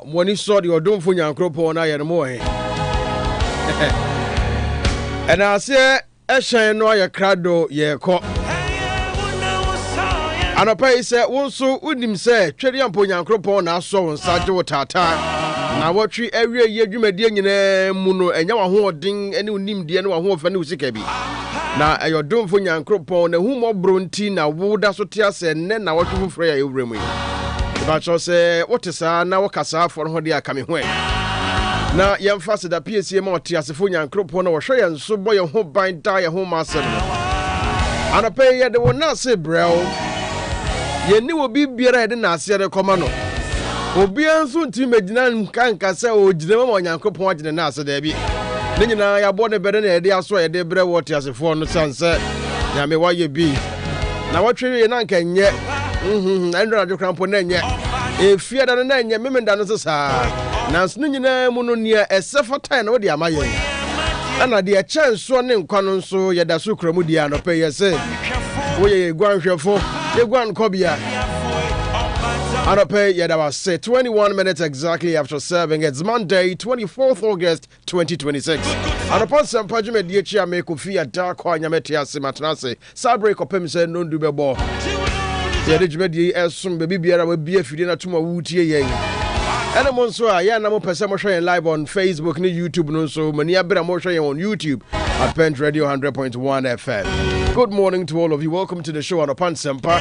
Mwani sodi odumfu nyankropo na yermoe. And I say Esha no ya krado ye ko. Anopa ise wonso unim se twere ampo nyankropo na so wonsaje wotata. Na wotwi awie ye dwumade nyina mu no enya wa ho odin ene unim de ne wa ho ofa ne usika bi. Na ayodumfu nyankropo na hu mobro nti na woda so tia se ne na wotwe fufre ya ewremu. Bacho say what is na wakasa for ho dia kame ho na yemfase da PSA ma otiasefo nyankropo na wo hwe ye nso boye ho ban da ye ho masem Anopa ye de wona se brel ye ni obi biara ye de na ase de koma no obi anso nti magina nkanka se o gina ma nyankropo agine na ase da bi ne nyina ya bo ne bere na ye de aso ye de bre wo otiasefo no sanse ya me wa ye bi na wotwe ye na nkenye Andra jo krampo na nye efia da na nye memenda no sesa nanso nyina mu no nia esefata na wo de amaye ana de echenso ne nkwa no nso ye da so kramu dia no pe ye se wo ye gwanhwefo ye gwan kobia Anopa ye da was 21 minutes exactly after serving. It's Monday 24th August 2026 Anopa Nsempa jumedie chia me Kofi Adarkwah Nyametease matnase sabre kopem se no ndu bebo ye de jumedi esum bebi biara we bia fidi na tuma wutie yen ene mo nso a ya na mo pese mo hwe live on Facebook ni YouTube no so mani abra mo hwe on YouTube at Pent Radio 100.1 FM. Good morning to all of you. Welcome to the show on Anopa Nsempa.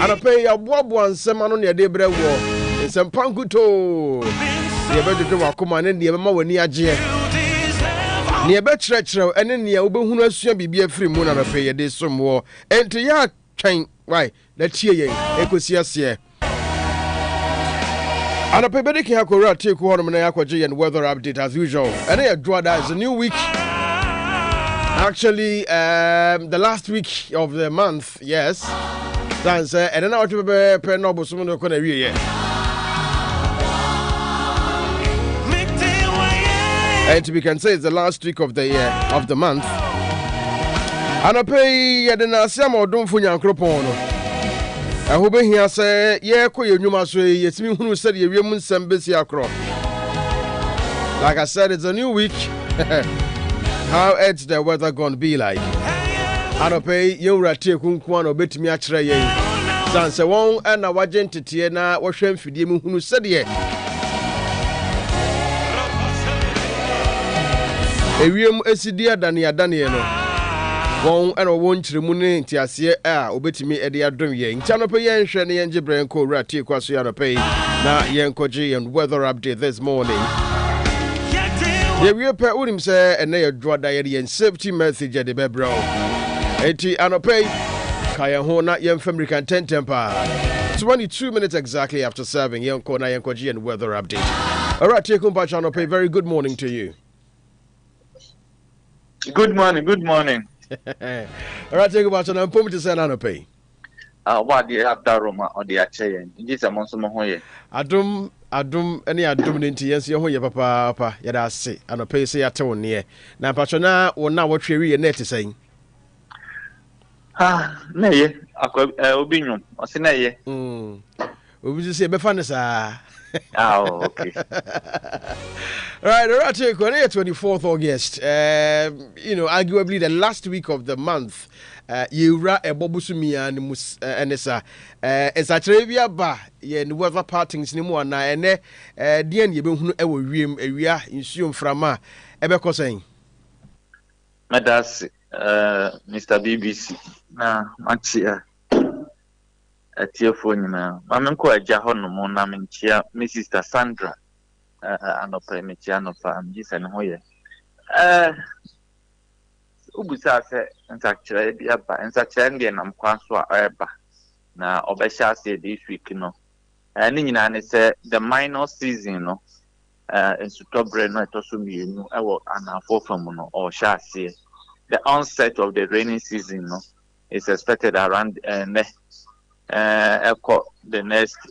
Anopa ya bobo nsema no ne de bre wo Nsempa nkuto ye be dodo wakoma ne ne ma wani agye ne be kyerɛkyerɛw ene ne wo behunu asua bibia firi mu na Anopa ye de somwo enti ya twen why let's hear ye ekosi ase Anopa be de ki akora take ho no na yakwaje ye weather update as usual and ya droda is a new week. Actually, the last week of the month, yes. That's and then I want to be noble someone who can read it. And we can say it's the last week of the year of the month. Anopa ye de na siam odumfu nyankropo no. Eho be hia say ye ko ye nwuma so ye timi hunu said ye wiem nsem besi akro. Like I said, it's a new week. How it's the weather gonna be like? Anopa ye wrate kunku an obetimi a kire yen. San se won na wagentete na wo hwem fidie mu hunu said ye. Ewiem esidi adane no. Won and won chiremu ne ntiase a obetimi ede adom ye ntia no pe ye nhwe ne ye ngibren ko wrate kwaso ya no pe na ye nkoje and weather update this morning. Ye we pe unim se ene ye droda ye safety message de bebro eti Anopa kaya ho na ye American temper 22 minutes exactly after serving ye nko na ye nkoje and weather update. All right, take kumpa Anopa, very good morning to you. Good morning. All right, take about an important to say Anopa. What the after Roma or the Achayan? This a monster Mohoye. Adum any adum nti yes ye ho ye papa ye da se Anopa say atewo ne na patrona wo na wo twere ye net say na ye obi nwom o se na ye obi say be fa ne sa okay. Right, all right, 24th August. Arguably the last week of the month. Yura ebobusumia ni mus enesa. Esatrevia ba ye ni weather partings ni mu ana ene dien ye be hunu ewo wiem ewia nsuo mframa ebe kosen. Madas Mr. BBC na machia atiefo nyina mamenko agya hono mo na menchia Mrs. Sandra Anopa mechia no fa amjisa ne hoye ubusa se nsakire bia ba nsakire nge na mkwanso a eba na obesha ase this week no ni nyina ne se the minor season no in October no etoso mienu ewo anafo fam no o sha ase the onset of the rainy season no is expected around the next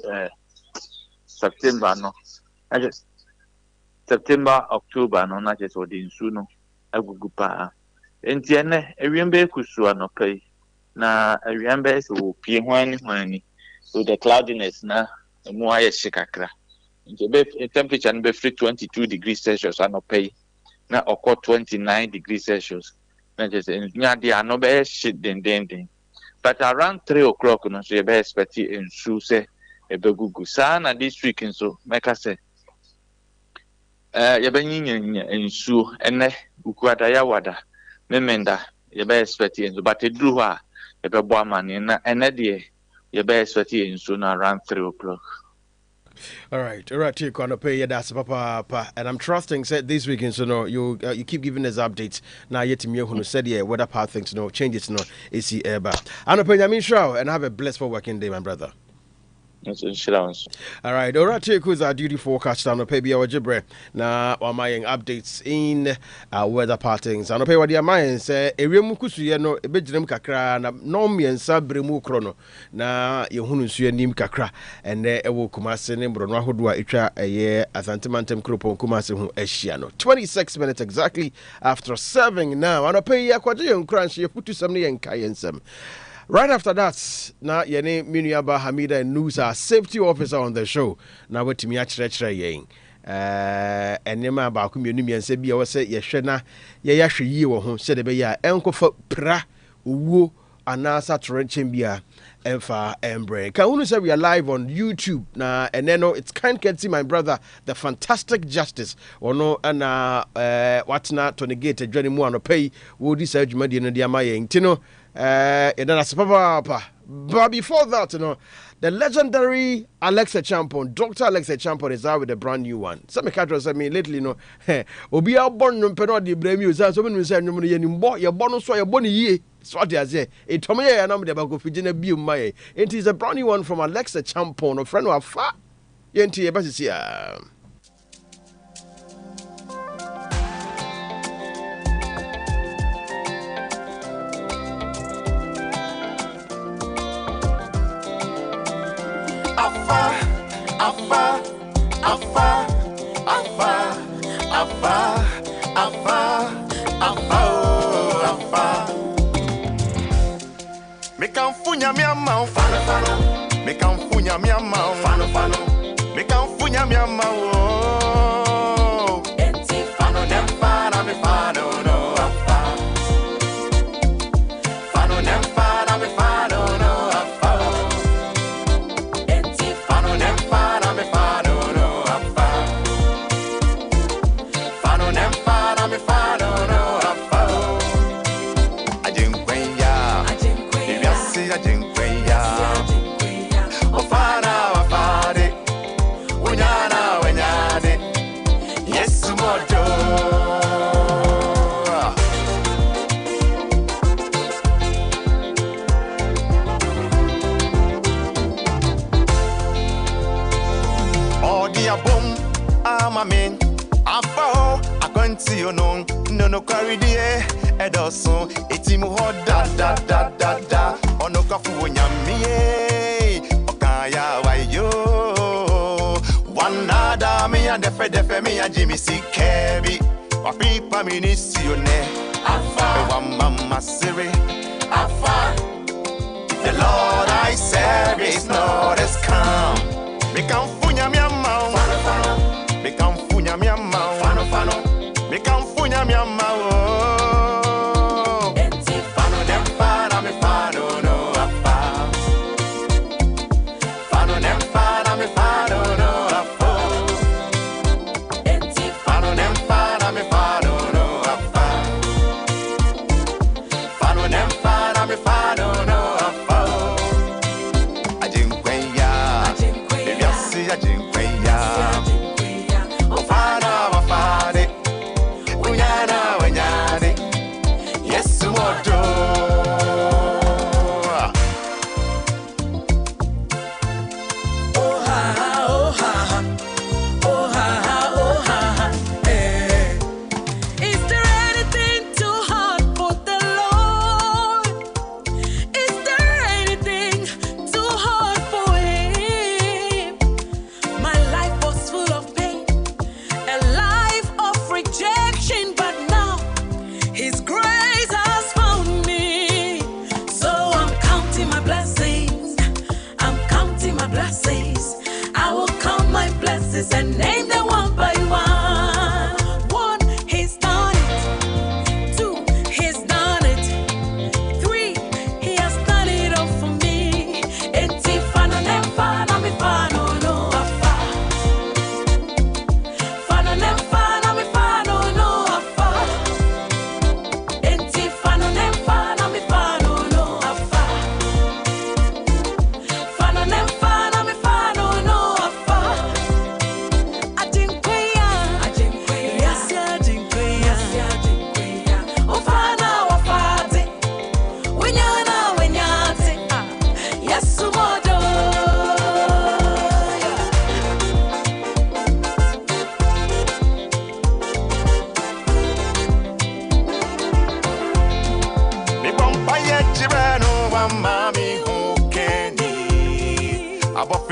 September no September October no na just odi nsu no agugu pa enti ene ewiembe kusu Anopa na ewiembe so pie hwani so the cloudiness na emu aye shikakra The temperature and be free 22 degrees Celsius and pay. Now occur 29 degrees Celsius. Now just they are no be shit then. But around 3 o'clock, no, so you be expecting in shoe say a be gugu. Sana this week and so make us say you be in shoe and ukwada ya wada. Memenda you be expecting, but it drew her you be boy man and you be expecting soon around 3 o'clock. All right, you're gonna pay you that's papa, and I'm trusting said this weekend, so no, you keep giving us updates. Now yet me who said yeah, weather part things no changes no AC ever. Anopa Nyametease and have a blessed working day, my brother. All right, here's our duty forecast on the pay our jibre. Now, or my updates in weather patterns. And pay what your mind say, a real mukusu, no, a bedroom kakra, and no me and sabremu chrono. Now, you hunus nim kakra, and there will come as a name, Bruno Hudua, Itra, a year as antimantem croupo, Kumasu, Eshiano. 26 minutes exactly after 7 now. And pay your quadrillion crunch, you put to some and Kayensem. Right after that, now your name Miniaba Hamida and News, our safety officer on the show. Now what to me actually and Nema about community and say, be our say, Yeshana, Yashi, you or whom said, be ya, Uncle for pra, woo, anasa Torrenchimbia, and far and brain. Can only say we are live on YouTube now, and then it's kind can see my brother, the fantastic justice, or no, and what's not to negate a journey more on a pay, would this urge Median and Yamaya, Tino. But before that, you know, the legendary Alexa Champon, Dr. Alexa Champon is out with a brand new one. Some catchers, I mean, lately, you know, Obi are born no penalty, blame you, so many say, your bonus, your bonny ye. So what I say, a Tommy and I'm the Bago Fijina Bium May. It is a brand new one from Alexa Champon, a friend of far. Yenti, but it's here. Me can funya mi amau, fano fano. Me can funya mi amau, fano fano. Me can funya mi amau. Enti fano nem fana me fano no afa. Fano nem fana me fano no afa. Enti fano nem fana me fano no afa. Fano nem fana me fano no afa. Ajenkwenya. Ajenkwenya, Ofana wafade, Unyana wenyane, Yesu mojo. Odi abom, amamin, afao, akwanti yonon, no carry the edoson, etimu ho da. Ono kafu nyamie okaya wayo wanada me and defe me and Jimmy Sikebi wapi pa minisione afa wa mama siri afa. The Lord I serve is not as calm. Me can funya mi amau fano fano. Me can funya mi amau fano fano. Me can funya mi amau.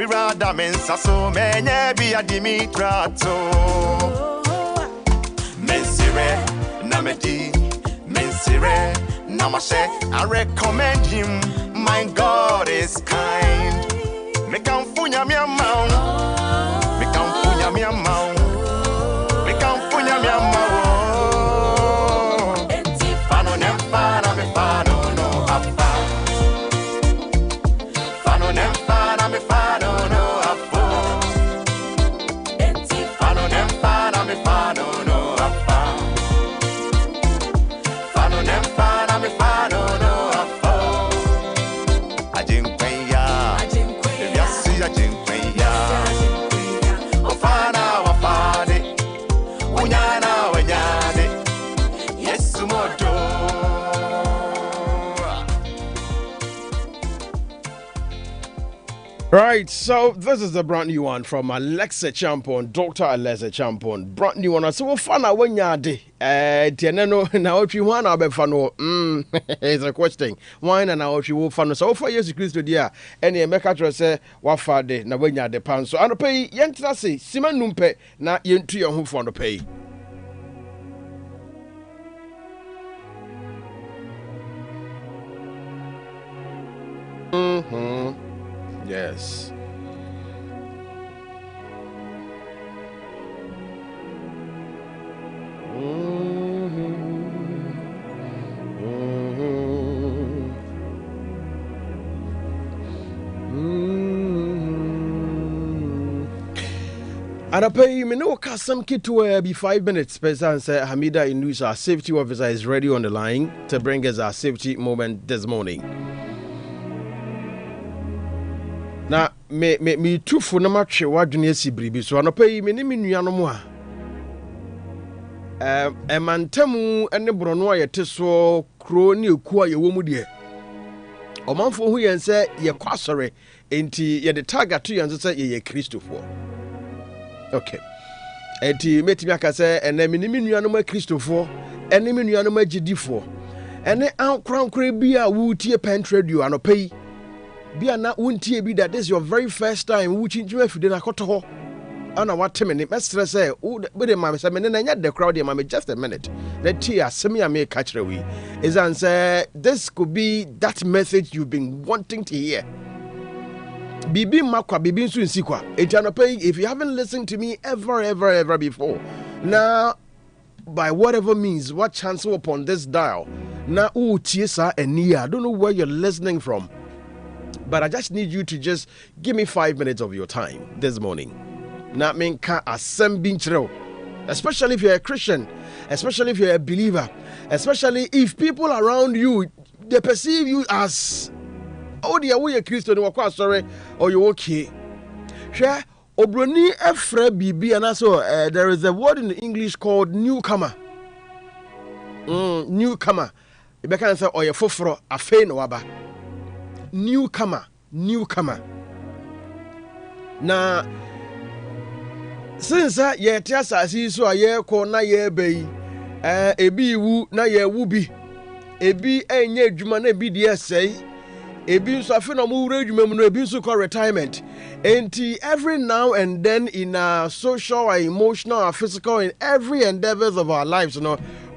Obirada mensa so menye bi adimitrato. Mensire namedi, mensire namashe. I recommend him. My God is kind. Me can funya mi amau. Me can funya mi amau. Me can funya mi amau. Fano nem fana me fano no apa. Fano nem fana me fano no apa. Fano nem fana me fano no apa. Fano nem fana me fano no apa. Ajinkwenya, yasi ajinkwenya. Ofana wafade, unyana wenyane. Yesu moto. Right, so this is the brand new one from Alexa Champon, Dr. Alexa Champon. Brand new one. So, fun when you're Tianeno, now if you want to fano, it's a question. Wine and now if you will fano. So, for years, Christ, dear, any America say, what Friday, now when you're the pound. So, I don't pay young Trassi, Simon Numpe, now you to your home for the pay. Yes. And I pay me no custom kit to be 5 minutes. Person said Hamida Inus, our safety officer, is ready on the line to bring us our safety moment this morning. Na me tu fo na matwe wadwene asibribi so anopai me ne menua no mu a emantamu ene brono a yete so kro ne eku a yewo mu de omanfo hu yen se ye kwasore enti ye de target to yen se ye Christopher. Okay, enti metimi aka se ene me ne menua no ma Christopher ene menua no ma gidifo ene ankrankra bi a wutie pentradio anopai Bia na wuntie bi that this is your very first time wuchinjima fide na koto ho ana wateme ne mestre say we dey ma say me na nya the crowd dey ma me just a minute let tia semi am e catch we is and say this could be that message you've been wanting to hear bibi makwa bibi nsu nsikwa etanope if you haven't listened to me ever before now by whatever means what chance upon this dial na utie sa eni I don't know where you're listening from. But I just need you to just give me 5 minutes of your time this morning. Not mean ka assembling, especially if you're a Christian, especially if you're a believer, especially if people around you they perceive you as oh dear we a Christian or sorry or you okay. Share obroni efre bibi and also there is a word in English called newcomer. Newcomer. You can say or you foforo afe no waba. Newcomer. Na since ye tiasa asi so aye ko na ye bei ebi wu na ye wu bi ebi enye adwuma na ebi de sei ebi nso afi na mo wura adwuma mu no ebi nso call retirement enti every now and then in our social or emotional or physical in every endeavors of our lives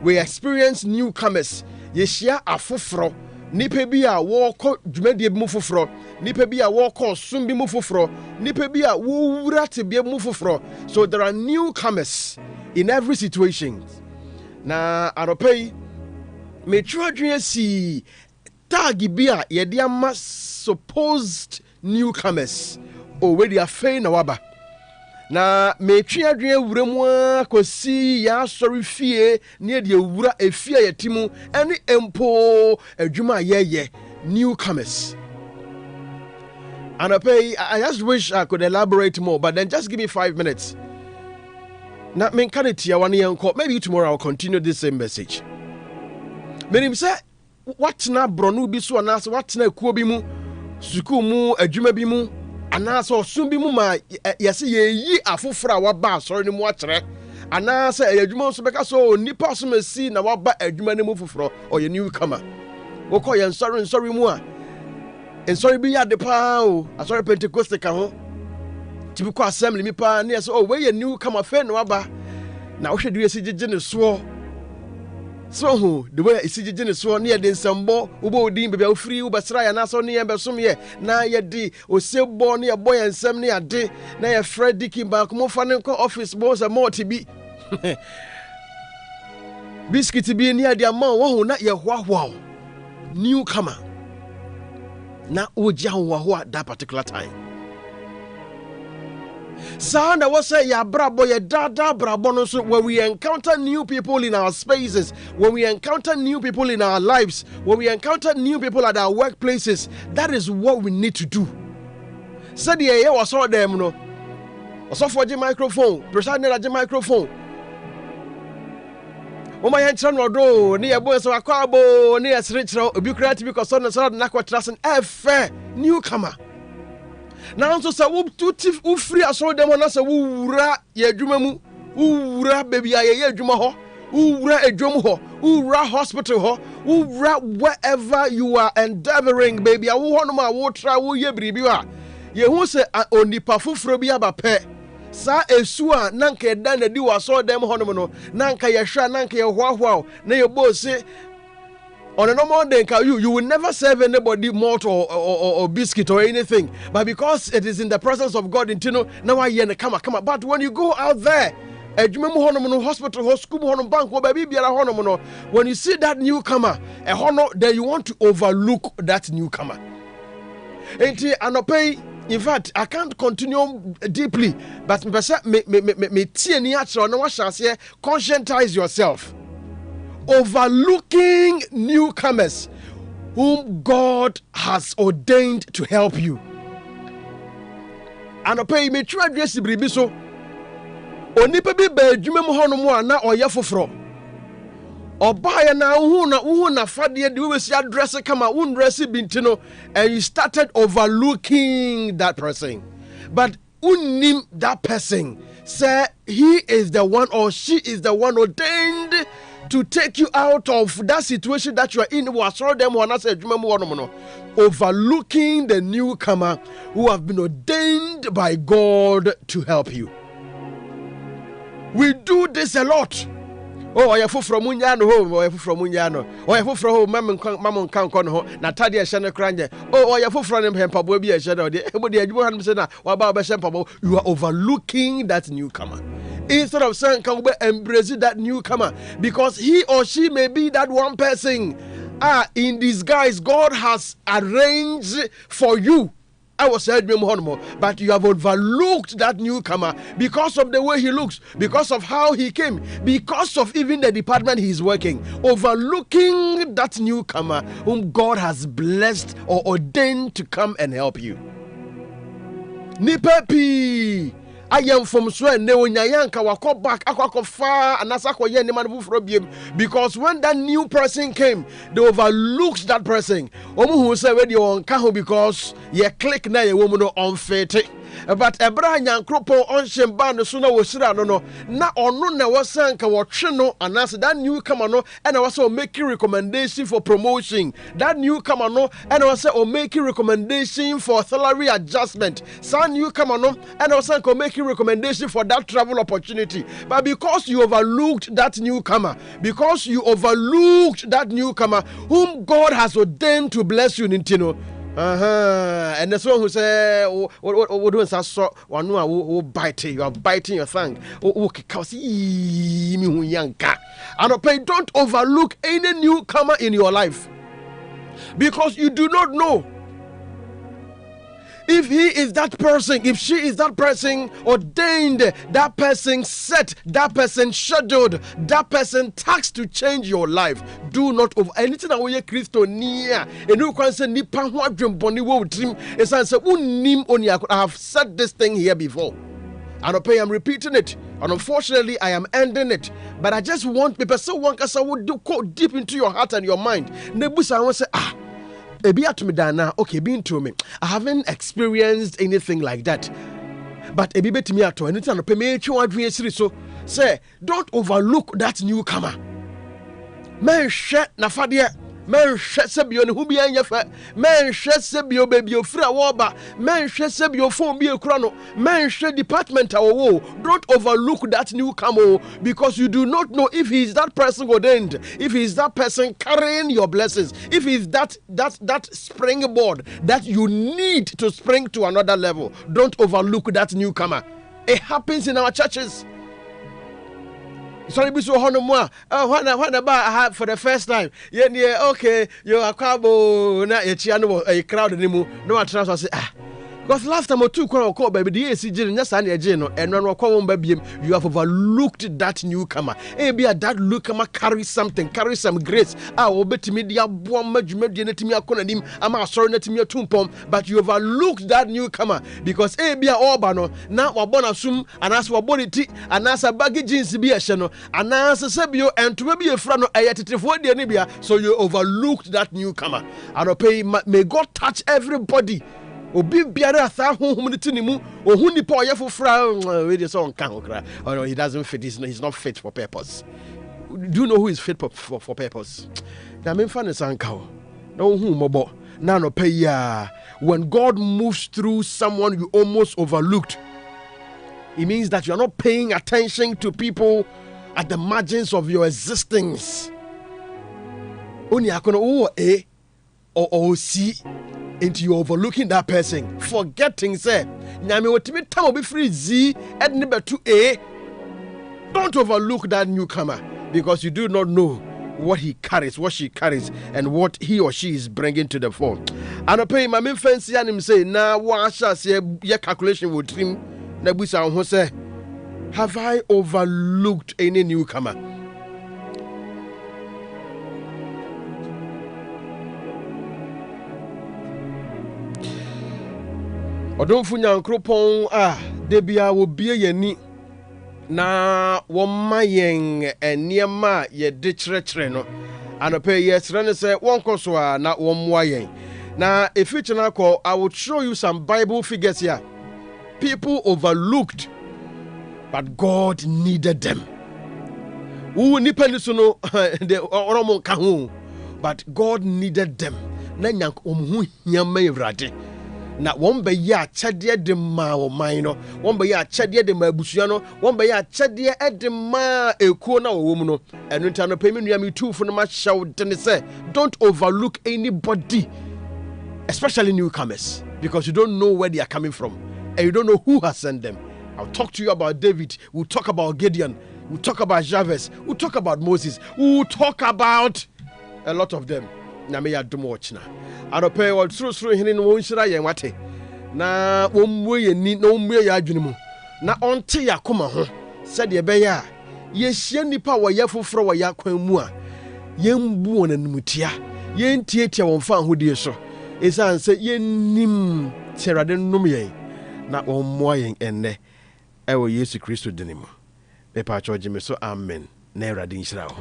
we experience newcomers yeshia afoforo nipa bi a woko dwumadie bi mu foforo nipa bi a woko som bi mu foforo nipa bi a wo wura te bi mu foforo so there are newcomers in every situation na aropai me twadwen si tag bi a ye de ama supposed newcomers already afei na waba na me twadwen wuramu akosi ya sorry fie ne de wura efie yetimu ene empo adwuma yeye newcomers. And I just wish I could elaborate more, but then just give me 5 minutes. Now, maybe tomorrow I'll continue this same message. Meaning say, what na bronu bisu anas, what na kuobimu, sukumu, ejumebimu, anas or sumbimu ma yasi ye afufra waba sorry ni mwatre. Anas ejuma subeka so nipa sumesi na waba ejuma ni mufufro or your newcomer. Woko yan sorry mua. And sorry be at the pow. I sorry Pentecostal can typical assembly me pa near so where you new come a fan no aba now should you see the so who the way is the so near den sambo ubo din be free ubasra ya na so near be som ye na ye di o se bo near boy and sem near de na ye Freddy Kimba come fa ne office boss a more tibi biscuit be near the amount one na ye wow newcomer na oja ho that particular time. Sanda was say ya brabo ya dada brabo no so when we encounter new people in our spaces, when we encounter new people in our lives, when we encounter new people at our workplaces, that is what we need to do. Said ye was all them no. Also for the microphone, preside the microphone. O my hand no do near boy so akwabo near srichro obi create because so na kwatrasen efe newcomer. Now so say wo free aso dem na say wo wura ye adwuma mu wo wura baby aye adwuma ho wo wura adwom ho wo wura hospital ho wo wura wherever you are endeavoring baby wo ho no ma wo try wo ye bribi wa ye hu say onipa foforo bi aba pe sa esu a nanka eda na di wa so dem ho no no nanka ye hwa nanka ye hwahwa na ye bo say on a normal day, you will never serve anybody malt or biscuit or anything. But because it is in the presence of God, now I hear come on. But when you go out there, hospital, school, bank, when you see that newcomer, then you want to overlook that newcomer. In fact, I can't continue deeply, but conscientize yourself. Overlooking newcomers whom God has ordained to help you. And I me try address bribi so. Onipa bi ba adwuma mu hono mu ana oye foforo. Obaya na uhu na fade de we si address kama un dress bintino and you started overlooking that person. But unnim that person say he is the one or she is the one ordained to take you out of that situation that you are in. Overlooking the newcomer who have been ordained by God to help you. We do this a lot. Oh, I have from Munyano home, or I have from Munyano, or I have from home, Mamon Kankon ho, Natalia Shana Cranja. Oh, I have from him, Pabo be a shadow. You are overlooking that newcomer. Instead of saying, can we embrace that newcomer? Because he or she may be that one person. In disguise, God has arranged for you. I was saying, but you have overlooked that newcomer because of the way he looks, because of how he came, because of even the department he is working. Overlooking that newcomer whom God has blessed or ordained to come and help you. Nipepi. I am from Swen, Neonyayanka, wako back, aqua far, and Asako Yen, because when that new person came, they overlooked that person. Omu who said, when you're on Kaho because you click na a woman on fate. But Abraham Yankropo on Shemban, sooner was no, na on no was sanka or chino, and answer that newcomer no, and I was also making recommendation for promotion. That newcomer no, and I was also making recommendation for salary adjustment. Some newcomer no, and I was also making recommendation for that travel opportunity. But because you overlooked that newcomer, whom God has ordained to bless you, Nintino. And the one who say, what doing so one who bite you are biting your tongue. Because don't overlook any newcomer in your life, because you do not know if he is that person, if she is that person ordained, that person set, that person scheduled, that person tasked to change your life. Do not over anything that we Christo near. And you can say nipa ho adwem boni wo dream. It's answer unnim oni. I have said this thing here before, and I am repeating it. And unfortunately, I am ending it. But I just want people so one kasa would go deep into your heart and your mind. Nebusa won't say okay, being to me. I haven't experienced anything like that. But to me at anything so say don't overlook that newcomer. Man share na fadia Men Shesabio Hubi and Yafa, men Shesabio baby of Fra Waba, men Shesabio phone be a chrono, men She department our woe. Don't overlook that newcomer because you do not know if he is that person ordained, if he is that person carrying your blessings, if he is that springboard that you need to spring to another level. Don't overlook that newcomer. It happens in our churches. Sorry, be so honorable. When about for the first time, yeah, okay, you are cabo, na a crowd anymore. No, I trust. I say, because last time or two call baby, the ACG, just an agent, and one will call baby, you have overlooked that newcomer. Maybe that newcomer carries something, carries some grace. I will bet me the one major, I'm sorry, not me a tumpom, but you overlooked that newcomer because be a Obano, now we're born assume, and as we're body tea, and as a baggy jeans be a channel, and as a Sabio, and to be a friend of Ayatif for the Nibia, so you overlooked that newcomer. And pay may God touch everybody. Obi biara tha honhom ni mu ohun nipa oyefo fra we dey so nkan okra. Oh no, he doesn't fit. He's not fit for purpose. Do you know who is fit for purpose? Na me fa ne sanka o. Na ohun mobo. Na no pay ya. When God moves through someone you almost overlooked, it means that you are not paying attention to people at the margins of your existence. Oni akono or see into you overlooking that person, forgetting say nyame wotimi tam obi free z edne betu a. Don't overlook that newcomer because you do not know what he carries, what she carries, and what he or she is bringing to the fore. And I pay my main fancy and him say na wa sha say your calculation would trim na busa ho say, have I overlooked any newcomer? Odonfu nyankropon debia wo bie yeni na wo mayen eniema ye de kyerɛkyerɛ no anope yesre ne se won koso na wo moayen na efiche na call. I will show you some Bible figures here. People overlooked but God needed them. Who nipa ni so no de oromo ka ho, but God needed them. Na nyank omhu hiama Ewurade. Na won be ya chade de ma wo man no, won be ya chade de ma abusua no, won be ya chade de ma ekuo na wo mu no. Enu nta no pemi nua mi tufo no ma hyew de ne say, don't overlook anybody, especially newcomers, because you don't know where they are coming from and you don't know who has sent them. I'll talk to you about David, we'll talk about Gideon, we'll talk about Jabez, we'll talk about Moses, we'll talk about a lot of them. Na me ya dum watch na anope wo suru hene no wonhyira yen wate na womwe yeni na womwe ya adwene mu na onte yakoma ho se de be ya ye hia nipa wo ya foforo wo ya kwan mu a yembu onanumutia yentietia won fa hodie so esan se yenim terade nnum yen na wommoa yen enne ewo Yesu Kristo dinimu be pa choje me so amen na erade nhyira ho.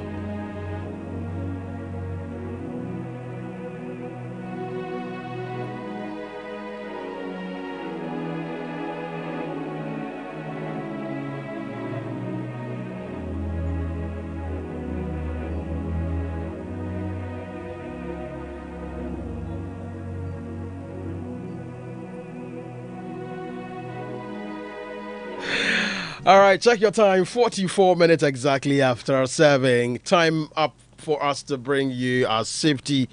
All right, check your time. 44 minutes exactly after 7. Time up for us to bring you our safety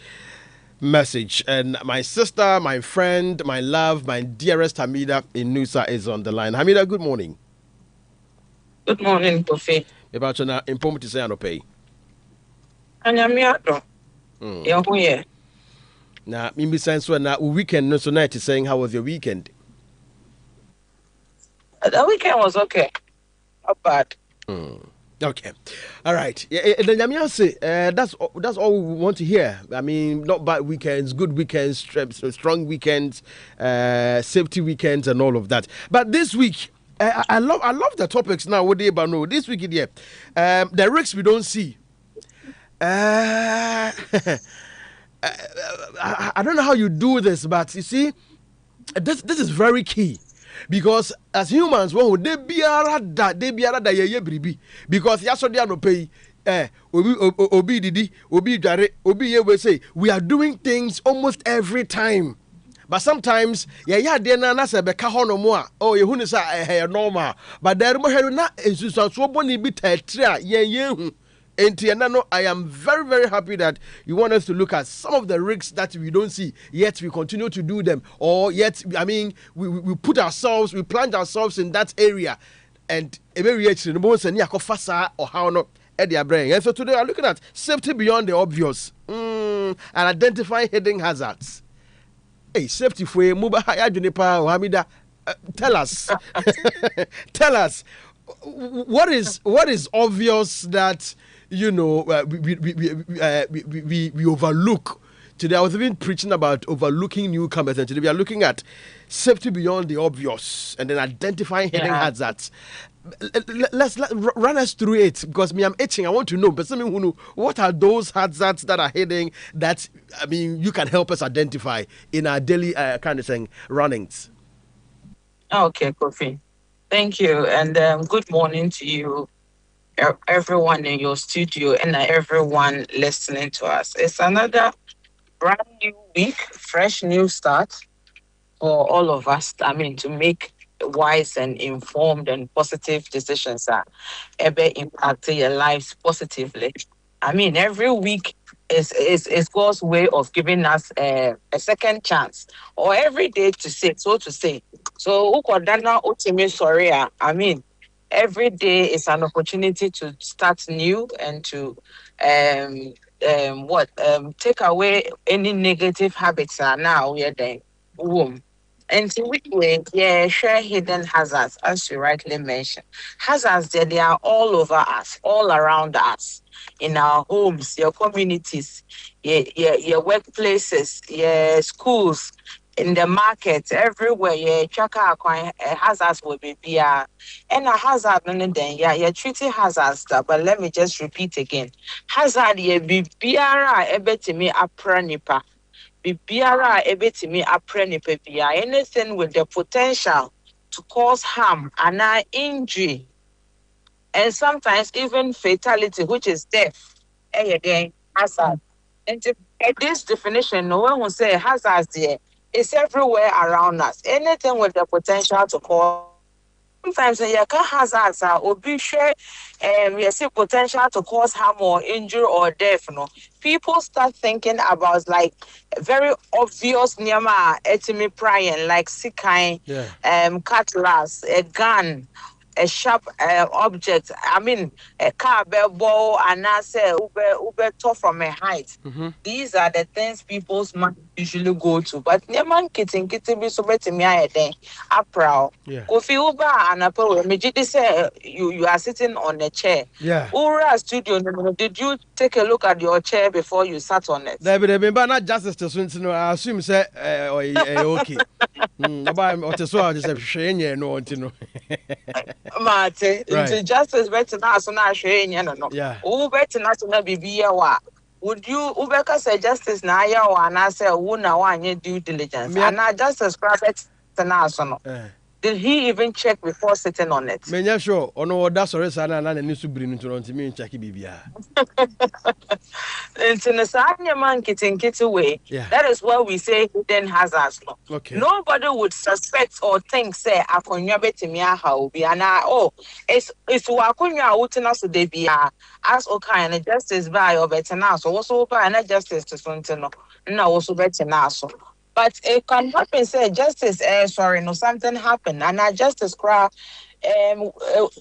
message. And my sister, my friend, my love, my dearest Hamida in Nusa is on the line. Hamida, good morning. Good morning, Kofi. About you now, important to say Anopa. Anyamiato. Yeah. Now, Mimi sense when that weekend, no so night is saying, how was your weekend? The weekend was okay. Not bad. Okay. All right. Yeah, say, that's all we want to hear. I mean, not bad weekends, good weekends, strong weekends, safety weekends, and all of that. But this week, I love the topics now. What do you know? This week, yeah, the risks we don't see. I don't know how you do this, but you see, this is very key. Because as humans, when they be arada ye bribi. Because yaso dia no pay Obi Didi, Obi Jare, Obi ye will say, we are doing things almost every time. But sometimes, yeah, then na se beka ho no mo a, oh, you hunu sa normal. But there mo helu na ensusan so boni bi tetria, yen hu. Enti no, I am very, very happy that you want us to look at some of the risks that we don't see, yet we continue to do them. Or yet, I mean, we put ourselves, we plunge ourselves in that area. And every year, the most and fasa or how not. And so today, I'm looking at safety beyond the obvious and identifying hidden hazards. Hey, safety for Mubaha Junipa Hamida. Tell us, tell us, what is obvious that we overlook. Today, I was even preaching about overlooking newcomers, and today we are looking at safety beyond the obvious and then identifying hidden hazards. Let's run us through it, because me, I'm itching. I want to know, but some who know, what are those hazards that are hidden that, I mean, you can help us identify in our daily kind of thing runnings. Okay, Kofi. Thank you. And good morning to you, everyone in your studio, and everyone listening to us. It's another brand new week, fresh new start for all of us. I mean, to make wise and informed and positive decisions that ever impact your lives positively. I mean, every week is God's way of giving us a second chance, or every day to say, so to say. So, ukodana utimi sorry. I mean, every day is an opportunity to start new and to take away any negative habits are now we are there. And so share hidden hazards, as you rightly mentioned. Hazards they are all over us, all around us, in our homes, your communities, your workplaces, your schools, in the market, everywhere. Hazards will be there. And a hazard, you're treating hazards, but let me just repeat again. Hazard, be biara, ebetimi apranipa. Bibiara ebetimi aprenipa bia, anything with the potential to cause harm and injury, and sometimes even fatality, which is death. Again, hazard. And this definition, no one will say hazards there. It's everywhere around us. Anything with the potential to cause. Sometimes you can hazards or be sure you see potential to cause harm or injury or death. No, people start thinking about like very obvious nyama etimi prying, like sikai, cutlass, a gun, a sharp object. I mean, a car, ball, and I say ube tough from a height. Mm-hmm. These are the things people's mind usually go to. But nyaman kitty be so better me a day. April. Kofi Uber and Apple, say you are sitting on a chair. Yeah. Ura studio, did you take a look at your chair before you sat on it? There be not justice to swing. I assume say okay. About to so just a shame no want to know. Mate, into justice better now so now showing no. Yeah. Who better not to be wa. Would you Ubeka say justice na ya or and I say wuna one your due diligence? And now justice private now so no. Did he even check before sitting on it? Me sure. Ono that's already sana na ni subiri nto nti me check bibia. Into the sanya man kitty way. That is why we say hidden hazards. Okay. Nobody would suspect or think say akonya betimi aha obi ana it's wakonya utina so de bia as okay and justice by or better now so also by and justice to something no also better now so. But it can happen, say justice, something happened, and I justice cry.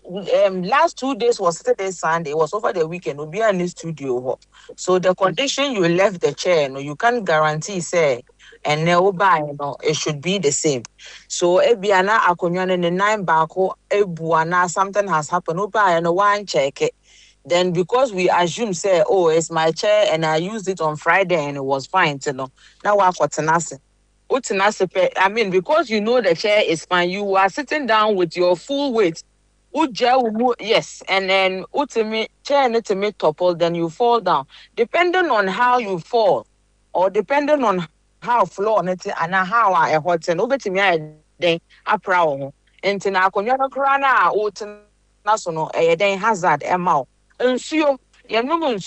Last 2 days was Saturday, Sunday, it was over the weekend, we'll be in the studio. So the condition you left the chair, you can't guarantee, say, and it should be the same. So Ebiana Akonyan in the 9 bako, Ebuana, something has happened, and one check it. Then because we assume say, it's my chair and I used it on Friday and it was fine, now what for tenase? I mean, because you know the chair is fine, you are sitting down with your full weight. Yes, and then chair need to make topple, then you fall down. Depending on how you fall, or depending on how floor and how I hot and over to me then a proud. And to now, Nasono, a then hazard a mouth. And so Yeah, no,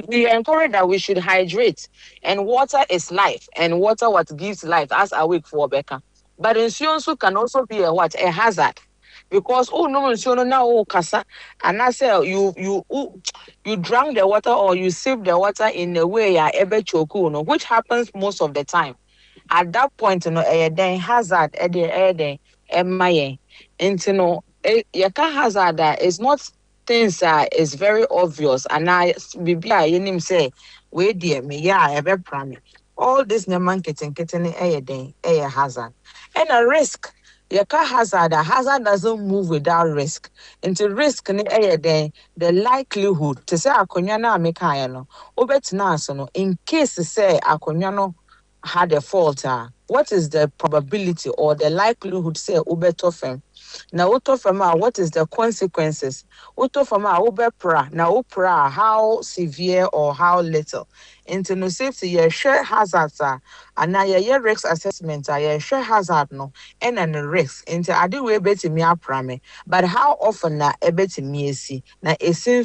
we encourage that we should hydrate, and water is life, and water what gives life, as a week for Becca. But insurance can also be a what, a hazard, because oh no insurance now oh kasa, and I say you drank the water or you sip the water in a way ya ebe choku no, which happens most of the time. At that point, then hazard, emma yen, into no, yaka hazard that is not things is very obvious, and I be him say, wait dear me, yeah, ever prami. All this naman kitten, hazard, and a risk. Yaka hazard, a hazard doesn't move without risk. Into risk, the likelihood to say, akonyana mekayano, obet nasono, in case say akonyano had a fault, what is the probability or the likelihood say ubetofem? Now utofema, what is the consequences? Utofema ubepra, now upra, how severe or how little? Into no safety, ye share hazards, and now ye risk assessment, ye share hazard no, and an risk. Into adi we beti me aprame, but how often na ebeti me see? Na esin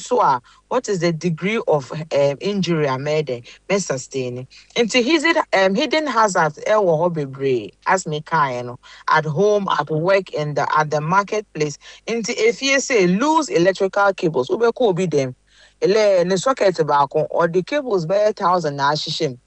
what is the degree of injury I made me sustain? Into hidden hazards ɛwɔ hɔ bebree as me kind no at home, at work, in the at the marketplace. Into if you say lose electrical cables, ube ko be them. Ele ne socket baako or the cables by 1,000 na ahyehyɛ mu.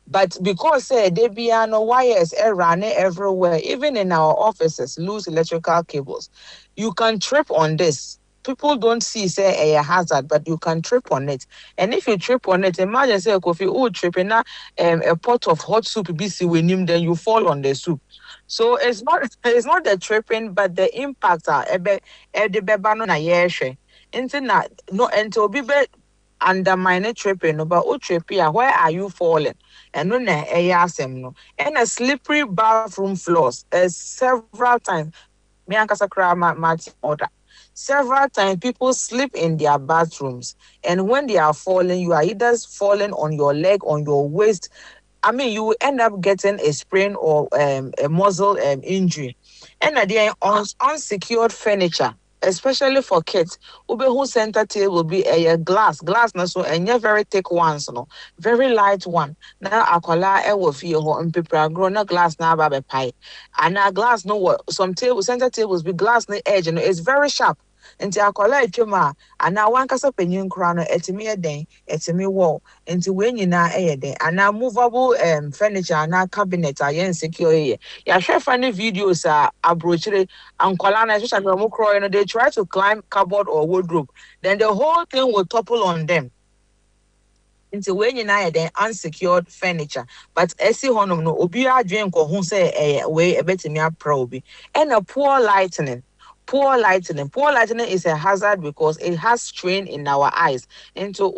But because they be no wires running everywhere, even in our offices, loose electrical cables, you can trip on this. People don't see say a hazard, but you can trip on it. And if you trip on it, imagine say Kofi, tripping now a pot of hot soup BC with him, then you fall on the soup. So it's not the tripping, but the impact are the bebano na yeshe. Into no until be undermine tripping, no, but tripping, where are you falling? And no na asem no. And a slippery bathroom floors several times. Me and Kasakra order. Several times people sleep in their bathrooms, and when they are falling, you are either falling on your leg, on your waist. I mean, you will end up getting a sprain or a muscle injury. And again, unsecured furniture, especially for kids, ube who center table will be a glass na so and very thick ones, no, very light one. Now akola e wo fie ho mpepra grow na glass na ba be pie. And na glass no what some table center tables be glass na edge, you know, it's very sharp. Nti akola etwema ana wankasa panyin kra no etimi eden etimi wall nti we nyina eyeden ana movable furniture na cabinet ayen secure ye ya hwe fa ne videos abrochire ankola na especially mo kro you know they try to climb cupboard or wardrobe, then the whole thing will topple on them. Into when you know then unsecured furniture, but esi honum no obi adwen ko hu say we ebetimi aprobi and a poor lighting. Poor lighting. Poor lighting is a hazard because it has strain in our eyes. Into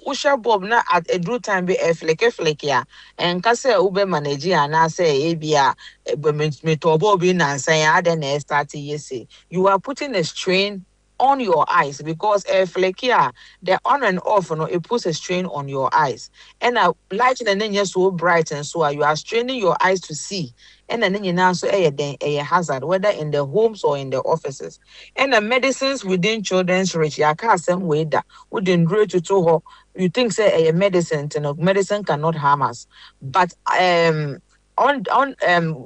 usha bob na at a due time be a flake ya. And kase ube manage and I say ebia me to bob in and say then start yesi. You are putting a strain on your eyes because flekia the on and off it puts a strain on your eyes and lighting and then you're so bright and so you are straining your eyes to see and then you now so a hazard whether in the homes or in the offices and the medicines within children's reach ya can't same way that wouldn't grow to her you think say a medicine medicine cannot harm us but on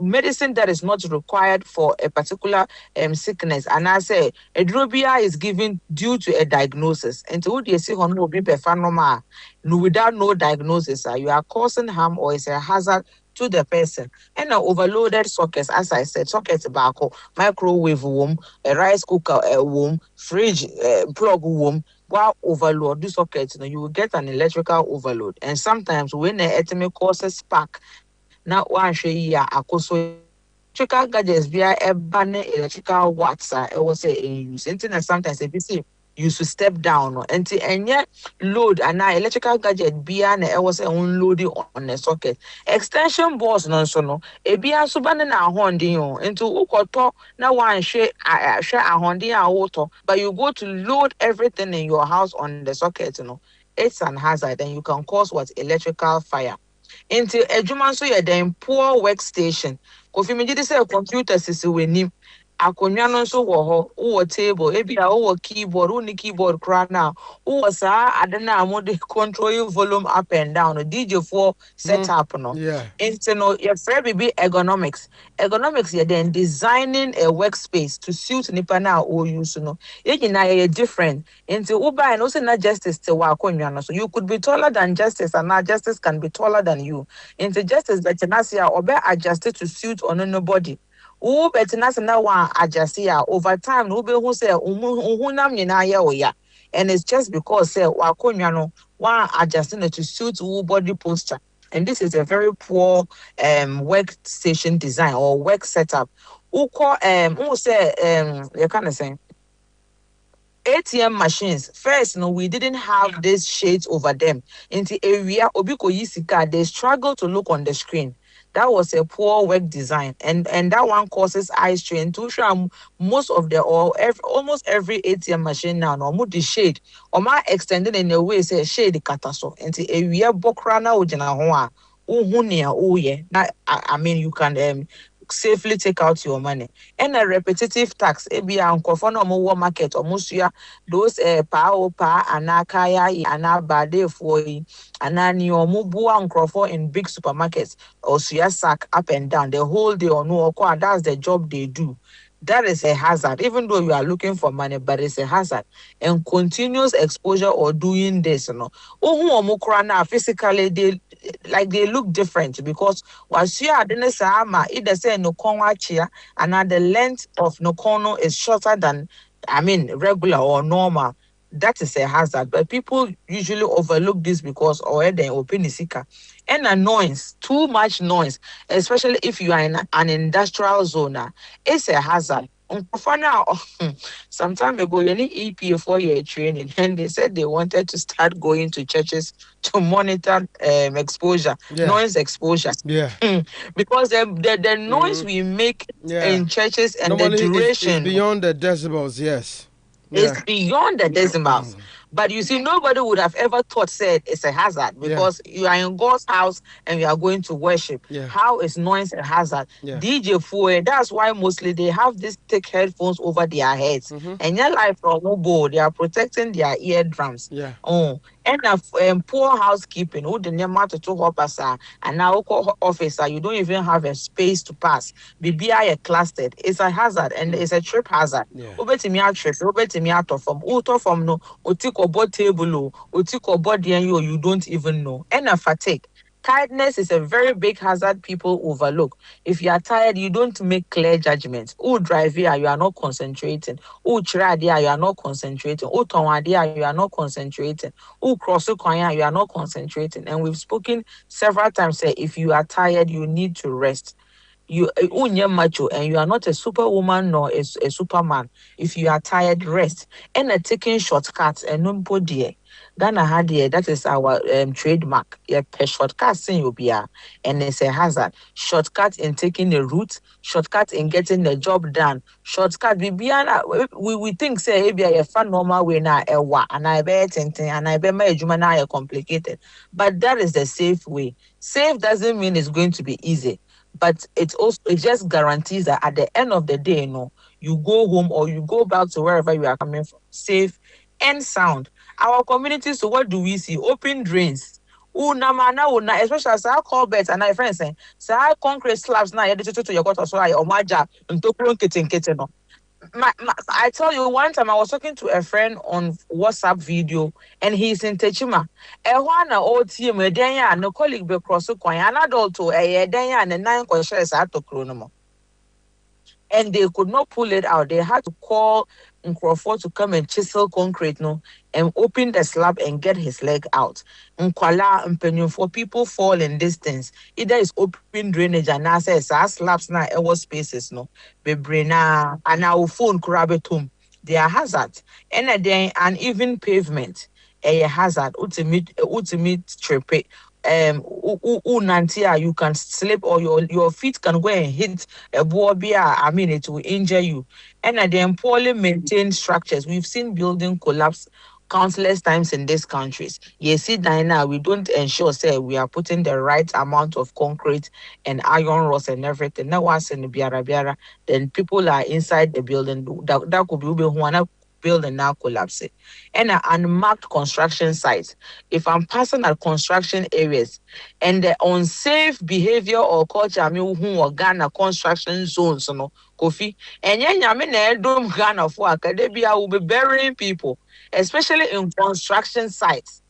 medicine that is not required for a particular sickness, and I say a drobia is given due to a diagnosis. And to you see on will be normal, no without no diagnosis, you are causing harm or is a hazard to the person. And overloaded sockets, as I said, sockets tobacco, microwave womb, a rice cooker womb, fridge plug womb. While overload this sockets, you will get an electrical overload. And sometimes when the atomic causes spark, now one share akoso electrical gadgets via a banner electrical watts it was a use internet sometimes if you see you should step down or and yet load and now electrical gadget bia na it was unloading on the socket extension boards no so no e bia so ban na ahondin o into ukoto na one share ahondin a but you go to load everything in your house on the socket it's an hazard and you can cause what electrical fire into a juman so you're then poor workstation. Kofi me say computer sisi weni akonnwa no nso wɔ hɔ, wowɔ table, ebi a wowɔ keyboard, wonni keyboard koraa na wowɔ saa ade na mo de control your volume up and down no DJ for setup no. Yeah. Nti no yɛfrɛ bibi ergonomics. Ergonomics yɛ then designing a workspace to suit nipa na o use no. Yɛ nyinaa yɛ different. Nti woba no say na justice te wɔ akonnwa no so. You could be taller than justice and now justice can be taller than you. Nti justice bɛtena ase a ɔbɛ adjust to suit on nobody. Wo bɛtena se na wa adjust a over time no wobɛhu sɛ honam nyinaa yɛ wo ya. And it's just because say wakonnwa no wa adjusting it to suit wo body posture. And this is a very poor workstation design or work setup. Who say you kind say ATM machines. First, no, we didn't have these shades over them. In the area, Obiko Yisika, they struggle to look on the screen. That was a poor work design, and that one causes eye strain. To show most of the almost every ATM machine now, no more the shade, or my extended in a way say shade the kataso. And the area bokrana ujina hoa, uhunia uye. I mean you can safely take out your money. And a repetitive tax, ebi ankofono mo market or musia those pa anakaya anabade for anani or mubu ankrofo in big supermarkets or suya sack up and down the whole day or no or that's the job they do. That is a hazard, even though you are looking for money, but it's a hazard. And continuous exposure or doing this, you know. Physically, they look different because once you are doing sama, either say no konwachia, and the length of no kono is shorter than, regular or normal. That is a hazard. But people usually overlook this because already open isika. And a noise, too much noise, especially if you are in an industrial zone, it's a hazard. For now, some time ago, you need EPA 4-year training, and they said they wanted to start going to churches to monitor exposure, noise exposure. Yeah. Because the noise we make in churches and normally the duration is beyond the decibels, yes. It's beyond the decimals. But you see, nobody would have ever said it's a hazard because you are in God's house and you are going to worship. How is noise a hazard? DJ Fue, that's why mostly they have these thick headphones over their heads. And your life from mobile, they are protecting their eardrums. And poor housekeeping, who the name to two and now officer, you don't even have a space to pass. BBI clustered. It's a hazard and it's a trip hazard. Over to me trip, over to me out of from no, about table, body and you don't even know. And a fatigue. Tiredness is a very big hazard people overlook. If you are tired, you don't make clear judgments. Who drive here, you are not concentrating. Who try there, you are not concentrating. Who turn there, you are not concentrating. Who cross the corner, you are not concentrating. And we've spoken several times, say if you are tired, you need to rest. You macho and you are not a superwoman nor a superman. If you are tired, rest. And taking shortcuts and nobody. Ghana had that is our trademark. Shortcuts in Ubia, and it's a hazard. Shortcut in taking the route, shortcut in getting the job done. Shortcut we think say hey be a fun normal way now and I bet and I bet my jumana complicated. But that is the safe way. Safe doesn't mean it's going to be easy. But it just guarantees that at the end of the day, you go home or you go back to wherever you are coming from, safe and sound. Our communities, so what do we see? Open drains. Especially as I call beds and my friends say, concrete slabs now, to your gutter, so I omaja, and to kitten. I tell you, one time I was talking to a friend on WhatsApp video, and he's in Techima. One old team, a denya, no colleague be cross a coin, an adult to a denya and a 9 questions at the chronomo. And they could not pull it out. They had to call Crawford to come and chisel concrete, and open the slab and get his leg out. For people fall in distance. Either it's open drainage and I say slabs now air spaces, bebrina and our phone crabetum. They are hazards. And then uneven pavement, a hazard, ultimate trip. You can slip or your feet can go and hit a borbia. It will injure you. And then poorly maintained structures. We've seen building collapse countless times in these countries. You see, now we don't ensure say we are putting the right amount of concrete and iron rods and everything. Now once in the biara biara, then people are inside the building. That could be one building now collapse. And unmarked construction sites. If I'm passing at construction areas and the unsafe behavior or culture, I mean, who are Ghana construction zones, Kofi, and then I mean, Ghana for academia will be burying people, especially in construction sites.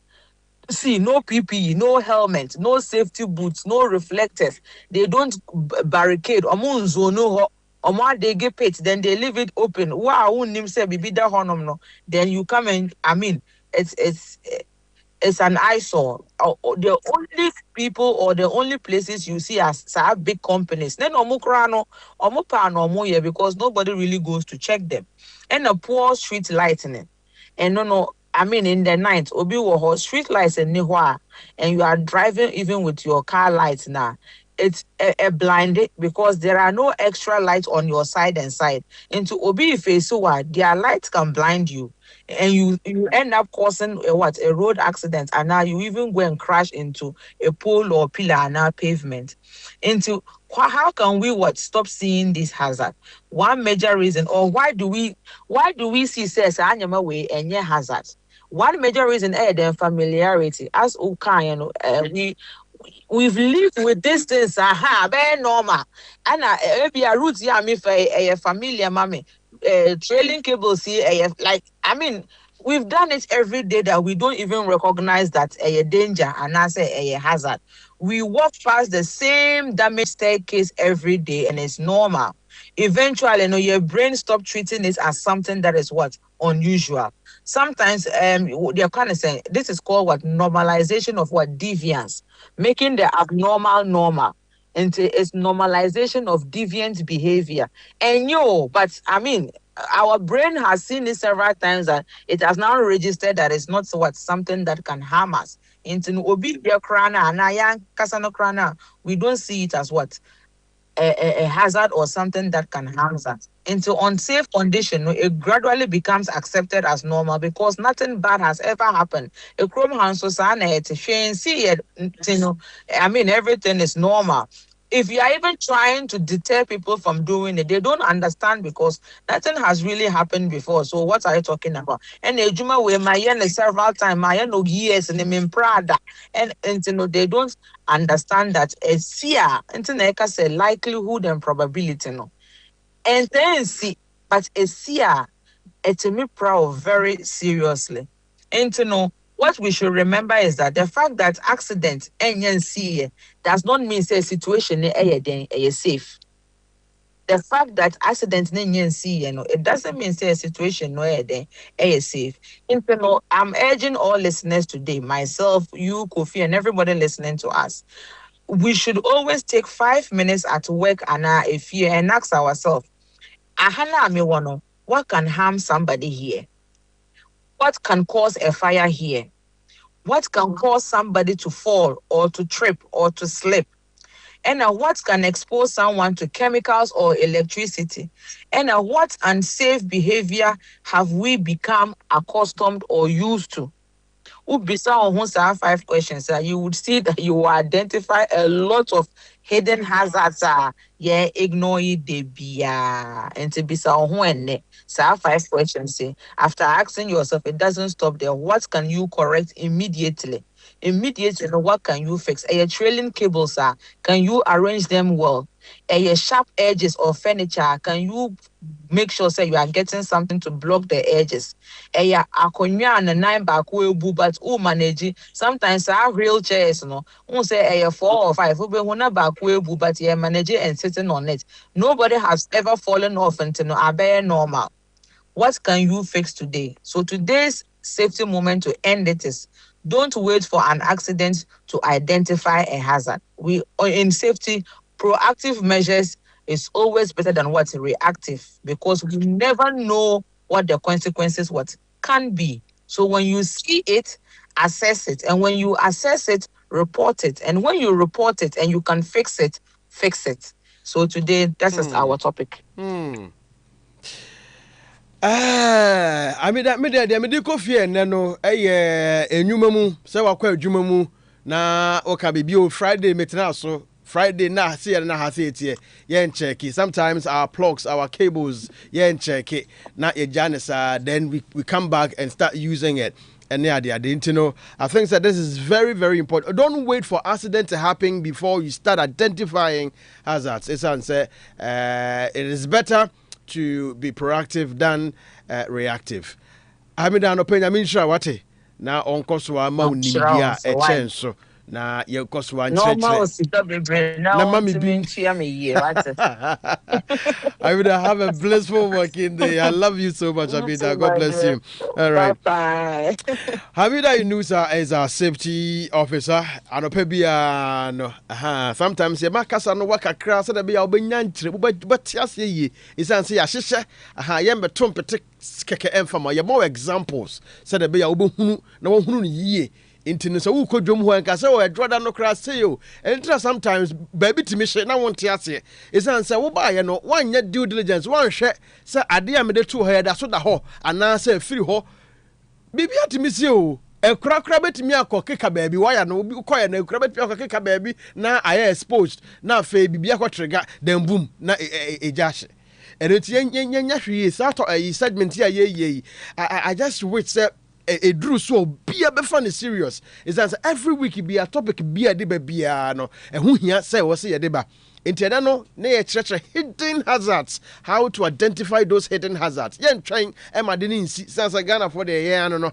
See, no PPE, no helmet, no safety boots, no reflectors. They don't barricade. Omo nzono ho. Omo they get pit, then they leave it open. Wow, who nim say bibi da honom no. Then you come and I mean, it's an eyesore. The only people or the only places you see as have big companies. Then omukrano, omupa no omo because nobody really goes to check them. And a poor street lighting. And no, I mean in the night, obi wo street lights and nihwa, and you are driving even with your car lights now. It's a blinded because there are no extra lights on your side and side. Into obi face so their lights can blind you and you end up causing a road accident, and now you even go and crash into a pole or pillar and now pavement. Into how can we stop seeing this hazard? One major reason, or why do we see says anyama way and hazards? One major reason is the familiarity. As we've lived with this things, very normal. And maybe a route, yeah, me for a familiar mommy. Trailing cables here, like, I mean, we've done it every day that we don't even recognize that a danger and I say a hazard. We walk past the same damaged staircase every day and it's normal. Eventually, your brain stop treating it as something that is unusual. Sometimes they're kind of saying this is called normalization of deviance, making the abnormal normal into its normalization of deviant behavior. And but I mean, our brain has seen it several times that it has now registered that it's not something that can harm us. Into obi krana and ayan kasano krana, we don't see it as a hazard or something that can harm us. Into unsafe condition, it gradually becomes accepted as normal because nothing bad has ever happened. A chrome hands see it, I mean, everything is normal. If you are even trying to deter people from doing it, they don't understand because nothing has really happened before. So what are you talking about? And Ejuma we my several times, my no years and in Prada. And they don't understand that it's here. And say likelihood and probability no. And then see, but it's here. It's me proud very seriously. And what we should remember is that the fact that accident NNC does not mean say situation is safe. The fact that accident NNC, it doesn't mean say a situation is safe. I'm urging all listeners today, myself, you, Kofi, and everybody listening to us. We should always take 5 minutes at work and if you and ask ourselves, what can harm somebody here? What can cause a fire here? What can cause somebody to fall or to trip or to slip? And what can expose someone to chemicals or electricity? And what unsafe behavior have we become accustomed or used to? Ubisa on 5 questions, you would see that you will identify a lot of hidden hazards. Ignore it, they be and to be so 5 questions. After asking yourself, it doesn't stop there. What can you correct immediately? Immediately, what can you fix? Trailing cables, can you arrange them well? Sharp edges of furniture, can you make sure say you are getting something to block the edges? Akonya and 9 back but manage sometimes our wheelchairs say 4 or 5 back but manage and sitting on it. Nobody has ever fallen off until normal. What can you fix today? So today's safety moment to end it is don't wait for an accident to identify a hazard. We in safety, proactive measures is always better than reactive because we never know what the consequences can be. So when you see it, assess it. And when you assess it, report it. And when you report it and you can fix it, fix it. So today, that is our topic. I mean that me de Kofi no enyuma mu se wakwa adwuma mu na oka bibi o Friday metina so Friday na see na ha see tie yen check it. Sometimes our plugs, our cables yen check it na ye janisa then we come back and start using it. And yeah, they didn't know. I think that this is very, very important. Don't wait for accident to happen before you start identifying hazards. It's answer. It is better to be proactive than reactive. Hamida Anopa Nyametease wate na onko so ama unimdia so na ye koso an normal sika bebre na mami bin tia me ye what. I would have a blissful working day. I love you so much, Hamida. God bless you. All right. Bye. Hamida Inusa is our safety officer. Anopa bia no. Sometimes ye makasa no waka kra so da bia obenyantre but ase ye. Isan say ahihye. Ye mbetom pete keke enfama. Ye more examples. So da bia obohunu na wohunu ye. Into so who could jump when Cassa or draw down no cross you. And sometimes baby to me na won't say. It's answer well by you know one yet due diligence, one share, sir, I dear me the two head, that's what the ho, and now say free ho. Baby to miss you. A crabbit me a cock a baby, why I know be quiet no crabbit a baby, now I exposed, now fay be a trigger, then boom, na a jash. And it's yen is out of a segment here, ye. I just wish that. A drew so be a funny serious is that every week be a topic be a deba no and who here say was a deba internano near church hidden hazards, how to identify those hidden hazards. Yen trying Emma didn't see since I Ghana for the year no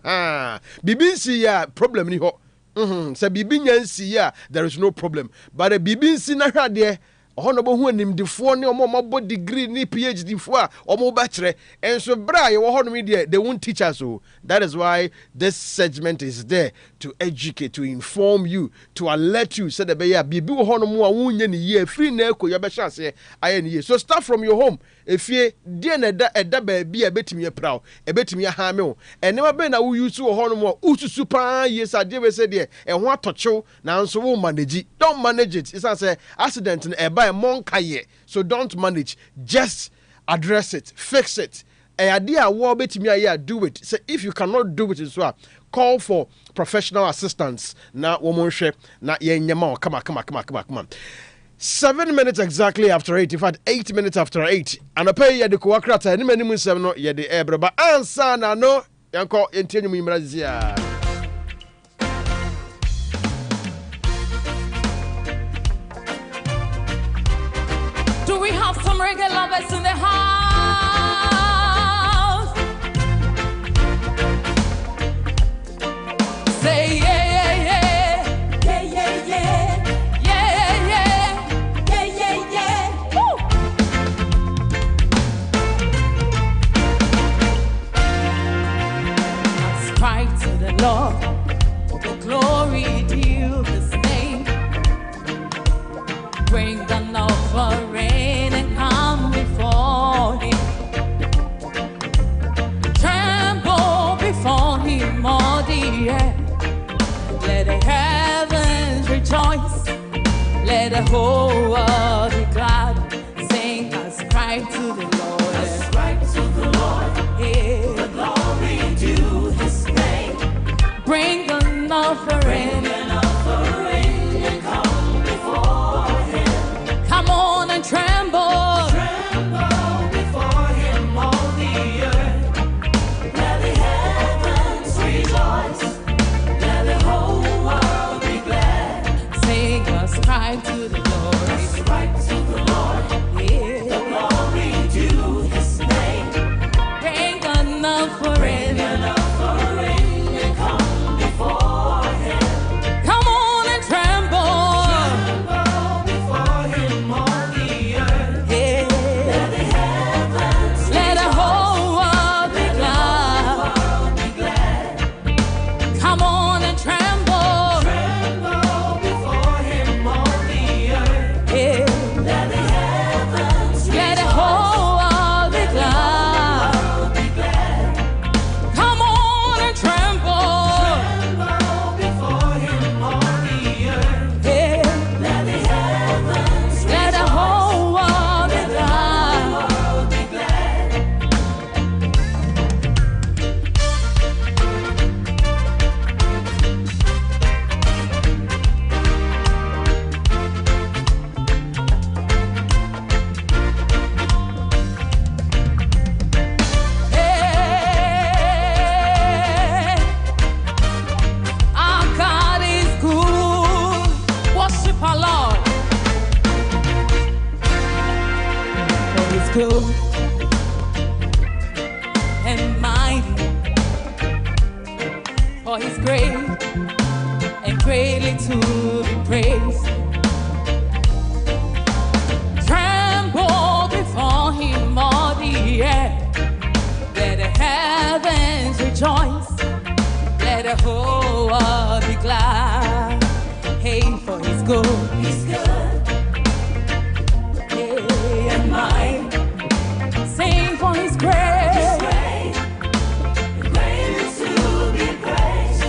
BBC ya problem ni ho say BBC ya there is no problem but a BBC na there honorable who nim the phone or more degree ni PhD for or more bachelor and so bra you want media they won't teach us so that is why this segment is there to educate, to inform you, to alert you so that be bibi ho no mo awunye ni ye free na ko ya be chance aye ni ye. So start from your home. If ye dey na eda ba bi e betimi e proud e betimi ha me o enema be na wo use ho no mo ususu pa yes ade we say dey e ho atochew na nso wo manage. Don't manage it. It's say accident na e ba monkaye. So don't manage, just address it, fix it. A idea wo betimi aye do it. Say if you cannot do it as well, call for professional assistance. Na woman share na ye nyama come on. 7 minutes exactly after 8. In fact, 8 minutes after 8. And I pay ya de kuakrata ni mani mun no ya de ebreba ansa na no yanko entenyu mu imrazia. Do we have some reggae lovers in the house? Say yeah. Lord, the glory due his name. Bring an offering and come before him. Tremble before him, all the earth. Let the heavens rejoice. Let the whole world be glad. Sing us cry to the Lord. Let's cry to the Lord. Yeah. The glory due his name. Bring an offering and come before him. Come on and tremble. Tremble before him, all the earth. Let the heavens rejoice. Let the whole world be glad. Sing us cry to the Lord. Let's cry to the Lord. Yeah. The glory due his name. Bring an offering. For him. for His great and greatly to be praised. Tremble before Him, all the earth. Let the heavens rejoice. Let the whole world be glad. Hey, for His good. He's good. Yeah, and mine. Sing for His grace. His great, great to be praised.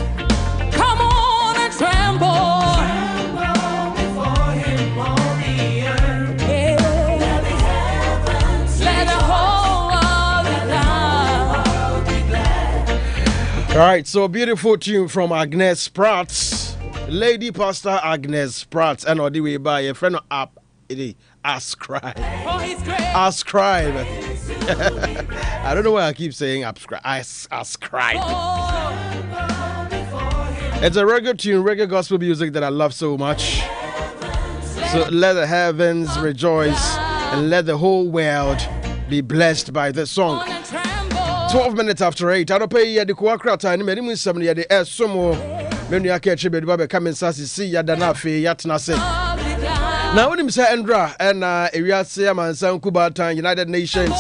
Come on and tremble. Tremble before Him, all the earth. Yeah. Let the heavens let the whole world be glad. All right, so beautiful tune from Agnes Prats, Lady Pastor Agnes Prats, and all the way by a friend of Ascribe. Ascribe. I don't know why I keep saying ascribe. It's a reggae tune, reggae gospel music that I love so much. So let the heavens rejoice and let the whole world be blessed by this song. 12 minutes after 8. I don't pay the Kuakra time. Many moons, some of the air sumo. Many are catching the Baba coming sassy, see Yadanafi, Yatnase. Now, when him say Andra and Area Siaman San Kubata, United Nations.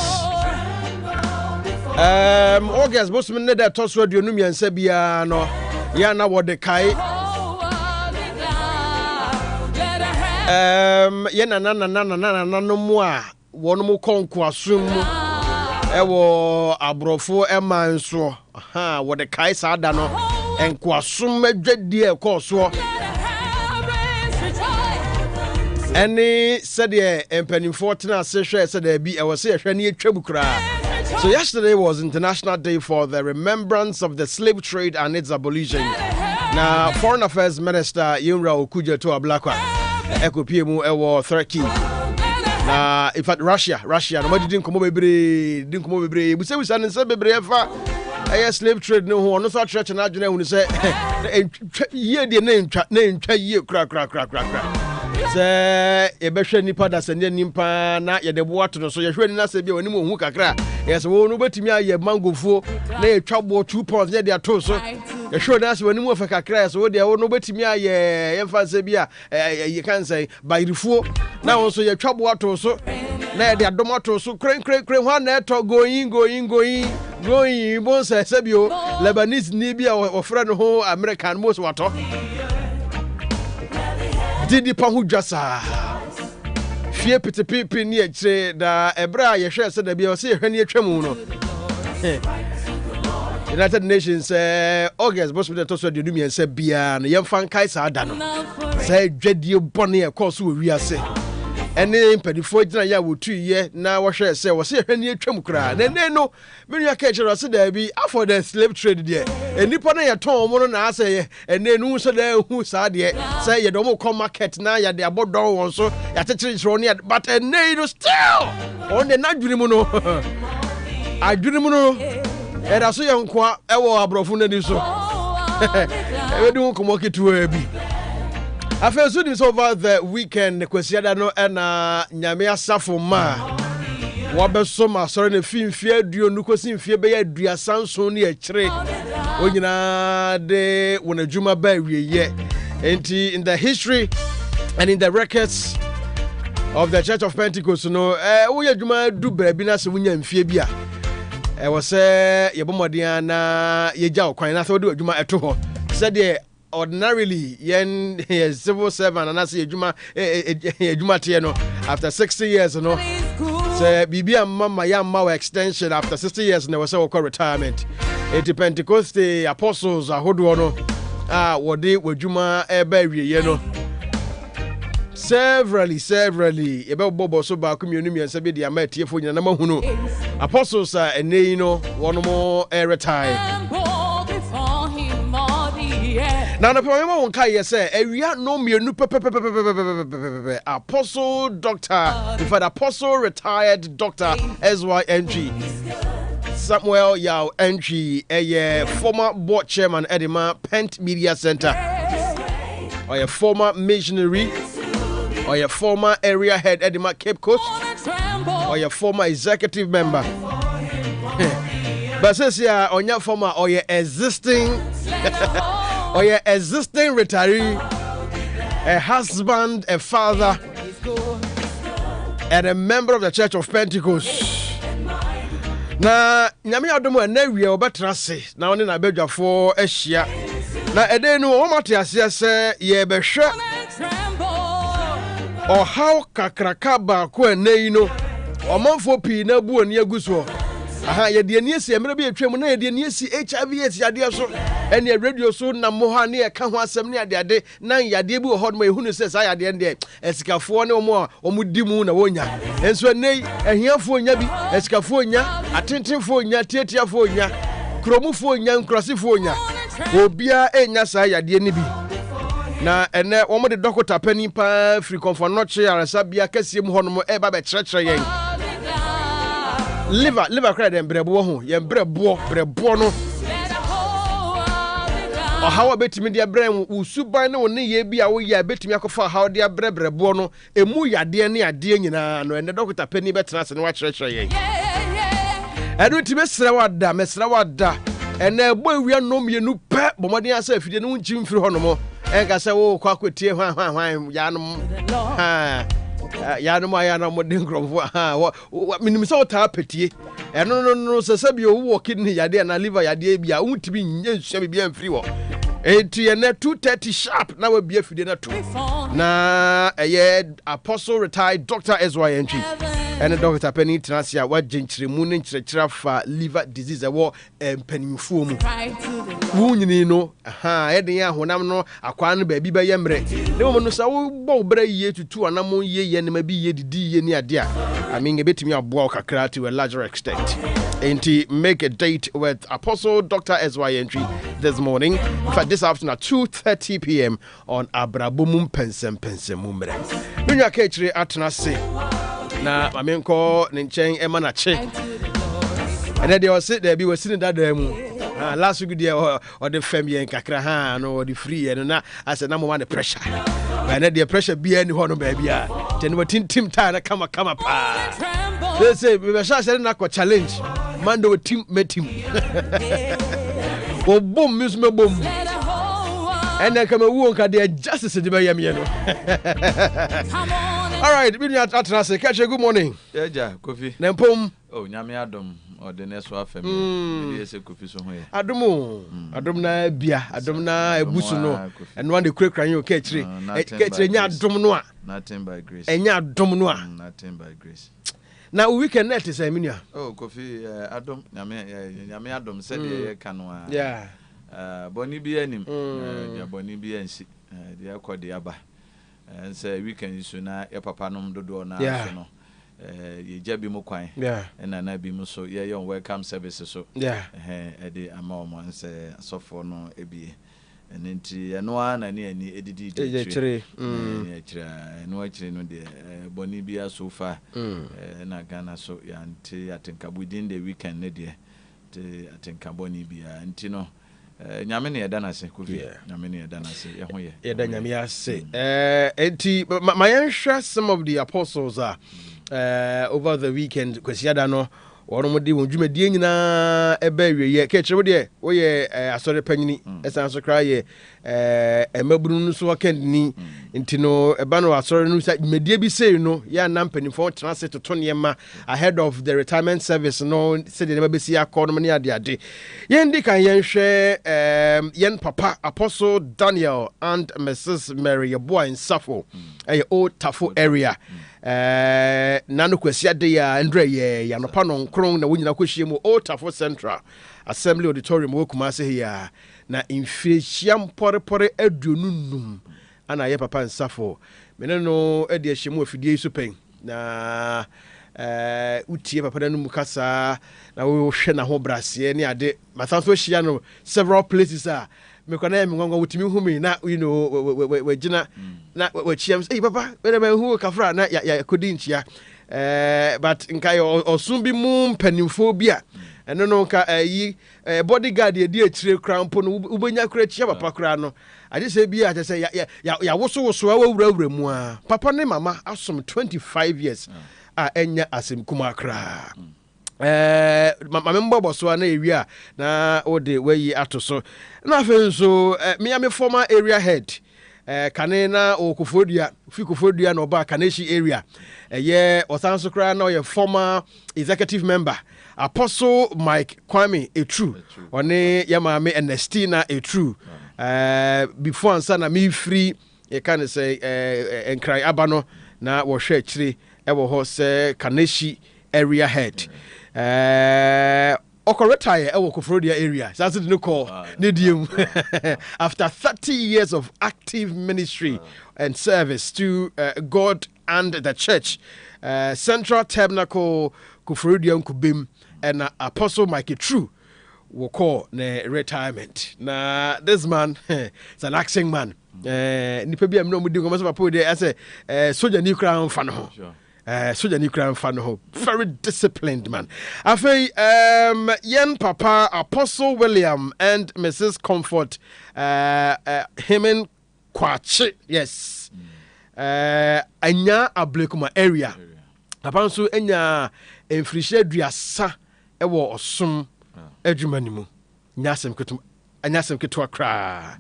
August, most men that toss radio Numian Sebiano, Yana what the Kai. Yana nana no more. One more conquest. Ewo abrofo emanso aha wo de kai sada no enkwasum medwadi e koso any said the empanimfo tena se hwe said there be e wo se hwe ne atwabu kra. So yesterday was International Day for the remembrance of the slave trade and its abolition. Now Foreign Affairs Minister Yunra Okuja to Ablakwa ekopiemu ewo Turkey. In fact, Russia, nobody didn't come over. We say we send and say bebre fa slave trade no ho no so church na adwene hu say ye de name ye kra say e behwe nipa da sene nimpa na ye de boato no so ye hwe ni na say bi oni mo hu kakra yes wo no betimi aye mangofuo na ye twabo 2 pounds ye de ato so ye hwe na say oni mo fa kakra so wo de wo no betimi aye ye fa say bi you can say bayrifuo na wo so ye twabo ato so na ye de adom ato so kren ho na eto going bon say sebio Lebanese ni bia o friend ho American most wato didi pa hu dwasa fie pitipipi ni ekire da ebra ye hwe se da bia o se hwe ni atwamu no United Nations August boss with the toso de dumien se bia no yemfa nkai sa da no say dwadie bone e course wo wiase ene mpadifo gina ya wotu ye na wo hwe se wo se hwe ni atwam kra na no menu aka ekire se da bi after the slave trade there enipo na ye ton mo no na ase ene nu so da hu sa de say ye do mo come market na ya de abodon won so ya tekire ne but ene no still on the nadwini mu no adwini mu no era so ye nkoa ewo abrofo na di so e be du komo ketu bi afezu this over the weekend kwesiada no na nyame asafo ma wabeso ma sori na finfie aduo nu kosi mfie be ya aduasanso ne akire onyina de wona djuma ba wieye enti in the history and in the records of the Church of Pentecost no wo ya djuma du brabi na se wonya mfie bia wo se yebomodin na yegya okwan na se wo de djuma eto ho se de ordinarily yen civil servant and as ejuma tie no after 60 years no say bibia mama ya mawa extension after 60 years no say we retirement it Pentecost apostles ahodo no wode wadwuma eba wieye no severally ebe bobo so ba community mi ense be dia ma tiefo nyina na mahunu apostles enei no wono mo retire. Now the problem won't kai say area no mienu apostle doctor in fact apostle retired doctor SYNG Samuel Yao NG a former board chairman Edema Pent Media Center or a former missionary or a former area head Edema Cape Coast or a former executive member But says here on your former or your existing or your existing retiree, a husband, a father, and a member of the Church of Pentecost. Na nyame adomo na wie obetra se na one na bedwafo ahia na ede no o mate ase se ye behwe o how kakraka ba ko anei no omanfo pii na bu oni aguso aha ye de ani esi emre bi atwam na ye de ani esi HIV esi ade so ene radio so na mo ha ne ye ka ho asem ne ade na yade bi wo hod mo ehunu se sa yade ne esikafo ne omo di mu na wonya enso nei ehiafo nya bi esikafo nya atentenfo nya tiatiafo nya kromufo nya nkrosifo nya obia enya sa yade ne bi na ene wo mo de dokota pani pa free comfort no che arasa bia kasiem hono mo e ba be kyerkyere yen liver credit and brebo ho ye brebo no o hawa betimi dia brem usuban na woni ye bia wo ye betimi akofa hawa dia brebo no emu yade ne ade nyina no ene doctor pani betena se ne wa kyerkyere ye edu ti mesra wada ene bo awia no mienu pe bomodin asa afide no nchi mfiri ho no mo enka se wo kwa kwetie hwan ya no mo den gromfo minim se o ta petie eno no se bi o wo kidney yade na liver yade bia untibi nye nsua bia mfiri wo enti ene 2:30 sharp na we bia fide na to na apostle retired Dr. Ezra Entry and Dr. Penny Tracia wa genchiremu ne nkyerɛkyerɛ fa liver disease ɛwɔ mpanimfuo mu wunyini no ɛde ya honam no akwa no ba bi ba yemre ne mo no sa wo bɔ bra yie tutu anamo yie ne ma bi yie didi yie ne ade a I mean ebetimi aboa kakra to a larger extent enti make a date with Apostle Dr. Ezra Entry this morning in fact this afternoon at 2:30 p.m. on Abrabomum Pensem mumre nunya ka kyire atena se na mamenko ne nchen ema na che ene de o sit there bi we sin dada mu last week there o de fam yen kakra no o de free eno na ase na mo the pressure ene de pressure bi ani ho no ba bia te no tintim ta na kama pa they say we be sha na ko challenge man do team meeting o bom mus me bom ene kama wu onka de justice de ba yam ye no all right, we are at catch a good morning. Yeah, Kofi. Nempom. Oh, Nyame adom or the next one family. Yes, Kofi so here. Adom na bia, adom na ebusu no. And one the quick crying you catch re. Catch nya adom no a. Nothing by grace. Enya adom no a. Nothing by grace. Now weekend net is a minia. Oh, Kofi, adom Nyame adom said ye kanwa. Yeah. Boni bi anim. Ya boni bi ansi. Dia kwade aba. And say weekend so na your papa nom dodo na so no ye jabi mo kwan and na bi mo so ye yon welcome services so e dey ama mo say so for no ebie and enti eno na ne ani edidi de chire no chire no de boni bia so far na Ghana so ya nti atenka within the weekend ne de atenka boni bia nti no nyame ne yeda na se Kofi nyame ne yeda na se ye ho ye yeda nyame ase enti my share some of the apostles are over the weekend kwasiada no wono modi won dwumadie nyina eba wiye ke kire de wo ye asore panyini esan so kra ye emabunu no so wakandini enti no eba no asore no dwumadie bi sei no ya na mpanifo transit to tonema ahead of the retirement service no se de ba besi akọ no ne ade ye ndi kan yen hwe yen papa Apostle Daniel and Mrs. Mary Boy in Safo old Tafo area nano kwasiade ya Andre ye Anopa Nsempa na wonyina kwahie mu old Tafo Central Assembly Auditorium wo Kumase here na infechiam porepore adununum ana ye papa Nsafo mene no edi ahyemu afidie so pen na utie papa na mu kasa na wo hwe na ho brase ne ade masanso hia no several places me kwana me ngwa wutimi humi na you know we gina na we chiam hey papa we na hu kafra na ya kodi nchia but nkai osun bi mu mpanimfo bi a eno no nka bodyguard ye di akire krampo no ubenya kura chia papa kura no ade se bi a se ya woso awurawura mu a papa ne mama asom 25 years a enya asem kuma kra Mamembo so na area na ode weyi ato so na afen so me am former area head kanena okufodua fikufodua na oba kaneshi area ye osanso kra na ye former executive member Apostle Mike Kwame Etru one yamame Ernestina Etru before ansa na me free ye can say enkrai abano na wo hwe akire ewo ho se kaneshi area head retire ewo Kofrodia area. That's the new call. After 30 years of active ministry and service to God and the church, Central Tabernacle Kofrodia Kubim and Apostle Mike True will call ne retirement. Now this man is an acting man. Nipebi am no mudi ko maso papo de ase soldier new crown fan ho. Soldier new crown fan ho. Very disciplined man. Afei yen papa Apostle William and Mrs. Comfort Hemen Kwachi. Yes. Anya Ablekuma area. Papa nso enya enfrishe duasa ewo Osum adwumani mu. Nyasem ketu akra.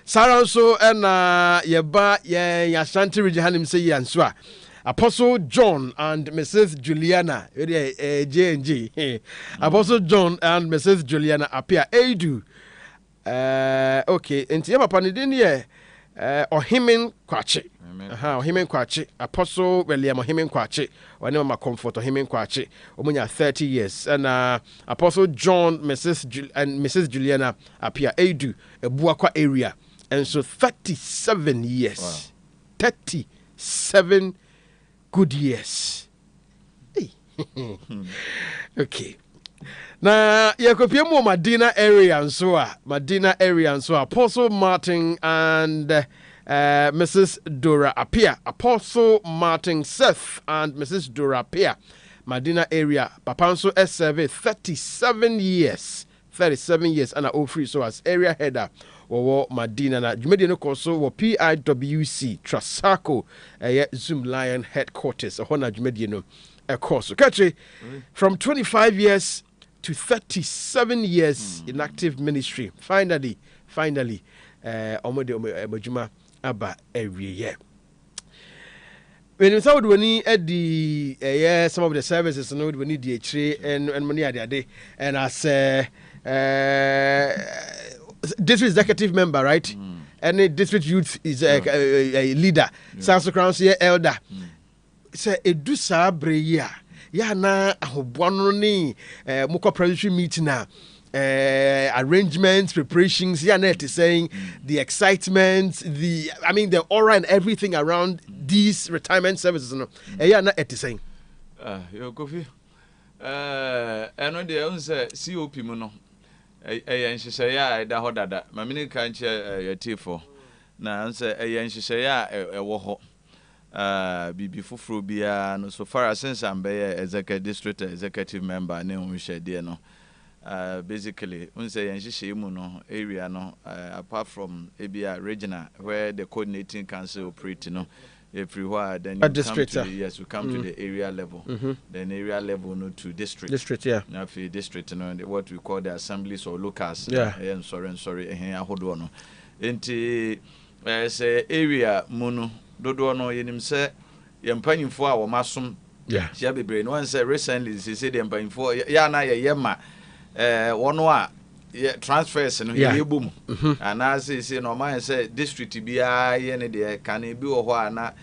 Sarah nso na yeba ye Ashanti region hanim say yanso a Apostle John and Mrs. Juliana, J&G. Apostle John and Mrs. Juliana appear. Edu. Okay. Enti papa ni din ye Ohimen Kwachi. Ohimen Kwachi. Apostle William Ohimen Kwachi. One of my comfort Ohimen Kwachi. Omunya 30 years. And Apostle John and Mrs. Juliana appear. Edu. Ebuakwa area. And so 37 years. Wow. 37 good years. Hey. Okay. Na yakopia mo Medina area nso Apostle Martin and Mrs. Dora appear. Apostle Martin Seth and Mrs. Dora appear. Medina area papa nso serve 37 years and free so as area header wo Medina na Jumedi no koso wo PIWC Trasaco Zoom Lion headquarters hona Jumedi no koso catchy from 25 years to 37 years in active ministry. Finally omojuma aba every year. When you saw when he at the some of the services no we need the tree and money at day and as district executive member, right? And the district youth is a leader. Sanso Crown here elder. Say edu sa breya. Ya na ahobwano ni moko preparatory meeting na arrangements, preparations. Ya na saying the excitement, the aura and everything around these retirement services. No, ya na saying. Yo Kofi. Eno de unse COP mu no. Nhyehyɛ ya da hɔ dada mamini ka nche yatifo na nse nhyehyɛ ya ɛwɔ hɔ bibi foforo bia no so far as since I'm district executive member ne nhyehyɛ no basically unse nhyehyɛ mu no area no apart from ebia regional where the coordinating council operate no everywhere then you come to we come to the area level then area level no to district now for district no what we call the assemblies or locals sorry ahodo no enti say area muno dodo no yenim say yempanyimfo a wo masom ya bebre no one say recently say the yempanyimfo ya na ye ma wono a transfers no yebum ana say no man say district bia ye ne de kan bi wo ho ana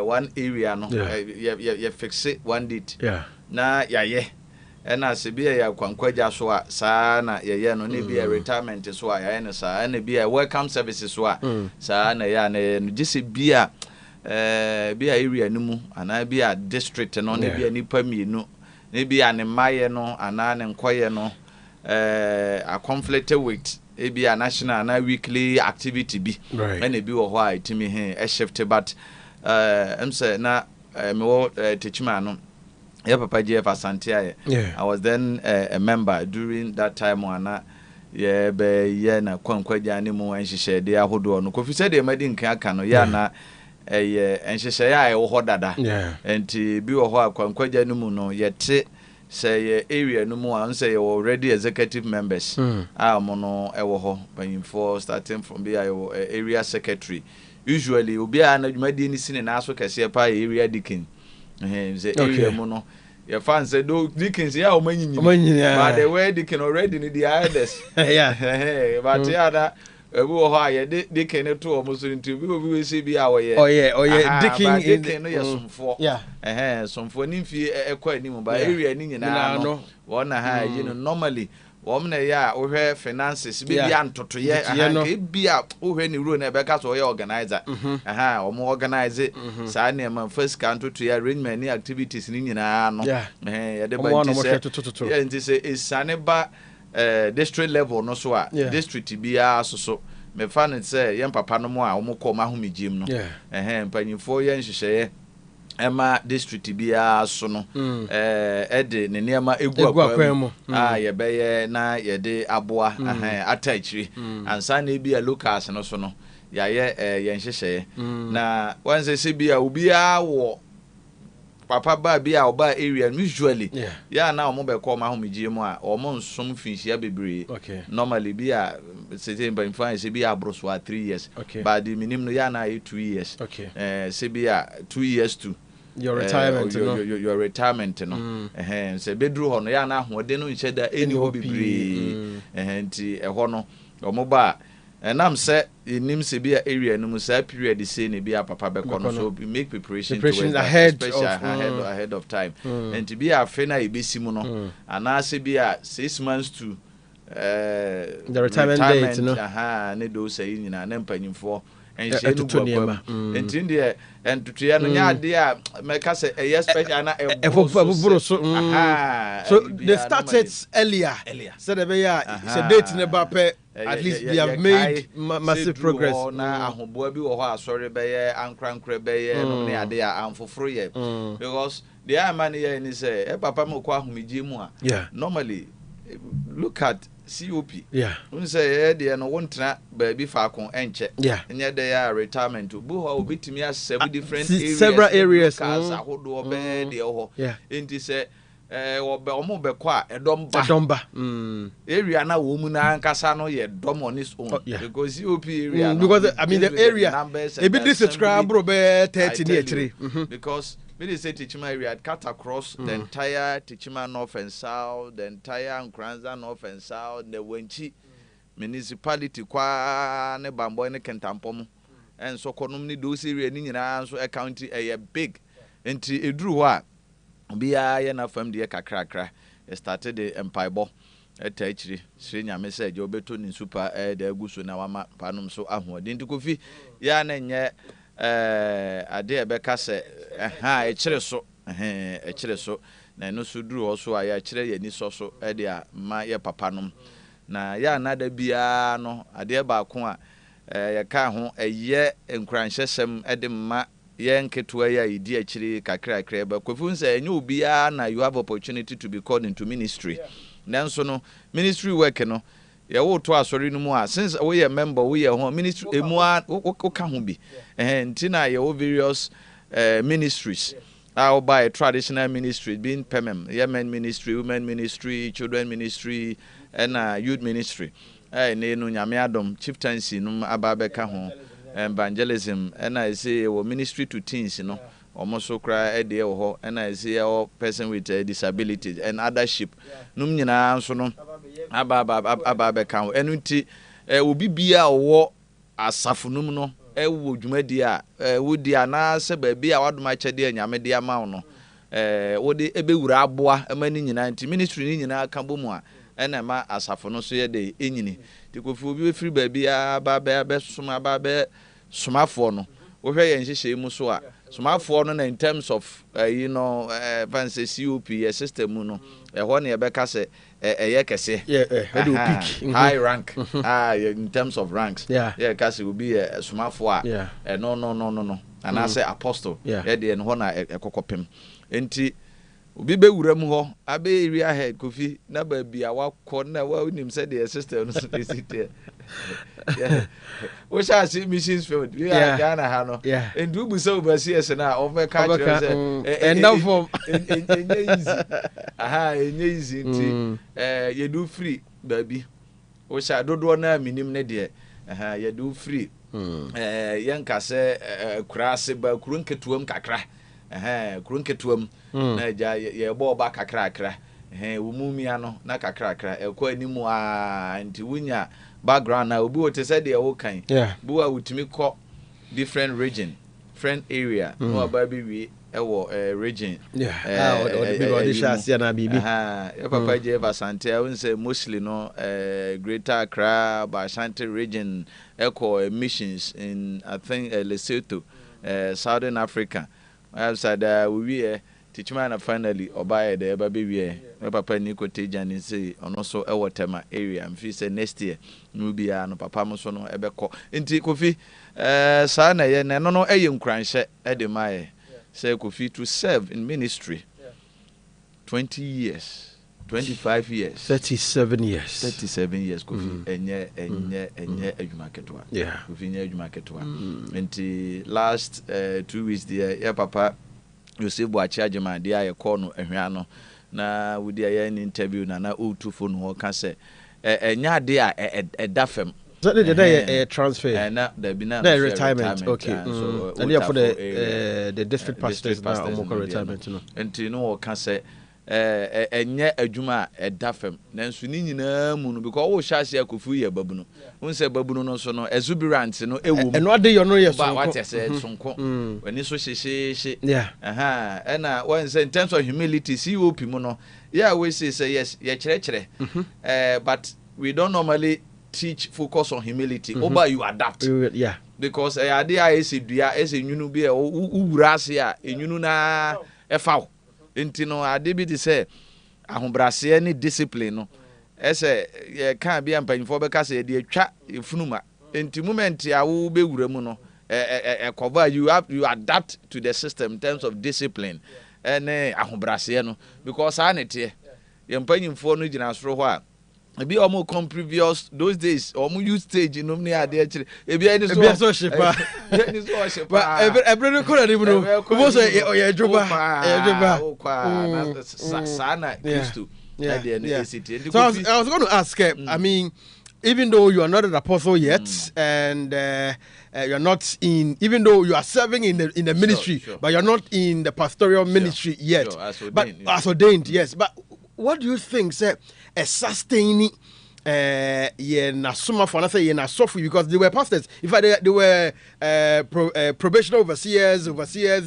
one area no ye fix it one date na ye na se bia ya kwankwaja so a saa na ye no ne bia retirement so a ye ne saa na bia welcome services so a saa na ya na no gise bia area no mu ana bia district no ne bia nipa mienu ne bia ne maye no ana ne nkoye no a conflicted with ebia national na weekly activity bi and ebi wo ho a itimi he shift but say na me wo techima no ya papa GF Asante I was then a member during that time ana ye na kwankwaja ne mu nhyehyɛ de ahodo no Kofi said e madi nkan aka no ya na nhyehyɛ ya wo ho dada enti bi wo ho a kwankwaja ne mu no yete say area no more and say already executive members mono ewo ho panyimfo starting from be area secretary usually obi a na dwumadi ni sine na aso kese pa area deacon say area mono your fans say do deacons ya o manyin but the way deacon already ni the elders yeah but yeah that we were high deacon to almost into we see be our deacon no yesomfo somfo ni fi ekwa ni mo ba area ni nyina no wona ha you know normally womna ya ohwe finances be bia ntotoye ke bia ohwe ni ro na be ka so ye organizer omo organize sa na ma first can to ya arrangement ni activities ni nyina no ye de ba nti se isane ba district level no so a district bia so me fan say yen papa no mo a omo ko ma homegim no mpanyimfo yen hyehyeye Emma district bia so no ede ne niema egu akwam ye beye na ye de aboa atachiri ansa na bia locals no so no ya ye yen hyehyeye na wanse se bia obia wo papa ba bia oba area usually ya na omo be ko ma homegye mu a omo nsom finhia bebre normally bia say by fine say bia abroso 3 years but the minimum no ya na 2 years say bia 2 years to your retirement your retirement no say bedru ho no ya na ahode no nhyeda eni ho bebre nti ho no omo ba enam say nim se bia area no mu say period say ne bia papa be kono so make preparation ahead of time and bia afena ebesi mu no ana se bia 6 months to the retirement date no ne do say nyina na mpanyimfo enhye no gwa enti ndie entutuya no nya ade a meka say special na efoburo so they started earlier said the say date ne ba pe at least they have made massive progress na ahoboa bi wo ho asori be ye ankrankra be ye no ne ade a amfoforo ye because the man here ni say papa me kwa ahomegye mu a normally look at COP un say there no wontra ba bi fa kon enche nya dey ya retirement bu ho obitimi as 7 different areas several areas ahodo obe de ho enti say omo be kwa edomba area na wo mu na ankasa no ye dom on its own because COP area because I mean the area e be describe bro be 30 near 3 because we say Tichima area cut across the entire Tichima north and south, the entire Nkranza north and south, the Wenchi municipality kwa ne Bambo ne Kentampom and so konumni those area ni nyina so county a big enti edru ho a bia ye na fam de kakrakra started the empire etachiri sire nyame se je obeto ni super de aguso na wama panom so ahoden ti Kofi ya na nye ade ebeka se ekire so na no so duru ho so aya kire ye ni so de a ma ye papa nom na ya nada bia no ade ba ko a ye ka ho eye nkranhyesem de ma ye nketo ya idi akire kakrakra ba Kofi say enye obia na you have opportunity to be called into ministry nanso no ministry work no ye wo to asori no mu a since we ye member we ye ho ministry emu a ka ho bi ntina ye wo various ministries by traditional ministry being men ministry, women ministry, children ministry and youth ministry ne no nyame adom chieftaincy no ababeka ho evangelism and I say ministry to teens no almost cry e dey ho and I say person with disabilities and othership num nyina so no ababeka ho enuti obi bia wo asafunum no ewo dwumadi a wodi ana se ba bia wadoma kyede anyame de ama no wodi ebewura aboa amani nyina nti ministry ni nyina ka bomu a ena ma asafo no so ye de enyini ti Kofi obi efiri ba bia ba be somafo no wo hwe ye nhyehyɛ mu so a somafo no na in terms of fancy COP system no ho na ye beka se eye kese high rank in terms of ranks kasi will be a somafo a no and I say apostle de no ho na ekokopem enti Obi be wura mu ho abe area head Kofi na ba bia wakọ na wa unim say the system no so dey sit there. Yeah. We shall see missions field. We are Ghana ha no. And do so overseas na over country and now for easy. Aha, easy nti you do free baby. We shall do na minim ne de. Aha, you do free. Yanka se kurase ba kurunketuam kakra. Kurunketuam na ja ye bo ba kakra kakra. Umumia no na kakra kakra. Ekọ animu nti wunya background na obi wote say dey wo kan. Bu a wutimi kọ different region, different area. No ababi wi ewo region. Or the body shasi na bibi. Papa je Basante I won say mostly no Greater Accra, Basante region echo missions in I think Lesotho, Southern Africa. Outside we Tichman finally obaye the baby we papa ni koteja ni say ono so ewotema area mfi say next year no bia no papa mo so no ebekọ nti Kofi sa na ye no no eye nkranhye e de mai say Kofi to serve in ministry 20 years 25 years 37 years Kofi enye adwuma ketwa Kofi enye adwuma ketwa nti last 2 weeks there ya papa you see boachi agema dia ye call no ehwa no na we dia an interview na o2 phone ho ka say enya de a edafem so the day transfer na there be na retirement okay so and for the district pastors now omoko retirement no enti no ka say enye adwuma edafem nanso ni nyina mu no because wo hwase akofu ye babu no won say babu no so no exuberant no ewo eno ade yo no yeso ba what say sonko wani so hye ena when say in terms of humility COP mu no we say yes ye kire but we don't normally teach focus on humility over you adapt because ade a esedua esenyunu bi uwura ase a enyunu na efaw enti no ade bi di say ahobrase ni discipline no ese ye kan bia mpanyifo be ka say de atwa efunuma enti moment a wo be wura mu no cover you adapt to the system in terms of discipline and ahobrase no because anete ye mpanyifo no gina soro ho a ebi omo come previous those days omo use stage no me ade akire ebi ani so shepa ani so shepa every no kora ni no wo so ye djoba sana used to so I was going to ask I mean even though you are not an apostle yet and you are not in even though you are serving in the ministry but you are not in the pastoral ministry yet but as ordained yes but what do you think say a sustaining na suma for say na sofu because they were pastors in fact they were probation overseers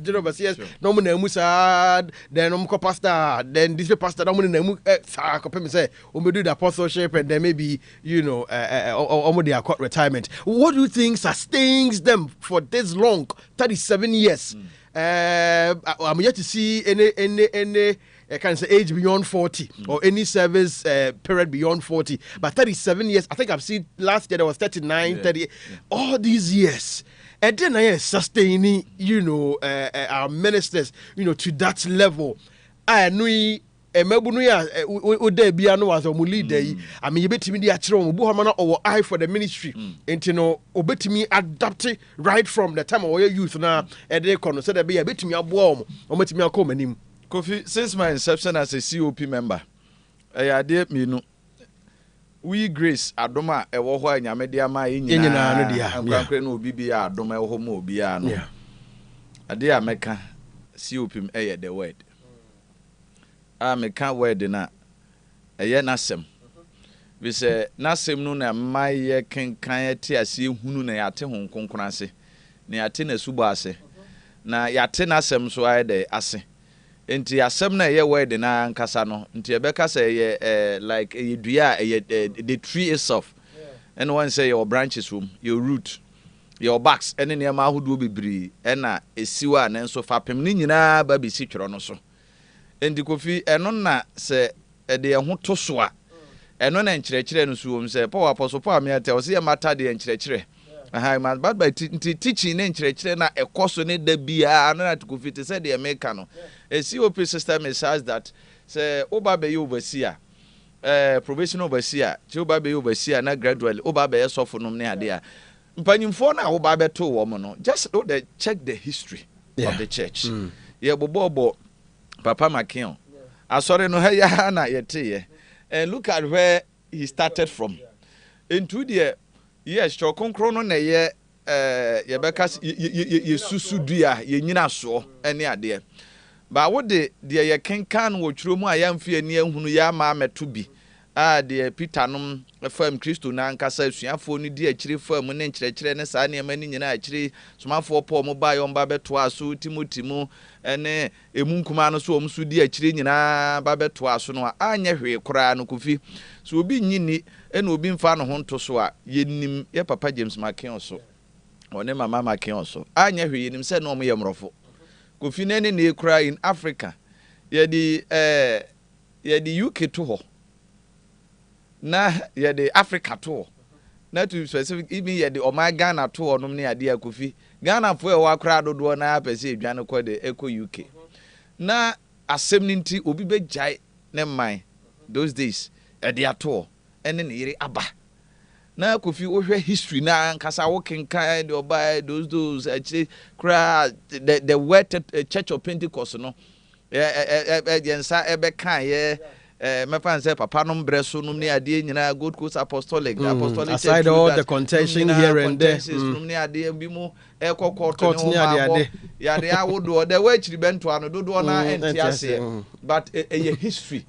general overseers no mo na musa then no mo pastor then this pastor no mo na mu sa ko pem say o me do the apostleship and then maybe you know almost they are caught retirement. What do you think sustains them for this long 37 years? I'm yet to see any can say age beyond 40 or any service period beyond 40, but 37 years. I think I've seen last year there was 39, 30. All these years, and then I sustaining, you know, our ministers, you know, to that level. I know. Emebunu ya ode bia no was omuli dey I mean you betimi dey akire omo bu na or eye for the ministry enti no obetimi adapt right from the time we youth na e dey kono so that be betimi aboa omo betimi akọ manim. Kofi, since my inception as a COP member ade minu we grace adoma ewo ho anyame dia ma nyina no dia kwankre no obi bia adoma ewo ho ma obi a no ade a meka COP the word me can word na nasem we say nasem no na maye kenkan ati ase hunu na yate hon konkon ase na yate na subo ase na yate nasem so ayede ase enti asem na word na nkasa no enti ebeka say like dua the tree itself and one say your branches room your root your backs and ne ma ahodo bibiri na esiwa na enso fapem ni nyina ba bi si tworo no so endi Kofi eno na se de ho to so a eno na nkyerɛkyerɛ no so wom se Paul apostle Paul me ate o se ya mata de nkyerɛkyerɛ must bad by teaching and na a course on it the bia na to fit said the American. A COP system is such that say oba be overseer probation overseer oba be overseer na gradually oba be so for no ne ade mpanyimfo na oba be to wo mo no just check the history of the church bobo Papa Makion asore no ha ya na yete and look at where he started from into the yes chokonkro no na ye yebeka ye susu dua ye nyina so ene ade ba wo de ye kenkan wo twuro mu ayamfie ani ahunu ya ma meto bi de Peter nom fam Kristo na nkasa asuafo no di akire fam ne nkyerɛkyerɛ ne saa ne mani nyina akire somafo Paul mo ba yo mba beto aso Timothy mu ene emu nkuma no so omsu di akire nyina ba beto aso no anya hwe kora no Kofi so obi nyini ene obi mfa no ho nto so a yenim ye Papa James Makion so one Mama Makion so anya hwe yenim se no mo ye mrofo Kofi nene ne kora in Africa ye di UK to ho na ye the Africa tour na to specific even ye the Ghana tour no ne ade Kofi Ghana fo e wa kra dodo na apese edwane ko de Eco UK na asem nti obi be jai ne man those days e de tour ene ne yire aba na Kofi wo hwe history na nkasa wo kenkan de oba those actually kra the word Church of Pentecost no yensa ebe kan ye my friend say Papa no breso no ne ade nyina Gold Coast Apostolic aside all the contention here and there no ne ade bi mu court ne ade ya de awodo the way chiri bento ano dodo na entiase but a history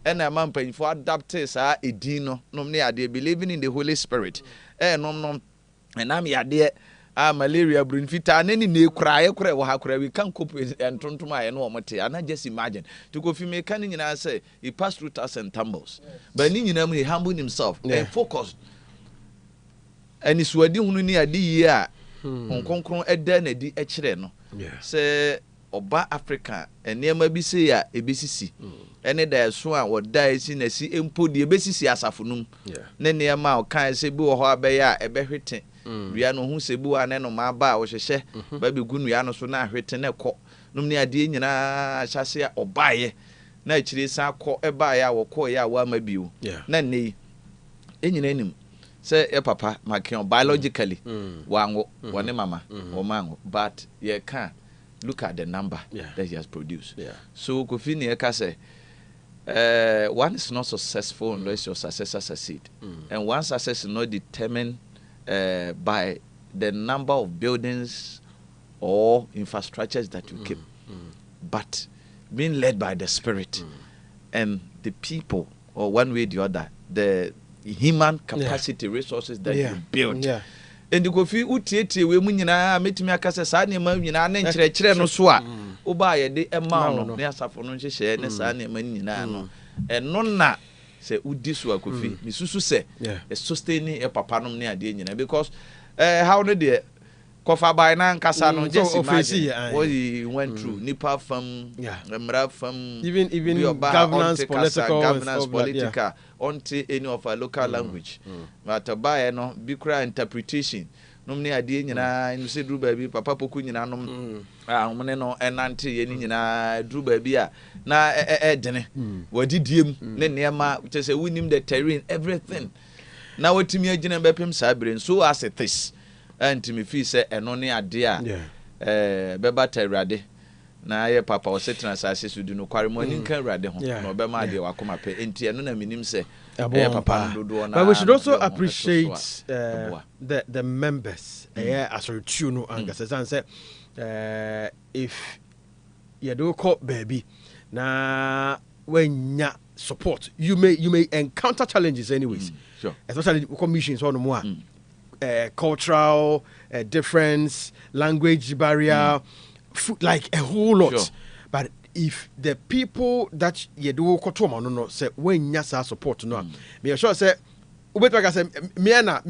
and a man paying for adapt sa edin no ne ade believing in the Holy Spirit nom and am ya de malaria brinfita nani ne kura wo hakura we can cope with entontom aye no omote and just imagine to Kofi me kan nyina say he passed through us and tumbles but ni nyina mu he humbled himself and focused and his wadi hunu ni ade yi a onkonkron eda na di ekire no say oba Africa enema bi say ya ebesisi ene da so a woda esi na si empodi ebesisi asafonum ne nema o kan say bi wo ho abeya ebehwete wia no hu sebu ane no ma ba wo hwehye ba be gunu ya no so na ahwete ne kɔ num ne ade nyina hyase a obaye na akire san kɔ eba ya wo kɔ ya wa ma biu na nei enyina enim say e Papa Makion biologically wango wone mama o mango but ye can look at the number that he has produced so Kofi ne ka say one is not successful unless your successor succeed and one success is not determined by the number of buildings or infrastructures that you keep, but being led by the Spirit and the people, or one way or the other, the human capacity resources that you build. And the Kofi utieti we mu nyina metimi akase sa ne ma nyina na nkyerɛkyerɛ no so a oba ye de ema no ne asafo no hyehyɛ ne sa ne ma nyina no eno na se udi so Kofi misusu se sustaining e Papa no ne ade nyina because how no de kofa by na nkasa no just imagine what he went through nipa fam emra fam even governance political onto any of our local language but by no bi kra interpretation nom ne ade nyina no se dru ba bi Papa poku nyina nom homne no enante ye ni nyina dru ba bi a na dene wadidiem ne nema which say we name the terrain everything na watimi agina bepem sabre so as it is and me feel say eno ne ade a beba terade na ye Papa o setena asase so du no kware mo ni nka urade ho na obema ade wakoma pe enti eno na minim say Papa dodo na. But we should also appreciate the members as a tune and say if you do call baby na when ya support you may encounter challenges anyways sure especially commissions on more cultural difference, language barrier, like a whole lot. Sure. But if the people that you do kotoma no say when nyasa support no, me sure say ubetwa say miana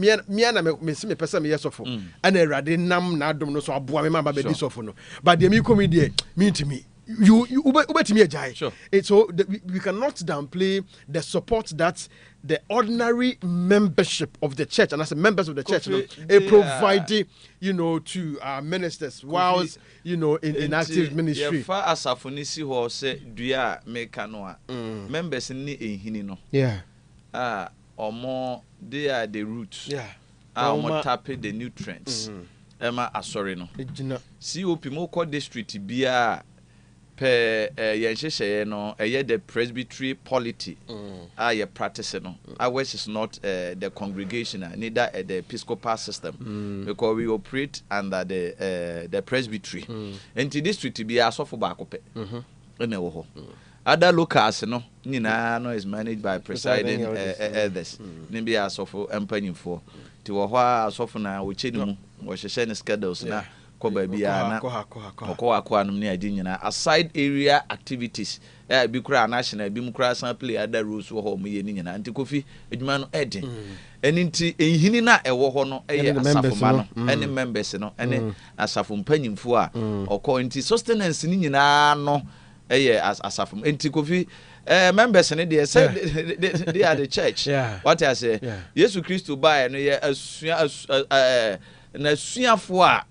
me see me person me yesofo and erade nam na adom no so aboa me ma ba be sofo no. But the me comedy me to me you ubetimi ajai. Sure. So we cannot downplay the support that the ordinary membership of the church, and as a members of the church, providing, to our ministers whilst, in active ministry. Far as a funisi horse, do ya make canoa members in Hinino? Yeah. Or more, they are the roots. Yeah. More tapping the nutrients. Emma Asorino. COP Moko district bia per Yansheshe no the presbytery polity ye practice no. Ours is not the congregation, neither the episcopal system because we operate under the presbytery. And the district be a soft back other locals no is managed by presiding elders. Maybe a soft empanying for to a softener which was a schedules na aside area activities be cry national be mukra sample other rules wo ho me ni nyina anti Kofi adwuma no eden eninti ehini na ewo ho no eye asafoma no ene members no ene asafo mpanyimfo a okọ nti sustenance ni nyina no eye asafo enti Kofi members in there say they are the church. What I say, Jesus Christ buy no ye na suafo a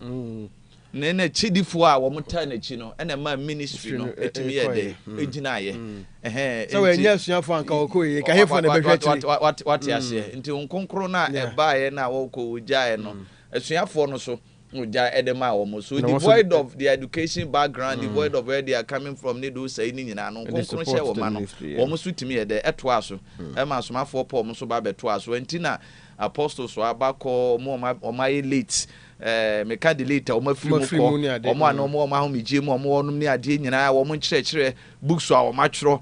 na chidifo a wo mota na chi no na ma ministry no etimi ye dey ejina ye so we nya suafo anka okoye ka hefo na behwati what I say nti nkonkro na e buy na wo ko ojae no suafo no so so devoid of the education background, devoid of where they are coming from, they do say ni nyina no konkron share wo ma no wo so timi ye de etoa so e ma so ma for Paul so ba betoa so ntina apostles so abakọ mo ma elite meka delete o ma free mo ko o ma no mo ma ho meje mo onum ni ade nyina wo mo nkyerɛkyerɛ books so a wo ma kyerɛ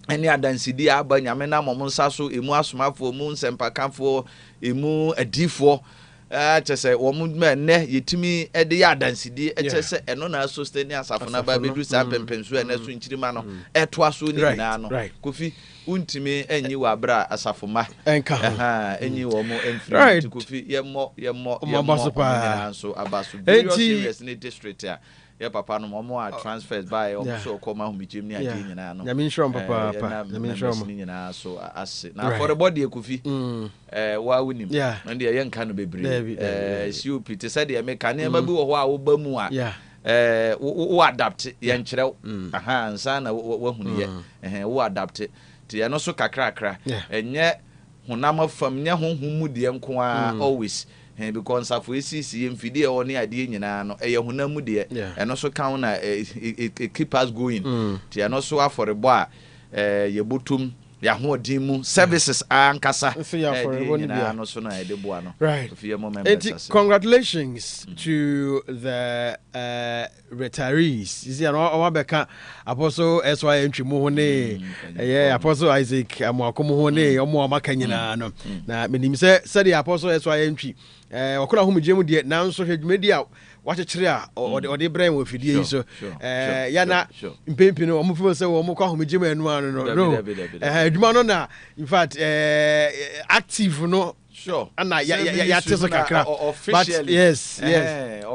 ene adansidi aba nyame na mo nsa so emu asomafo mu nsempa kanfo emu adifo chese wo mu ne yetimi ede ya dansidi chese eno na sustain asafo na ba bedu sa pempenso ene so nkyirima no etoa so ni nyina no Kofi untimi enyi wa bra asafo ma enka enyi wo mo enfri Kofi yemo nyina so abaso serious ni district a ya papa no mo a transfers by so ko ma hu bijim ni ade nyina no nyame nhrom papa nyame nhrom ni nyina so ase na for the body Kofi wa wunim and ye nka no bebre COP te said ye meka na ma bi wo ho a wo ba mu a wo adapt ye nkyerɛw nsa na wo hunu ye wo adapt te ye no so kakrakra enye honam fam nya honhum mu de nko a always because of we see mfidi e woni ade nyina no eye honam mu de eno so kan na keep us going te eno so aforebo a ye botum ya ho dimu services ankasa nyina no so na ede boa no congratulations to the retirees. You see no beka Apostle SY ntwimu ho ne Apostle Isaac amoakomo ho ne omo amaka nyina no na menim se the Apostle SY ntwi okora ho mjemu de na nso hwedwumadi a wakyekere a ode brain wo fidie so ya na mpempi no omo fo se wo mo kwa ho mjemu anu anu no adwuma no na in fact active no sure ana ya teso kakra but yes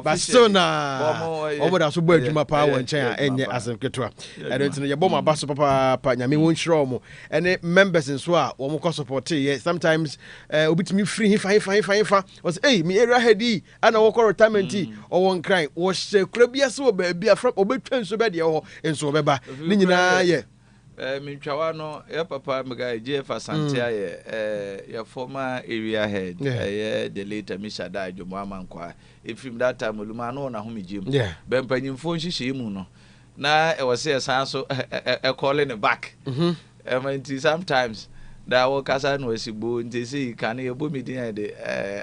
but still na oboda so bo adwuma pa wo nchen a enye asemketo a don't know ye bom abaso papa nyame won hiro mo ene members nso a wo mo ko support ye sometimes obitimi free hifa was hey me area headi ana wo ko retirement o won cry wo hye kura bia se wo ba bia from obetwa nso be de ho nso obeba ni nyina ye Minchawa no ya papa mga JF Asante ya former area head the later Mishada Jomo Amankwa from that time Luma no na ho mijim bempanyimfo nhihye mu no na e was say so calling back sometimes that wo kasa no esibo nti say kan e bo mi din de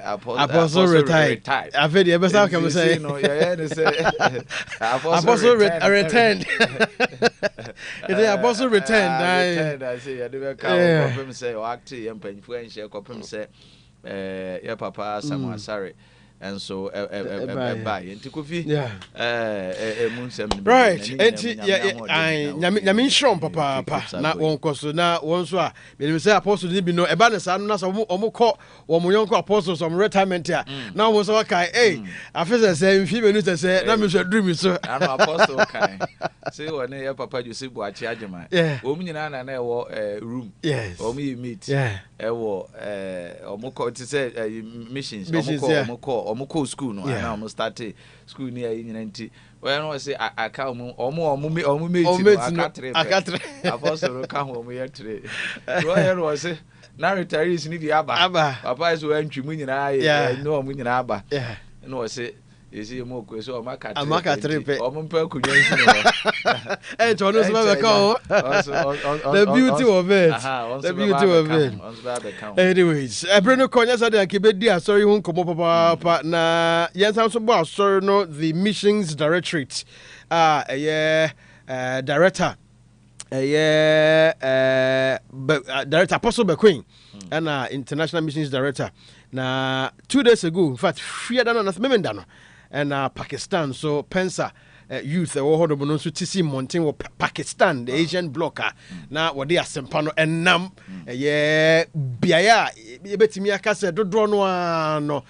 apostle retired afedi e be say come say no they say apostle returned it is apostle returned I say ya de ka confirm say o act yam panfo en share confirm say ya papa Samuel Sare and so buy enti Kofi munsem right enti nyame nhrom papa na won koso na won so a me say apostle ni bi no eba ne sa no na so omukọ wo mo yonko apostle some retirement a na wo so kai afese say mfi menu say na me so dream so na apostle kai say won ya papa Joseph Boachi agema wo mu nyina na e wo room wo mu meet ewo omuko ti say missions omuko school no na omu start school ni ayi nyina nti when we say aka omu mate akatre apostle ka ho omu yetre so here was say na retirees ni bi aba papa is we ntwi mu nyina ayi no omu nyina aba no we say esi mo ko so amaka trip o mo mpa kunwa nsi no eh tono so be ka the beauty of it the beauty of it anyways Bruno Konya said that kibedi asori hu nkomo papa na yensan so bo asori no the missions directorate director director Apostle Bequeen and international missions director na 2 days ago in fact fear dano na memenda no and Pakistan so Pensa youth wo hodo no so tisi mountain wo Pakistan the Asian blocker na wo de asempa no enam biaya yebetimi aka se dodo no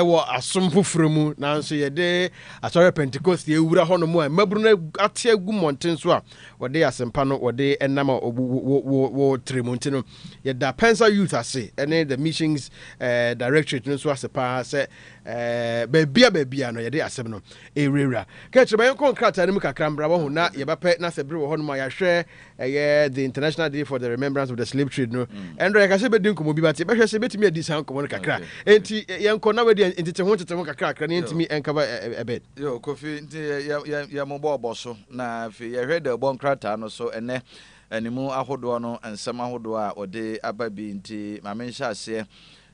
wo asom foforo na nso ye de asore Pentecost ewura hono mu mabru na ate agu mountain so a wo de asempa no wo de enam wo tremonti no ye da Pensa youth ase ene the missions directorate no so asepa se bebia no ye de asem no ewura ka chebe yon konkrata mu kakra mbra wo na ye bape na sebre wo hono ma ya hwe the International Day for the Remembrance of the Slave Trade no endo ye ka se bedin komo bi bate be hwe se betimi adi san komo no kakra enti yenko na wedi entete ho kakra na entimi enkaba ebed yo Kofi enti ya mo bo so na fi ye hwe de bon krata no so ene animu ahodo no ensem ahodo a ode ababi enti ma mensha ase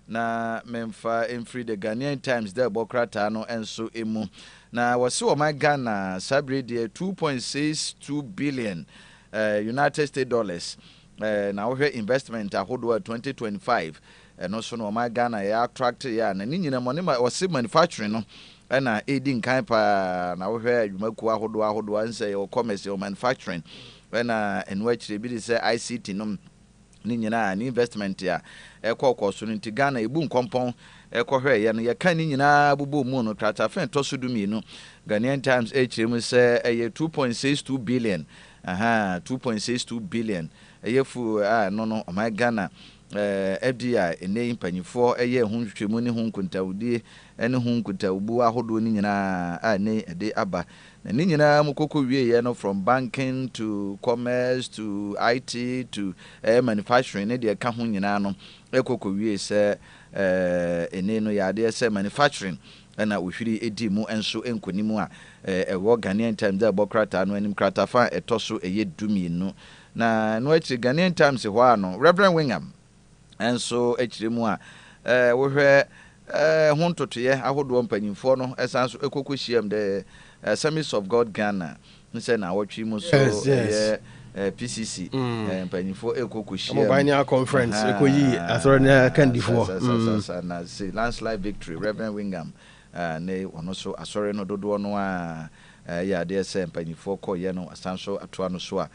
na memfa free the Ghanaian Times the bokrata no enso emu na wose o my Ghana sabre de 2.62 billion United States dollars na wo investment ahodo 2025 no so no my Ghana ya attract ya na nyina money wose manufacturing no na edin kan pa na wo adwumaku ahodo anse your commerce your manufacturing na enwachire bi say ICT no ni nyina ni investment ya ekọ so nti Ghana ebu nkompon ekọhwe ye no ye kan ni nyina bubu mu no trata fen to so dumi no Ghanaian Times hrem say 2.62 billion 2.62 billion fu no my Ghana FDI ene mpanyifo eye hu hwehwemu ni hu nkuntawudie ene hu nkuntawubu ahodo ni nyina ne ede aba na ni nyina mukoko wie ye no from banking to commerce to IT to manufacturing ne de ka hu nyina no ekoko wie se ene no ya de se manufacturing na ohwiri edi mu enso enkonimu a ewo Ghanaian Times da bokrata no anim krata fa etoso eye dumi no na no achi Ghanaian Times ho ano Reverend Wingham enso echiremu a wo hwe ho ntotoye ahodo mpanyimfo no esanso ekoko hyiam de Assemblies of God Ghana nse na wotwi mu so PCC mpanyimfo ekoko hyiam mobile conference ekoyi asoro na kandifo na say landslide victory Reverend Wingham ne ono so asore no dodo no a ya de se mpanyimfo koye no asanso atoa no so a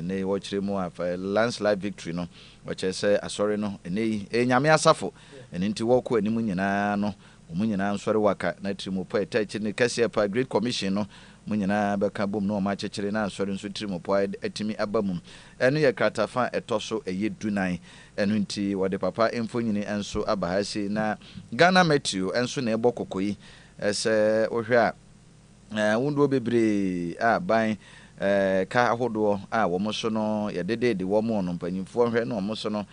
ne wochiremu a landslide victory no wache se asore no ene nyame asafo ene nti woko animu nyina no munyina nsore waka na trimu po etachi ne kase pa Great Commission no munyina beka bom no ma chechire na nsore nso trimu po etimi abamum eno ye kratafa etoso eyedunan eno nti wode papa emfonyini enso abahase na Ghana Matthew enso na ebokokoyi ese ohwe a wundo bebre ban ka ahodo wo moso no ye dedede wo mo no mpanyimfo hwe no moso no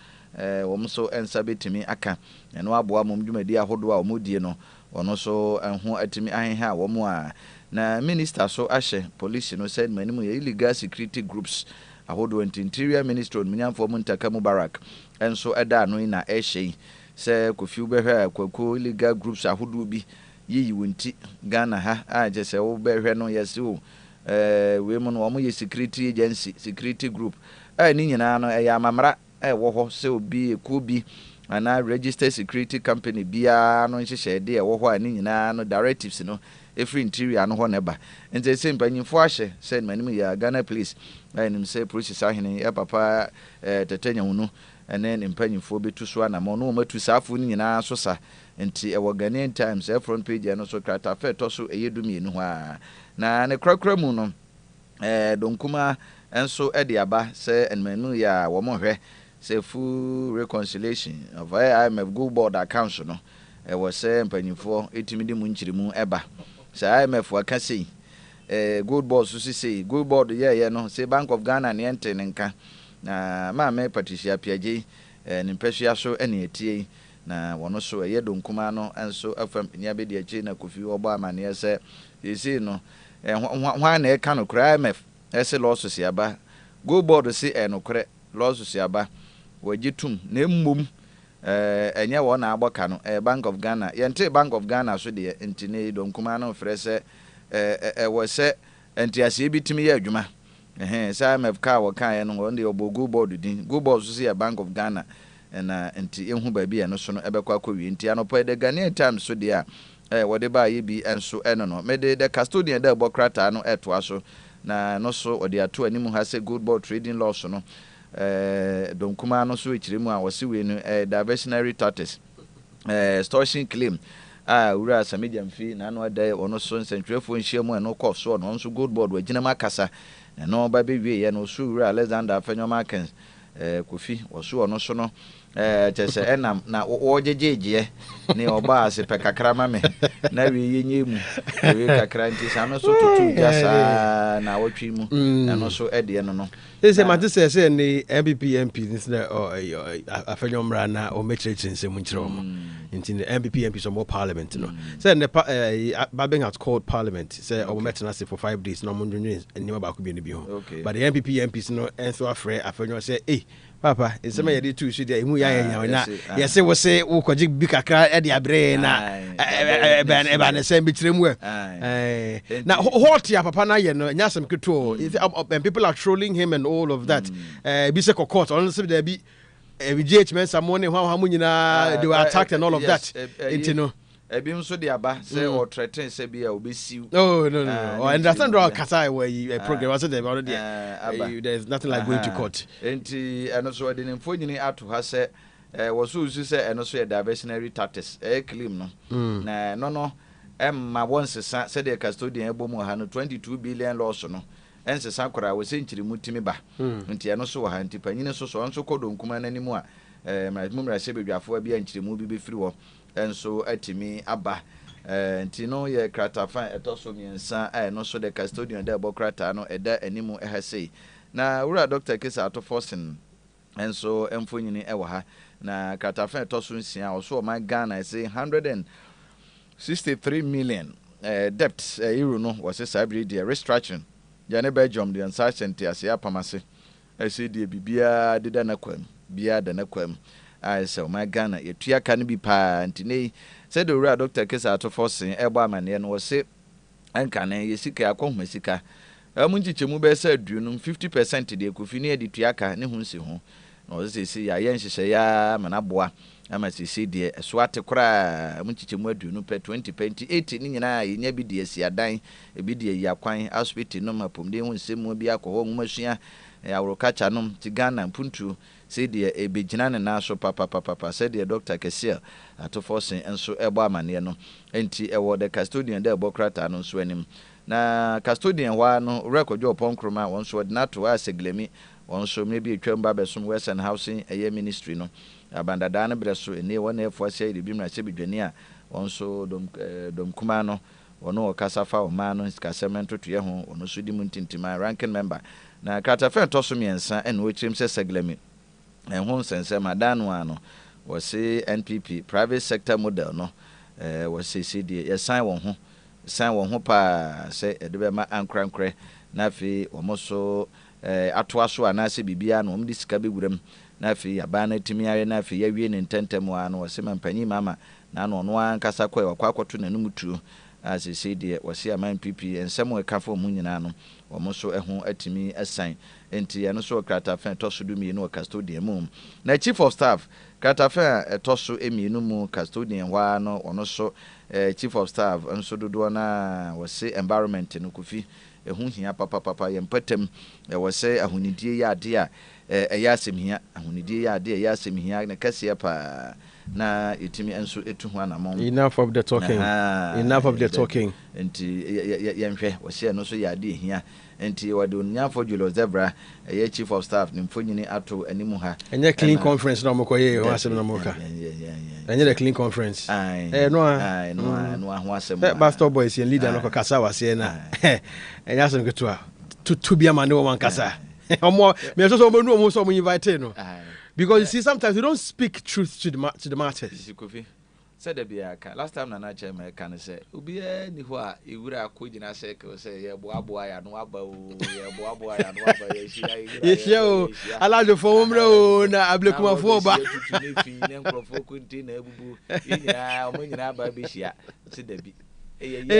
wo moso ensa betimi aka eno aboa mom dwumadi ahodo a wo die no ono so ho atimi ahenha wo mo a na minister so ahye police no said manimu ye illegal security groups ahodo interior minister on minyamfo muntaka Mubarak enso eda no na ehye se Kofi ubehwe kwaku illegal groups ahodo bi yi wonti Ghana ha aje se wo behwe no yesi o we mo no wo ye security agency security group ni nyina no ya mamra wo ho se obi ekubi ana registered security company bia no nhyehyɛ de wo ho ani nyina no directives no every interior no ho neba nte se mpanyimfo ahye se manim ya Ghana police nim se police ahene ya papa tetenya hunu ene mpanyimfo betu so ana mo no matu safo ni nyina so sa nti ewo Ghanaian Times front page no so krata fe to so eyedumi no ho a na ne krakra mu no donkuma enso de aba se enmanu ya wo mo hwe say full reconciliation of IMF Go Board accounts no e was say mpanyimfo etimi di mu nchirimu eba say IMF waka say Good Board so say Good Board yeah no say Bank of Ghana ne ente nka na ma Patricia Piaje ne mpehia so ene etie na wono so ye donkuma no enso afam nya be de achi na Kofi obo amane se yesi no hwan na e ka no kra IMF ese losses yaba Good Board se enokre losses yaba wajitum na emmom enye wo na agboka no Bank of Ghana yente Bank of Ghana so de entine donkuma no frɛ se wo se entiase bitimi ya adwuma sa IMF ka wo kan no on de obo Good Board din Good Board so se Bank of Ghana na enti ehu ba bia no so no ebekwa kɔwie enti anopa de Ghanaian Times so de a wode ba ye bi enso eno no mede the custodian da bokrata no etoa so na no so ode ato animu ha se Good Board trading law so no donkuma no so ekiremu a wose we no diversionary tactics extortion claim ura Samediam fi na no ada ono so nsentwefo nhyiamu eno kɔ so no so Good Board wagina makasa na no ba be wie ye no so ura Alexander Afenyoma Kens Kofi woso ono so no chese enam na wojejeje ne oba ase pekakra ma me na we yenye mu we kakra nti sano so tutu jasa na wotwi mu na no so ede no no say mate say ne MPP this na Afenyomra na o mecheche nsem nchiro mo nti ne MPP so more parliament no say ne Babing has called parliament say o metena say for 5 days no mo ndwenwe enima ba ko bi ne bi ho but the MPPs no enso afre Afenyo say Papa, it's a year to see the Muya. Yes, it was say, O Kojik Bikaka at the Abre Eban same between where. Now, what ya Papa Nayan, Yasam Kuto, and people are trolling him and all of that. Biseko court, honestly, there be GHM, some money, how many they were attacked and all of that. Intino. Ebim so de aba say or threaten say bia obesiu. No. I understand all Kasai where you program was there already. There's nothing like going to court. Enti eno so de nemfo nyini ato ha say was so say eno so diversionary tactics claim no. Na no emma wonsesa say the custodian ebomu ha no 22 billion loss no. Ensesa kora we say nchirimu timi ba. Enti eno so ha nti panyine so so nso kodonkuma nanimu a mumra se bedwafo bia nchirimu bi befiri wo. Enso atimi aba nti no ye kratafan etoso miensa no so the custodian da bokrata no eda animu ehasei na wura Dr. Kesa Atofosin enso emfonyini ewa ha na kratafan etoso nsia oso my Ghana say 163 million debt euro no was sabri the restructuring jane Belgium the uncertainty as ya pamase ese die bibia de da na kwam bia da na kwam I say my Ghana yetua kan bi pa ntine said the real Dr. Kesa Atofosin ebo amane no se anka na yesika akohuma sika amunchichemu be say aduonum 50% de Kofi ne de tua ka ne hunsi ho no se ya yenhyehyɛ ya manaboa ama se de so ate kora amunchichemu aduonum pe 2028 ni nyina yenya bi de asiadan ebi de yakwan hospital no mapomde hunsemu bi akɔhɔ ngumasua awrokacha nom ti Ghana mpuntu say the ebegina na so papa said the Dr. Kesa Atofosin enso ebo amane no enti ewo the custodian da bokrata no so anim na custodian wa no record jo ponkroma won so ordinato aseglemi won so maybe etwamba besom Western Housing Ministry no abandada na breso ene won efo ase de bimra se bedwani a won so dom kuma no wono okasafa o ma no skasemento to ye ho wono so di muntintima ranking member na kratafen toso miensa ene wo chirim se seglemi ho sense madano ano was NPP private sector model no was CD yes sign won ho pa say edebe ma ankrankre na fi omoso atoaso anase bibia no omdi sika bewuram na fi abana timiare na fi yawie ne ntentem ano was mampanyi mama na no no ankasa kwa akwakoto nanum tuo as CD was NPP ensemo ekafo mu nyina no omoso eho atimi asan enti eno so kratafen toso du mienu custodian mu na chief of staff kratafen toso emienu mu custodian wa no ono so chief of staff enso dodo na wose environment no Kofi ehu hia papa yempatem wose ahunidie ya ade a eya asemhia ahunidie ya ade eya asemhia na kase pa na yɛtumi nso ɛtu ho anamɔn. Enough of the talking. Enough of the talking. Nti yɛnhwɛ wɔhyɛ no so yɛ ade ehia. Nti wɔde onyafo Julius Zebra ɛyɛ chief of staff ne mfonyini ato animu ha. Ɛnyɛ clean conference na mo kɔyɛ ho asɛm na mo ka. Ɛnyɛ the clean conference. No ho asɛm. Pastor boys yɛn leader no kɔ kasa wase na. Ɛnyɛ asɛm ketewa. To be a man one kasa. Omo me so omo nu omo so omo invite no. Because you see sometimes you don't speak truth to the matters. Said the biaka last time na chairman can say obi ni ho a ewura akogina circle say ye boaboa ya no aba o ye boaboa ya no aba ye hia o alajo fo mre o na ablekumafo ba tutu ne fi ne nkrofo kunti na abubu yinyina o nyina aba be hia se da bi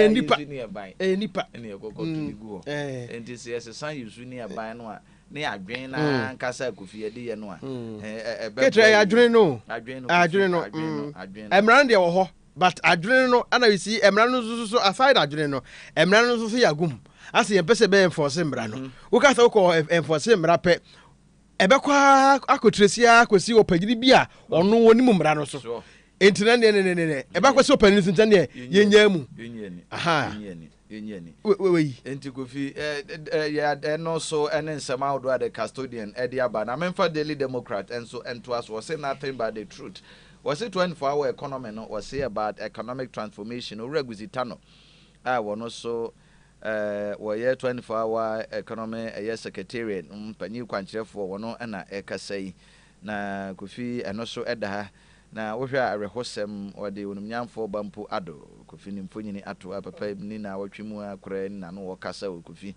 nipa nipa ne ekoko to gu ho enti se yes san yusu ni aban no a ne adwen na nkasa Kofi de ye no a ketre adwen no emran de wo ho but adwen no ana you see emran no so aside adwen no emran no so yagum ase yempese be enforce emran no wo ka sa wo ko enforce emran pe ebekwa akotresia akosi opagiri bia ono woni mu emran no so entina ne ebekwa so opagiri ntina ne yenya mu aha we enti Kofi ya no so ene nsema odo the custodian edi aba na memfa Daily Democrat and so and to us was say nothing but the truth was it 24-hour economy no was say about economic transformation o reguzitano wono so we 24-hour economy secretariat panyi kwankyerefo wono na ekasai na Kofi eno so edaha na wo hwa arehosem ode onumnyamfo bampo ado Kofi ni mfonyini ato papa ni na watwemu akora ni na no wokasa Kofi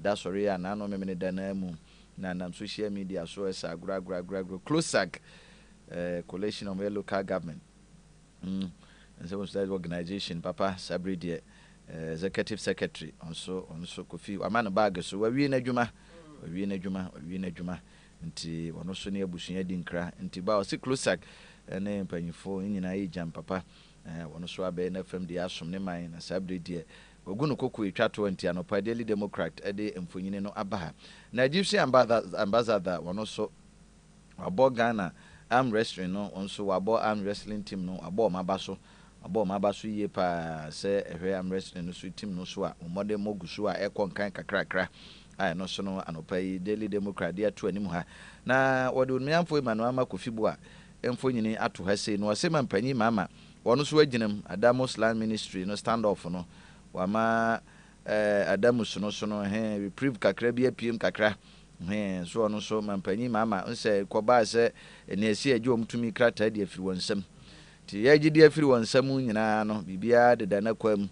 da sori ya na no memene dana mu na social media so esa agura closag coalition of local government and so that organization papa Sabri de executive secretary also Kofi amana bag so wawie na adwuma nti wono so ne abusua di nkra nti ba o se closag ene mpanyifo nyina yi jam papa wono so abe na fam de asom ne man na Sabri de ogunu kokku etwa 20 Anopa Daily Democrat ede mfonyini no abaha na Egyptian ambassador wono so abo Ghana arm wrestling no onso wabo arm wrestling team no abo mabaso yie pa se ehwe arm wrestling no so team no so a omode moguso a ekonkan kakrakra no so no Anopa Daily Democrat dia to anim ha na wode onmiamfo Emmanuel Kofi bo a emfonyini ato ha sei no wasema mpanyi mama wono so aginam Adamos Land Ministry no stand off no wama Adamus no so no reprieve kakra bi apiem kakra so ono so mampanyi mama nse koba se ene esi agye omtumi krata de afiri wonsam ti yaji de afiri wonsam nyina no bibia de dana kwam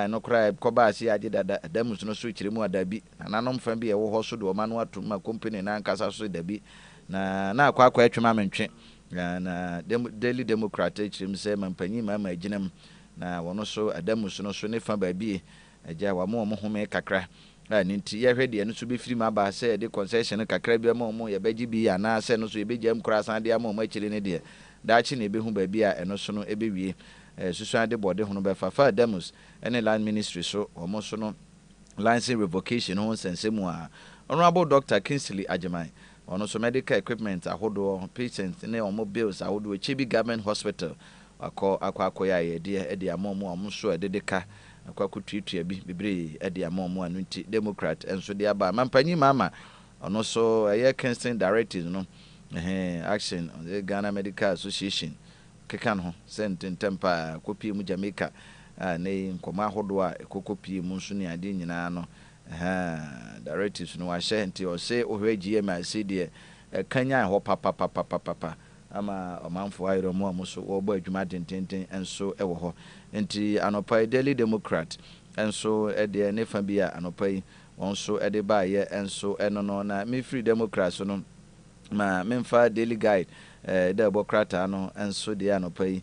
no kra koba se agye dada Adamus no so kiremu adabi nanom fa bi e wo ho so de o ma no ato ma company na nkasa so dabi na akwa atwema mentwe na Daily Democrat kirim se mampanyi mama aginam na wono so Adamus no so ne fa baabie agya wa mo home kakra ninti ye hwede no so be firi ma ba se de concession kakra bi ma mo ye baji bi ya na se no so ye be jam kurasan de ma mo akire ne de da chi ne be hu ba bi a eno so no e be wie susuan de bode hono be fa Adamus ene land ministry so omo so no license revocation ho sensemu a honorable Dr. Kingsley Ajimai ono so medical equipment ahodo patients ne omo bills ahodo Chibi government hospital akwa ya ye de amomo omo so edeka akwakututua bi bebre ade amomo anu nti Democrat enso de aba mampanyi mama ono so Kingston directors no action on the Ghana Medical Association kekan ho sent tempa kopi mu Jamaica ne nkoma ahodo a ekokopi mu nso ne ade nyina no directors no ahye nti o se ohwe GM ase de kanya ho papa ama omanfo ayro mo amuso obo adwuma tenten enso ewo ho nti Anopa Daily Democrat enso ede ne fa bia Anopa yi onso ede ba ye enso eno no na me free Democrat so no ma memfa Daily Guide Democrat no enso de Anopa yi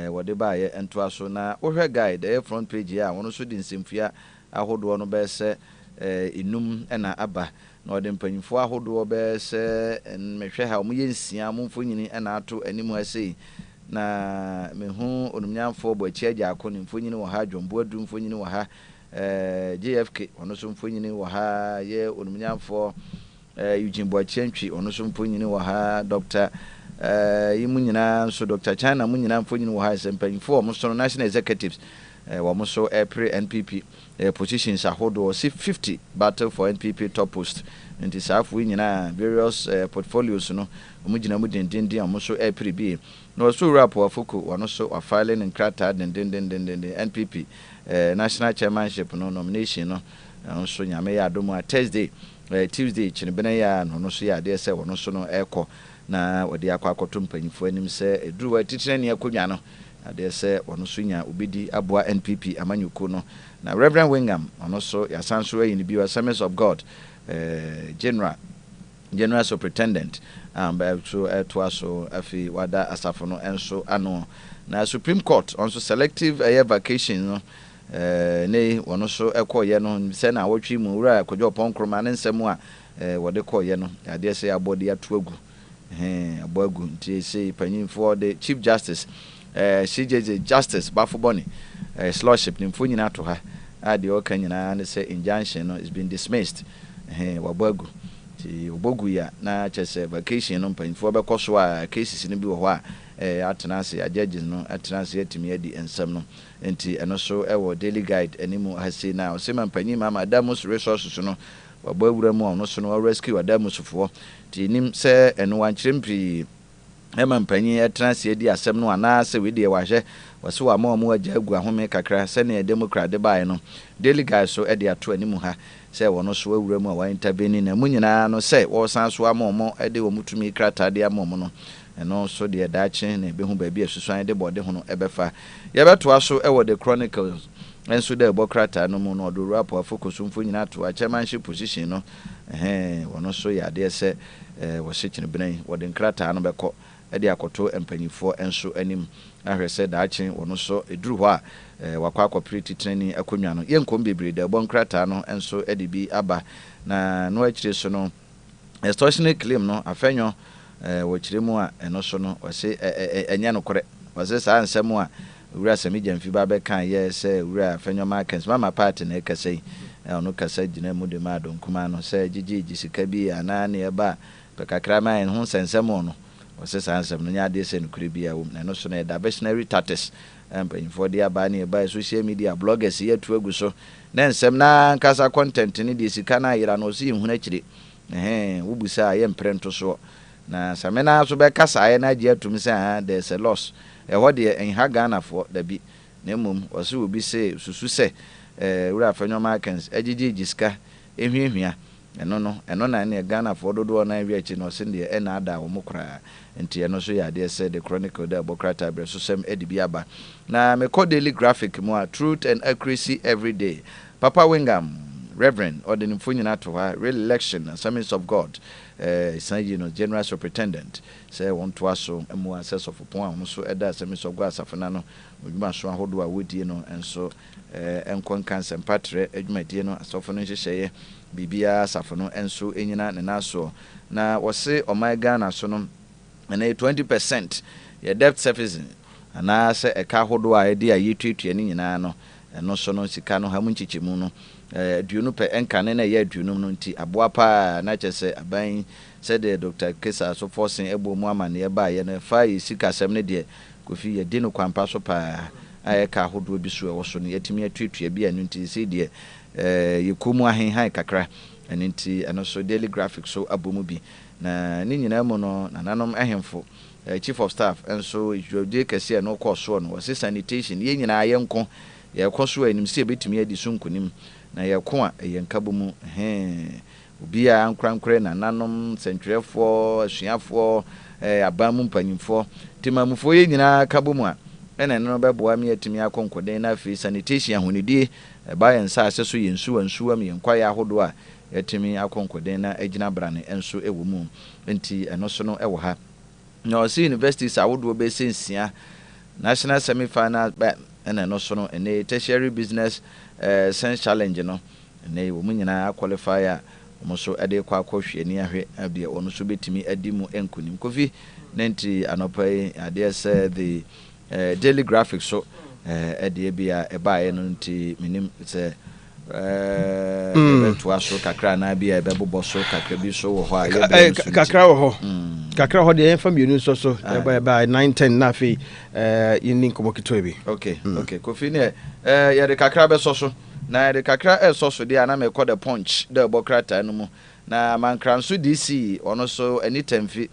wode ba ye ento aso na ohwe guide front page ya wono so di nsemfia ahodo no be se inum na aba na ode mpanyimfo ahodo be se mehwe ha mo yensia mo mfonyini na ato animu asei na mehu onumnyamfo bo achiaja akoni mfonyini wo ha dwombo adu mfonyini wo ha JFK ono so mfonyini wo ha ye onumnyamfo Eugene Boachentwi ono so mfonyini wo ha Dr. yi mu nyinaa nso Dr. China mu nyinaa mfo nyina wo ha mpanyimfo mo so national executives wo mo so pre NPP positions ahodo see 50 battle for NPP top post nti saafo nyinaa various portfolios no mo gyina mu dendenden mo so pre bi no so rap afoko wono so filing and krata dendenden NPP national chairmanship no nomination no nso nyame ya adomu a Thursday Tuesday chinebena ya no so ya de se wono so no ekọ na wode akwakoto mpanyifo anim se eduwa titire ne akodwa no ade se wono so nya obedi aboa NPP amanyuko no na Reverend Wingham ono so yasanso ayi ne bi Assemblies of God general superintendent so to aso afi wada asafo no enso ano na Supreme Court also selective vacation no ne wono so ekoye no se na wotwi mu wura kodwo ponkroma ne nsem a wode koye no ade se abode ato agu aboagu nti se panyimfo the Chief Justice CJJ Justice Bafoboni Lordship nimfo nyina to ha ade oka nyina ne se injunction no is been dismissed waboagu ti obogu ya na chese vacation no panyimfo be koso a cases no bi wo ho a atenase ya judges no atenase yatimi adi ensam no enti eno so ewo daily guide animu hase na osema mpanyima Adamus resources no wabawura mu ono so no rescue Adamus fo ti nim se eno wankyerempri ema mpanyi atenase adi asem no ana se we de wahye wase wa ma mu agya agu ahome kakra se na democrat de bae no daily guide so e de ato animu ha se wono so awura mu a wa intervene na mu nyina no se wo san so amomo e de wo mutumi krata de amomo no eno so de dache na be hu ba bi asusuan de bode hu no ebefa ye beto aso e wo the chronicles enso de bokrata no mu no do rap focus mfo nyina to a chairmanship position no wono so ya de se wo shekine benan wo de krata no beko e de akoto empanyifo enso anim ahwe se dache wono so eduru ho a wakwa cooperative training akonwa no yenkom bebre de bonkrata no enso e de bi aba na no akire so no extortionate claim no afenyo wachiremu a eno so no wase enya no kore wase sa ansemu a wura sami jamfi ba be kan ye se wura afenyo markets mama party na ekasai ono kasa gina mu de ma don kuma no se gigi sika bi ana ne eba pe kakra man ho sensemu no wase sa ansemu no nya de se no kure bi a wo na no so na diversionary tactics for the aba ne eba social media bloggers ye tu agu so na nsem na nkasa content ni de sika na yira no so yihuna kire wubusa ye mprento so na samena so be kasa ye na je atum se there's a loss ho de enha Ghana for da bi na mum wose obi se susu se wura afanyo markets agigi jiska ehwiehwia eno na ne Ghana for dodo na wi achi no se de e na ada wo mokra enti eno so ya de se the chronicle da bokrata bre so sem edibi aba na me call daily graphic mo truth and accuracy every day Papa Wingham Reverend or the Nyina to her re-election Assemblies of God general superintendent say want to aso emu access of upon so eda Assemblies of God asafana no odwuma so ahodo a wodie no enso enkon cancer patre adwumadie no asofo no hyehyeye bibia asafo no enso enyina ne naso na wose omai Ghana so no na 20% ye debt service ana se eka ahodo a ede a yetuetue ni nyina no eno so no sika no hamu nchichemu no duonu pe enkane na ye duonu no nti aboa pa na chese aban said Dr. Kesa so forcing ebo mu amane ye ba ye na fa yi sika sem ne de Kofi ye de no kwampa so pa ayeka hodo bi so e wo so no yetimi atuetue bi anu nti se de yekomu ahenhan kakra enu nti eno so daily graphic so abomu bi na ni nyina mu no nananom ahemfo chief of staff enso jode kese no course no was sanitation ye nyina ye nko ye koso anim se betimi adi so nkonim na ye ko a ye nkabo mu obi a ankrankre na nanom sentwerefo asuafo abamu mpanyimfo timamufo ye nyina kabo mu a ena no beboa me atimi akonkoden na afi sanitation ahonidie ba ye nsa aseso ye nsuwa me nkwa ya hodo a atimi akonkoden na agina brane enso ewo mu enti eno so no ewo ha no see universities awodo be sensia national semi-final ena no so no ene tertiary business sense challenge no ene wo mu nyina qualify a mo so ade kwa akohwe ni ahwe abia ono so betimi adimu enkunim Kofi nenti Anopa ade say the daily graphics so ade bia eba ye no nti minim say to aso kakra na bia e bebo so kakra bi so wo ho a kakra wo ho kakra ho de en fam yenu so by 9:10 na fi yin nkomo kito bi okay Kofi ne ya de kakra be so na de kakra so de ana me call the punch de bokrata no mu na mankranso DC ono so anytime fi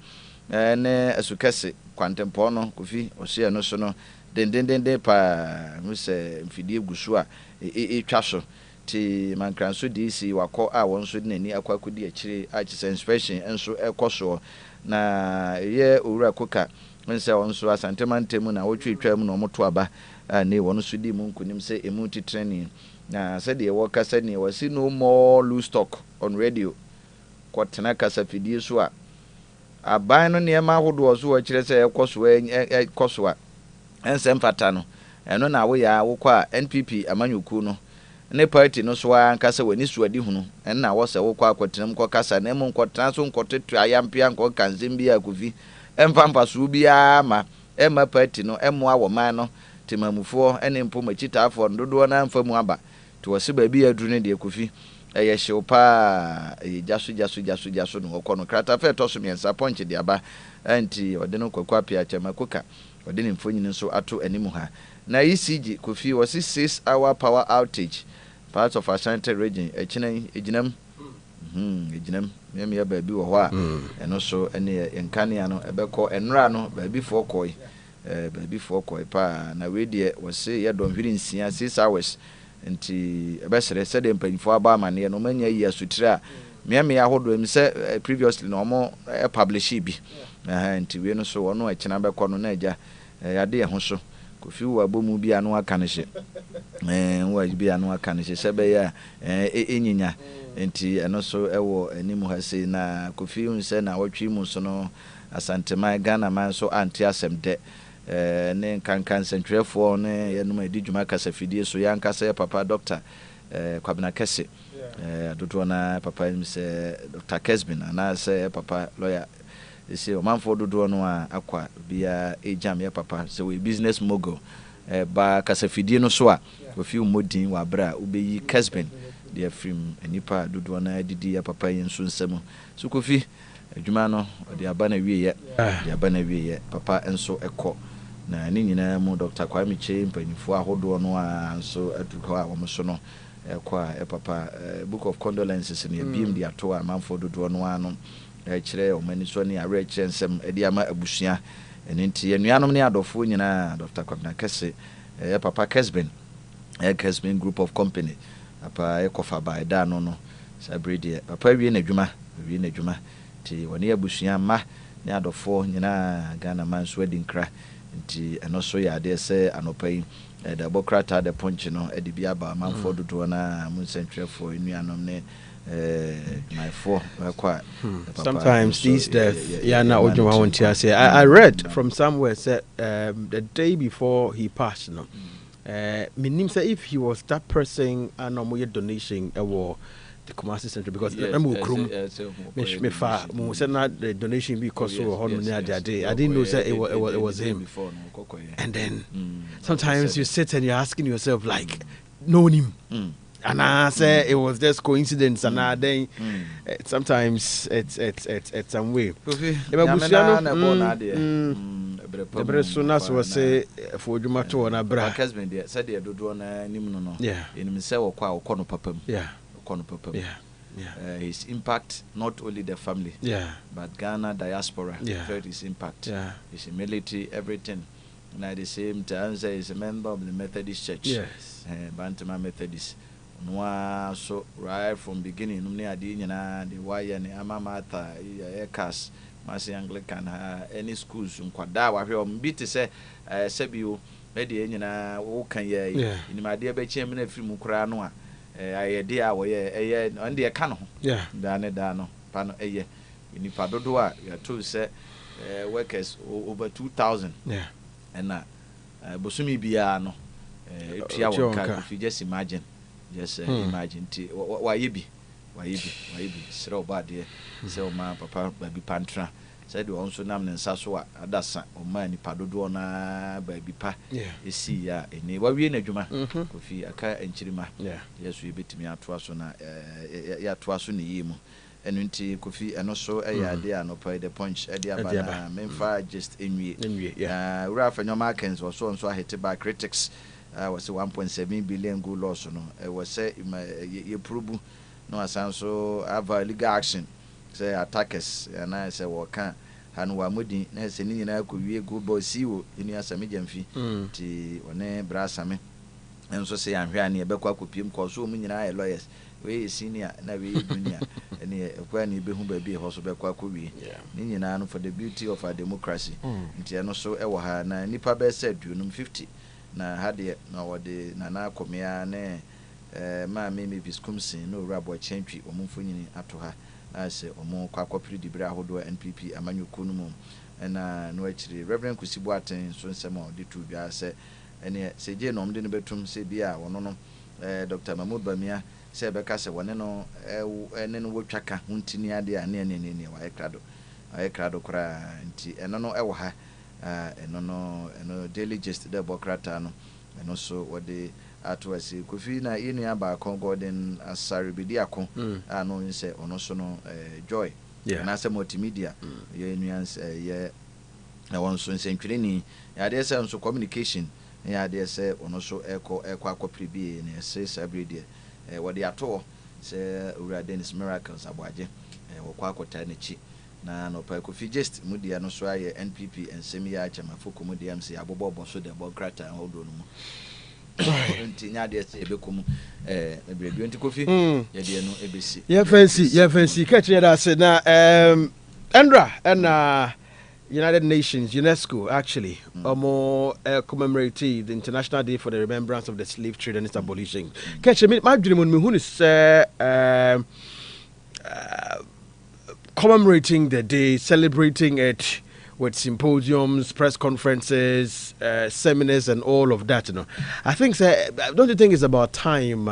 ne asukese kwantempo no Kofi ohye no so no den pa mu se mfidie gusu a twa so ti mankranso DC wakọ a won so de nani akwakodi akire a chise inspection enso ekoso na ye owura koka nse won so asantemantem na wotwetwa mu na omoto aba ne won so di mu nkunim se emuti training na se de wo kasa ne wasi no more loose stock on radio kwotena kasa fidie so a aban no ne ma hodo so akire se ekoso a ense mfata no eno na wo ya wo kwa NPP amanyuku no ne party no so ankasa wani suadi hunu enna wo se wo kwa akwatenam ko kasa na mu nkotena so nkotetu ayampia nko kanzimbi akufi empampa so bia ma emma party no emmoa wo man no temamufo ene mpo machitaafo ndodo na mfamu aba to wose ba bi aduru ne de akufi eye hyew pa jaso no okọ no krata fe to so miensa ponche de aba anti ode no kwakwa pia chamakoka ode ne mfonyi nso ato animu ha na ECG Kofi was 6-hour power outage part of Ashanti region ejinam me ba bi wo ho a eno so ene enkania no ebekọ enra no ba bi fo koi pa na we de wo se ye don hwiri nsia 6 hours nti ebesere se de mpanifo aba amane no manya yi asutira me ahodo em se previously no mo publish bi nti we no so wono ekina bekọ no na agya yade ye ho so Kofi wa bomu bi anu aka ne hye wa bi anu aka ne hye sebe ya enyinya enti eno so ewo animu ha sei na Kofi unse na wotwi mu so no Asantema Ghana man so anti asemde ne kankan sentrefo ne yenum edi dwuma kasa fidie so yankasa ya papa doctor Kwabena Kese dodo na papa mi se Dr. Kesbin na se papa lawyer ese o manfo dodo no a akwa bia ejam ya papa se we business mogul ba kasafidie no so a Kofi modin wa bra ubeyi Kesbin de film enipa dodo na didi ya papa yin so nsam so Kofi adwuma no de aba na wie ye papa enso ekọ na ni nyina mu Dr. Kwame Che mpanifo ahodo no a nso aduko a wo so no ekọ a papa book of condolences ne biem de ato a manfo dodo no ano kire o mani so ne are kire nsem edi ama abusua enti enuanom ne adofo nyina Dr. Kwabena Kese papa Kesbin group of company papa ekofa by da no sabrede papa wie na dwuma ti woni abusua ma ne adofo nyina Ghana man so adinkra enti eno so ya de se anopa yi da bokrata de punch no edi bia ba manfo dodo na mun sentrefo enuanom ne my four quite sometimes these death I read from somewhere said the day before he passed meaning say if he was that person and no donation or the Kumasi Center because remember me fa mo said not the donation because so I didn't know that it was him and then sometimes you sit and you're asking yourself like know him and I say it was just coincidence and then sometimes it's some way the Bresunas was say for Jumato na bra husband there said they do na nim no in say okwa okono papam his impact not only the family but Ghana diaspora felt his impact his humility everything and at the same time say he's a member of the Methodist Church Bantama Methodist no so right from beginning no near the why and amamata cast Masi Anglican any schools nkwada wa hwe o mbiti se sebio e de nyina wo kan ye ni ma de be chem na firi mu kura no a ayede a wo ye eye ande e ka no da no pa no eye ni pa dodo a ya to se workers over 2000 and bosumi bia no etua wo ka if you just imagine imagine why be sro bad here so ma papa baby pantra said the also nam ne nsa so a adasa o man nipa dodo na ba bi pa esi ya eni wa wie na dwuma Kofi aka enchirima yeso yebetimi atoa so na ya atoa so ne yimu enu nti Kofi eno so eya de Anopa the punch e de aba na memfa just enwie ura afanyoma akens wo so ahete by critics was 1.7 billion good loss no was say ye probu no asanso ava legal action say attackers and I say waka han wa mudi na se ni nyina ko wie go bo siwo eni asame jamfi ti one brasame enso say anhwe ane ebekwa kopiem ko so mu nyina ay lawyers we senior na we junior ene ekwa ni behu ba bi ho so bekwa ko wie ni nyina no for the beauty of our democracy nti eno so e wo ha na nipa be say duonum 50 na hade na wode na na akomea ne ma me viscumsin no rabo chentwi omumfo nyini ato ha ase omo kwakopiri dibra ahodo NPP amanyuku no mum na no akiri Reverend Kusibu aten so nsema de tu bia se ene seje no mde no betum se bia wono no Dr. Mahmoud Bamia se beka se wone no ene no wotwaka huntini ade a ne wa krado kra nti eno no ewo ha eno daily gist de bokrata no eno so wode atwasi Kofi na inu ya ba kon golden asari bidi akon ano nse ono so no joy na se multimedia ye nuance ye na won so nse ntwireni ya de se nso communication ya de se ono so eko akopri na se sabrede wode ato se ura Dennis Miracles abwaje wokwa akota na chi na Anopa Kofi just mudia no so aye NPP ensemi ya chama foko mudia mse abobo so de bokrata hodo no mu nti nya de se ebekom ebredu nti Kofi ye de no ebesi ye fancy catch that say na Andra and United Nations UNESCO actually commemorated the International Day for the Remembrance of the Slave Trade and its abolition. Catch me my dream on me who is commemorating the day, celebrating it with symposiums, press conferences, seminars, and all of that. You know, I think, don't you think it's about time?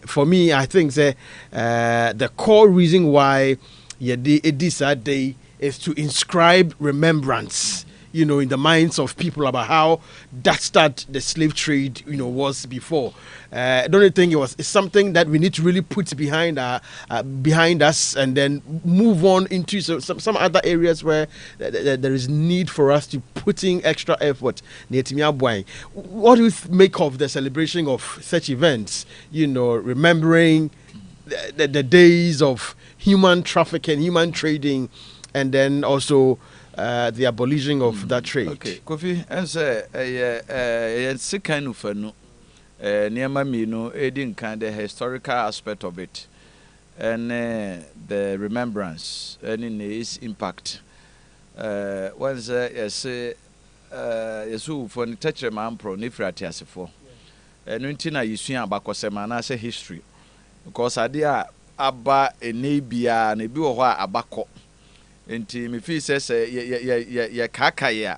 For me, I think the core reason why this day is to inscribe remembrance, you know, in the minds of people about how that the slave trade, you know, was before. Don't you think it's something that we need to really put behind us and then move on into some other areas where there is need for us to put in extra effort? What do you make of the celebration of such events? You know, remembering the days of human trafficking, human trading, and then also the abolition of that trade. Okay, Kofi, and say kind of no near Mamino, aiding kind of historical aspect of it, and the remembrance and in its impact. Once say yes, for the toucher man pro nifratias for, and untina you see about Cosemana say history, because idea aba enabia and a biwa abako. Nti me feel says ya kakaya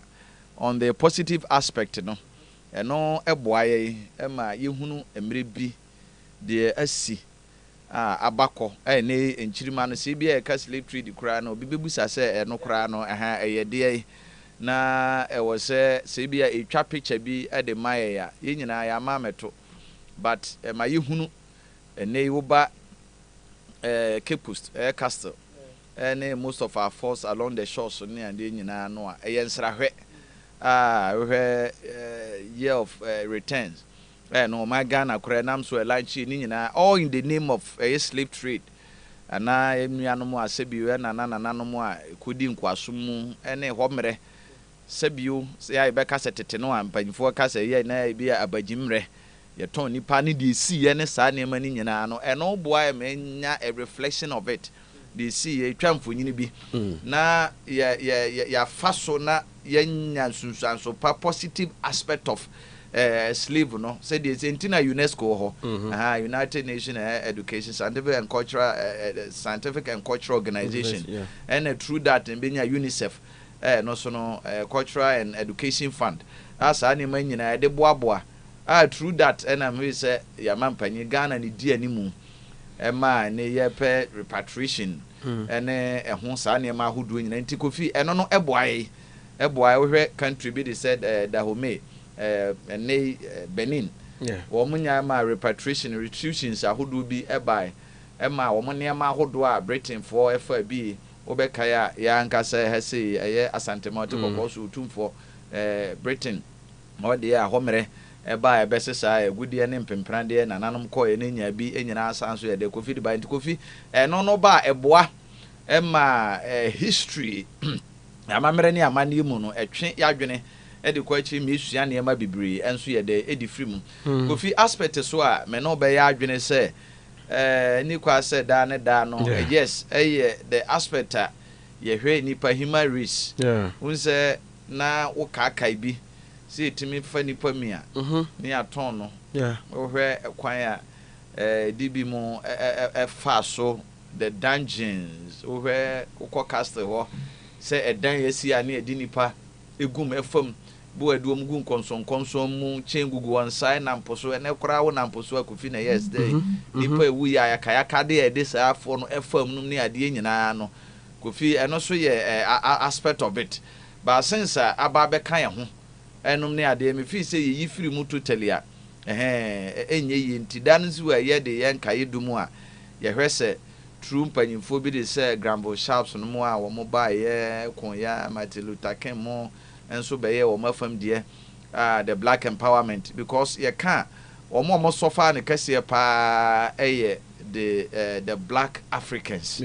on the positive aspect no eno eboaye ema yehunu emre bi de asi abako ne enchirima no se bia ka slave trade kura no bibebusa se eno kura no eyede na ewo se bia etwa picture bi de maye ya yenyina ya mameto but ema yehunu ene woba Cape Coast Castle and most of our force along the shores so near the no year of returns no my Ghana Koreanam so a lunch all in the name of a slave trade and I no asebi and no more couldn't kwasumu and a homere sebu say I back at no and before cassa ye na be a bajimre your tony pani di see any sane money no and all boy menya a reflection of it. They see a tramful be na ya faso na yenya so positive aspect of slave no said it's intina UNESCO United Nations Education Scientific and Cultural Organization and through that and being UNICEF no so no cultural and education fund as anima nyina de boaboa through that and I'm say ya mampanyi Ghana ni di animu ɛma ne yɛpɛ repatriation ɛne ɛho saa nneɛma ahodoɔ nyinaa nti Kofi ɛno no ɛboae wohwɛ country bi de sɛ Dahomey ɛne Benin wɔn nyinaa ma repatriation restitutions ahodoɔ bi ɛbae ɛma wɔn nneɛma ahodoɔ a Britain foɔ ɛfa bi wobɛkae a yɛankasa ha sei ɛyɛ asantema ɔte kɔkɔɔ so otumfoɔ Britain ɔde a hɔmmerɛ ɛba ɛbɛse saa ɛgudeɛ ne mpempradeɛ nananom kɔɛ ne nya bi nyinaa san so yɛde Kofi de ba nti Kofi ɛno no ba ɛboa ɛma history amammerɛ ne amanneɛ mu no ɛtwe yɛadwene ɛde kɔ akyi mesua nneɛma bebree ɛnso yɛde ɛdi firi mu Kofi aspect so a me no bɛyɛ adwene sɛ ni kwa sɛ da ne da no yes the aspect a yɛhwɛ nipa human race unsɛ na wo kaakai bi sɛ etimi fa nipa mi a ne atɔn no wohwɛ kwan a di bi mu ɛfa so the dungeons wohwɛ wokɔ castle hɔ sɛ ɛdan yɛsi a ne ɛdi nipa egum ɛfam bo aduom gu nkɔnsɔnkɔnsɔn mu kyɛn gugu wɔn nsae nampo so ɛnɛ koraa wo nampo so Kofi na yes day nipa ewu ya yakayaka de ɛde saa afɔ no ɛfam no ne adeɛ nyinaa no Kofi ɛno so yɛ aspect of it but since aba bɛka yɛ ho ɛnom ne adeɛ me fi sɛ yɛyi firi mu totally a ɛnyɛ yie nti da no nso a yɛ de yɛn kae dum a yɛhwɛ sɛ true mpanyimfo bi de sɛ Grambo Sharps no mu a wɔn ba yɛ konya Martin Luther King mu enso beye wo mafam die the black empowerment because ye can omo sofa ne kase pa the black Africans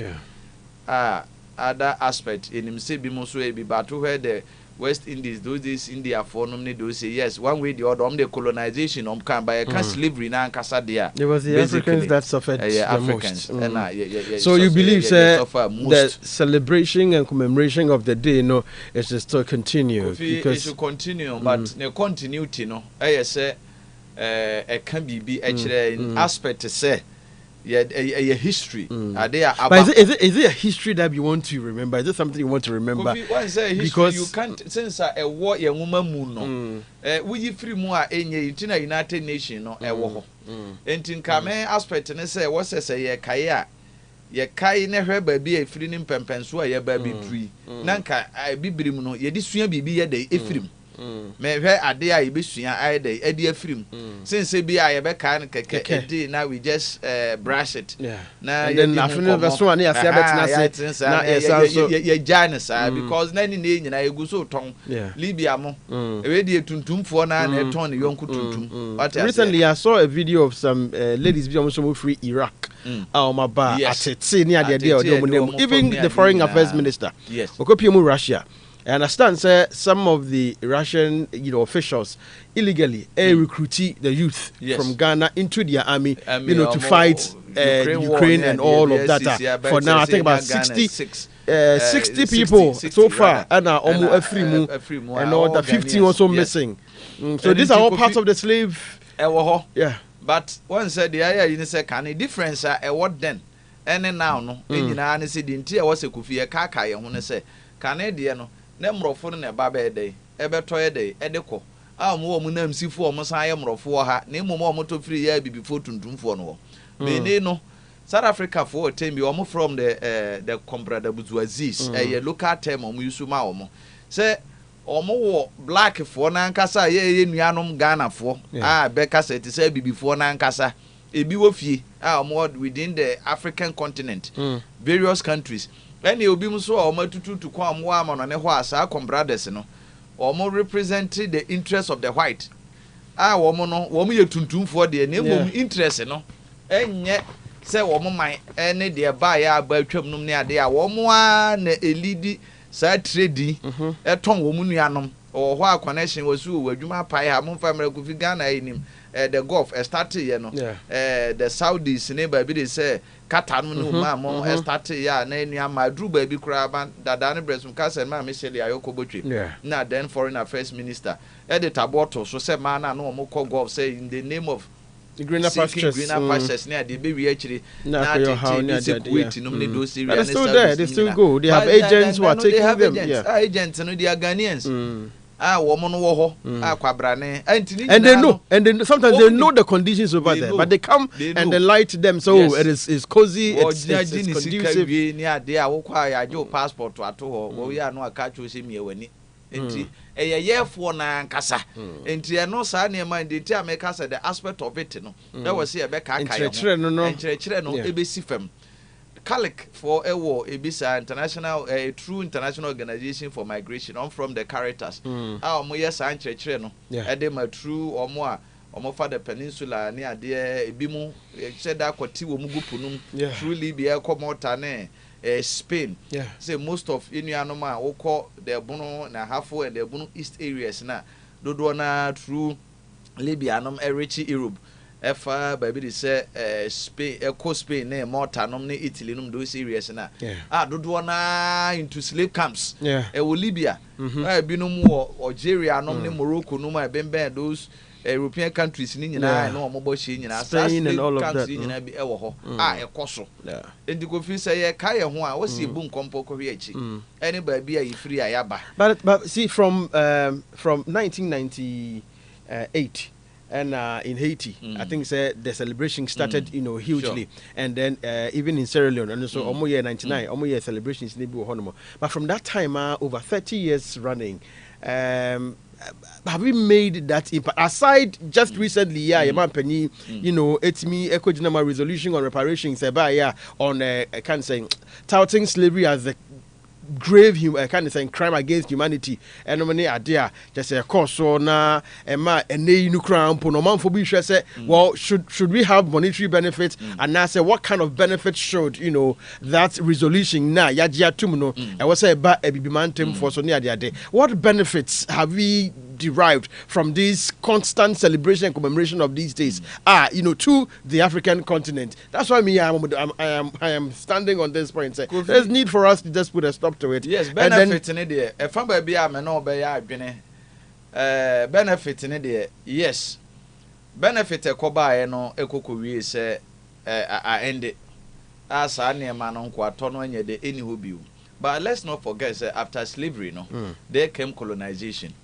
other aspect enim se bi mo so e bi but where the West Indies those days India for no they say yes one way the other the colonization can by can slavery na nkasa there it was the Africans that suffered the Africans most. So you believe the celebration and commemoration of the day is to still continue because it should continue but the continuity say can be actually aspect say a history. But is it a history that you want to remember? Is it something you want to remember? Because you can't since a war a woman we free more in United Nations and in Kame aspect and say what says a kaya ye kai never baby a free in Pempensu a baby tree. Nanka I be brimuno ye disua bibi a day efrim. Me hwe ade a yebesua aide ade afrim since be a yebeka n keke now we just brush it na then afunu verso ani ase abetina se na esanso ye janus because na ni nyina egu so ton Libya mo e de tuntumfo na na ton ne yonku tuntum recently I saw a video of some ladies be almost free Iraq ba atete ni ade even the foreign affairs minister okopiemu Russia. I understand, sir, some of the Russian, officials illegally recruit the youth from Ghana into their army, to fight Ukraine and all of that. For now, I think about 60 people so far, and almost every and all the 15 also missing. So these are all parts of the slave. Yeah. But one said the idea you say can a difference what then? And then now no, in said the entire was a Kofi Kaka, you want to say, Canadian. Nemrofo no na ba be dey ebetoye dey edeko mo mu nam sifo mo san ye mrofo ha na imo mo to free ya bibifo tuntumfo no bene no South Africa for tem bi omo from the comprada buzuazis a local term omo yusu ma omo say omo wo black fo na nkasa ye nuanom Ghana fo beka say ti say bibifo na nkasa ebi wo fie omo within the African continent various countries. Any obi so or matutu to come warm on a wasa brothers no or representing the interest of the white. Woman ye tuntum for the name interest no. And yet say woman my any dear buyer by trumnum near there woman a lady sad trading a tongue woman yanum or what connection was who were Juma Pai among family Kofi Ghana in him the Gulf started the Saudis neighbor be say Katanu no mama started na my drew baby crab that Danny Bresum Castle ma Michelle Ayoko Botri na then foreign affairs minister editor bottle so say man no mo call Gulf say in the name of the greener pastures near the baby actually na wait no me do serious and still there they still go they have agents who are taking them agents no they are Ghanaians woman wo ho kwabrane and they know sometimes they know the conditions over there, but they come and they light them, so it's cozy, it's conducive. Ni ade a wo kwa ya jo passport ato ho wo ya no aka cho se mie wani enti yefo na nkasa enti no sa na mind enti ameka say the aspect of it no that was here be ka aka enchire no ebesi fam CALIC for EBISA international true international organization for migration. I'm from the Caritas. Omo yes anchire no. Edema true omo fa the peninsula near there ebimu said that kwati wo mugupu num through Libya komota ne Spain. Say most of inuanoma wo call the Bono na Hafo and the Bono East areas na dodo na through Libya nom Erichi Europe. Efa baby they say Spain Spain ne Malta nom ne Italy nom those areas na dodo na into slave camps wo Libya bi no mu Algeria nom ne Morocco nom e ben those European countries ni nyina na omobo hye nyina Spain and all of that nyina bi ewo ho ekoso enti Kofi say ye ka ye ho a wo si bu nkompo ko hwe achi any baby a free ayaba but see from 1998 and in Haiti, I think the celebration started, hugely, and then even in Sierra Leone, and so almost year 99, almost year celebrations. But from that time, over 30 years running, have we made that impact? Aside just recently, Penny, it's me, Ecojinama resolution on reparations, on I can't say touting slavery as the grave kind of saying crime against humanity and many idea just a course so na new crown no man for be say well should we have monetary benefits and now say what kind of benefits should that resolution na yajia tumuno I was say ba ebibimantem for so near the day what benefits have we derived from this constant celebration and commemoration of these days to the African continent? That's why I am standing on this point and say there's need for us to just put a stop to it. Yes, benefit in it. If I'm baby, I'm no be benefit in it. Yes, benefit a koba no ekokowie say end it. As I near man on kwatono anye de any hobby. But let's not forget after slavery there came colonization.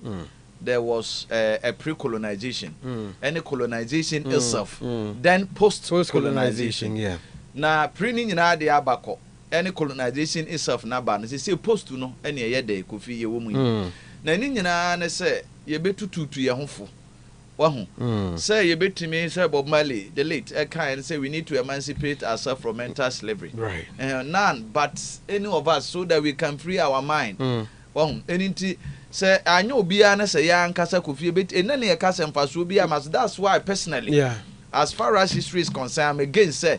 There was a pre-colonization, any colonization itself, then post-colonization. Now, pre-ni na de abako, any colonization itself na ban. They say post to no any yede Kofi ye woman. Na ni nyina na say ye betu tutu ye honfo. Wahu. Say ye betimi say Bob Marley, the late kind say we need to emancipate ourselves from mental slavery. Right. None, but any of us so that we can free our mind. Wahu. Anything. Say I know bia na say ya nkasa Kofi bet enane e kasa mfaso bia mas. That's why personally as far as history is concerned I'm against say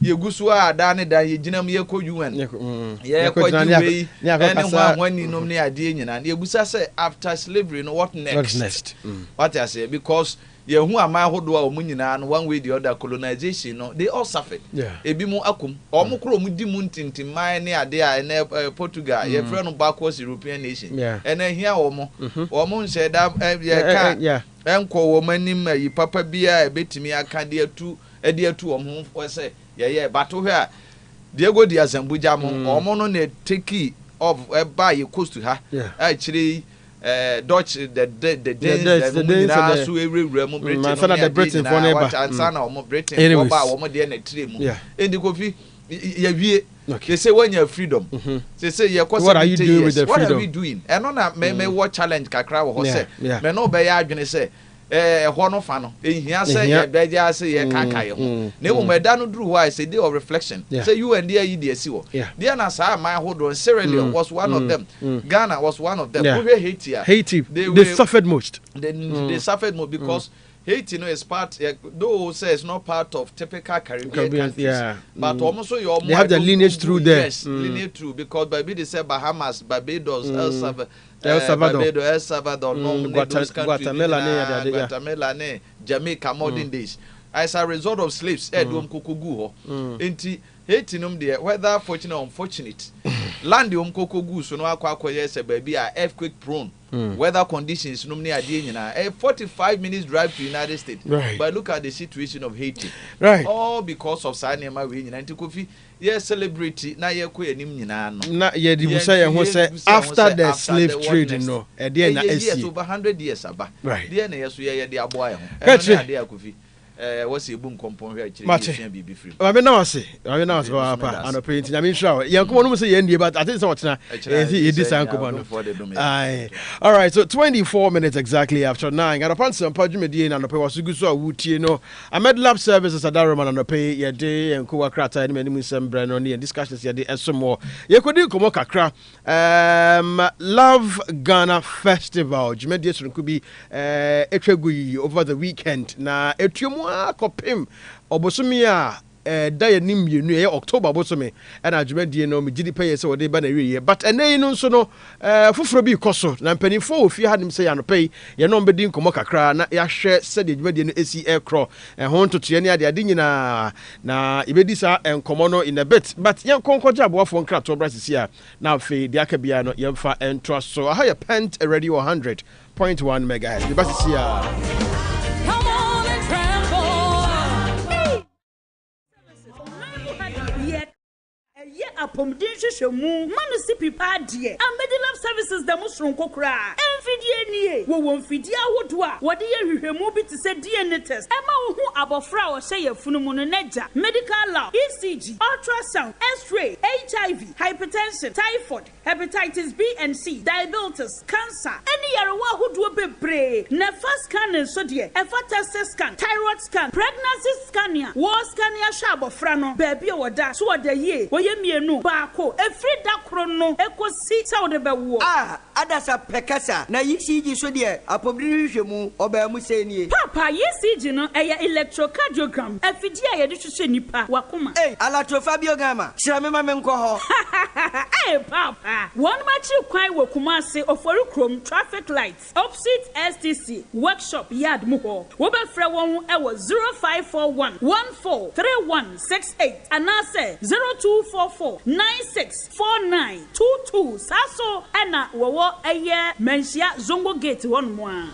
ye gusu ada ne da ye ginam ye ko UN ye ko diwe any one ni nom ne ade nyina ye gusa say after slavery no what next what I say because ye hu ama hodo a omu nyina no one way the other colonization no they all suffered ebi mu akum omu kro mu di mu ntintimman ne ade a Portugal ye friend no backwards European nation and here omu nse da ye ka enko wo manim yi papa bia e betimi aka de atu omu say but here Diego di Azambuja omu no ne take of buy ye coast to her actually Dutch the Danes so everywhere Britain the Britain for neighbor and sana omo Britain omo de na tire mu and Kofi ya wie they say when you freedom they say you what are you doing with the freedom what are we doing and no me what challenge kakra wo say me no be ya adwene say ho no fa no ehia say ye beja say ye kaka ye ho na wo meda no duru why say day of reflection say you and there you dey see wo there na sa my hold Sierra Leone was one of them Ghana was one of them Haiti they suffered most they suffered most because Haiti is part though say it's not part of typical Caribbean countries but almost so they have the lineage through there lineage through because baby they say Bahamas Barbados El Salvador, Guatemala, Jamaica, modern days. As a result of slaves, Kokogu. Enti Haiti there, whether fortunate or unfortunate, land kokogu so no akwa yes baby are earthquake prone. weather conditions no many idea a 45 minutes drive to United States. Right. But look at the situation of Haiti. Right. All because of Sanema we in Kofi. Yes, celebrity na ye ko anim nyina no. Na ye di busa ye ho say after the slave trade no. E dey na esi. Over 100 years aba. Right. Dey na yeso ye de aboa ye ho. E no dey Kofi. What's a boom compound here? Be free. I mean, now I say, Papa, and a painting. I mean, shower. Young woman say, India, but I think so much now. It is uncle. All right, so 24 minutes exactly after 9. And upon some Pajumedian and the pay was Guso Wuti, no. I met lab services at Darman and the pay your day and Kuwa Krata and many some brand on and discussions here and some more. You could do Komoka Kra. Love Ghana Festival. Jumedian could be Etregui over the weekend. Na Etumo. Kopim obosomi a da nim yenu e October bosomi e na adwumadie no me gidi pay so de ba na wiye but eney no nso no foforo bi koso na mpanifo ofie hanim se ya no pay ye no mbedi nkomo kakra na ya hwe se de adwumadie no esi ekro ho ntoto ne ade nyina na ibedi sa enkomo no in a bit but ye konkoja aboafo nkrato brasisi a na afi de akabia no ye mfa entro so ha ye pent already 100.1 megahertz brasisi a apomdin hwehwemu manu sipi paadie Love Services da musron kokra enfidie nie wo wonfidie ahodo a wode ye hwehwemu bi te se DNA test ema wo hu abofra wo hye yafunumu no naja medical lab ECG ultrasound x-ray HIV hypertension typhoid hepatitis B and C diabetes cancer any yarewa ahodo bebre na first scan so de test scan thyroid scan pregnancy scan war scan ya hwa abofra no baabi woda so woda ye wo ye mienu baako efri da kro no ekosi sa de bewo adasa pekasa na ECG so de apobiri hwehwemu oba mu senie papa ECG no eya electrocardiogram afidi a ye de hwehwe nipa wakoma electrofabiogama kira me ma me nko ho papa one machi kwan wakuma se ofori krom traffic lights opposite STC workshop yard mu ho wo be frɛ won e wo 0541 143168 anase 0244 964922 saso ena wowo eye menhia zongo gate won mo a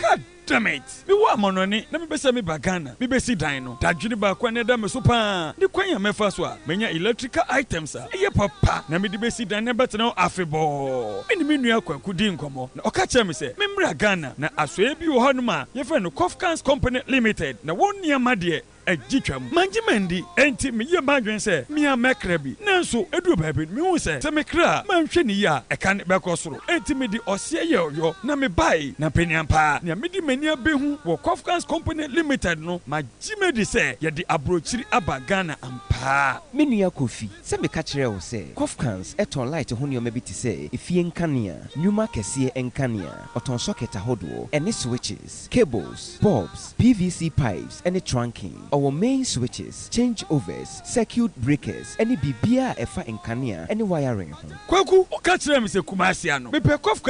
God damn it. Me wa mononi na me besa me bagana. Me besi dan no. Dadwini ba kwa ne da me so pa. Ni kwan ya mefa so a menya electrical items a. Eye papa na me di besi dan na betena afebo. Me ni me nua kwaku di nkomo. Na oka che me se me mra Ghana na asoe bi wo hanu ma. Ye fe no Kofi Company Limited. Na won niam de ejitwam manjimendi enti me ye madwen se me amekrabi nanso edu baabi me hu se mekra manhwe ni ya eka ne bekosoro enti me di ose ye oyo na me bai na peniampa na me di mani abehu wo Kofi Company Limited no majimedi se ye di abrochiri aba Ghana ampa me nua Kofi se me ka kire wo se Kofi eton light ho ne bi ti se efie nkanea nyuma kese enkanea oton socket ahodo ene switches cables bulbs PVC pipes ene trunking our main switches, changeovers, circuit breakers, any bibia efa enkania, any wiring. Kwaku, o ka kire me se Kumasi ano. Me pe Kofi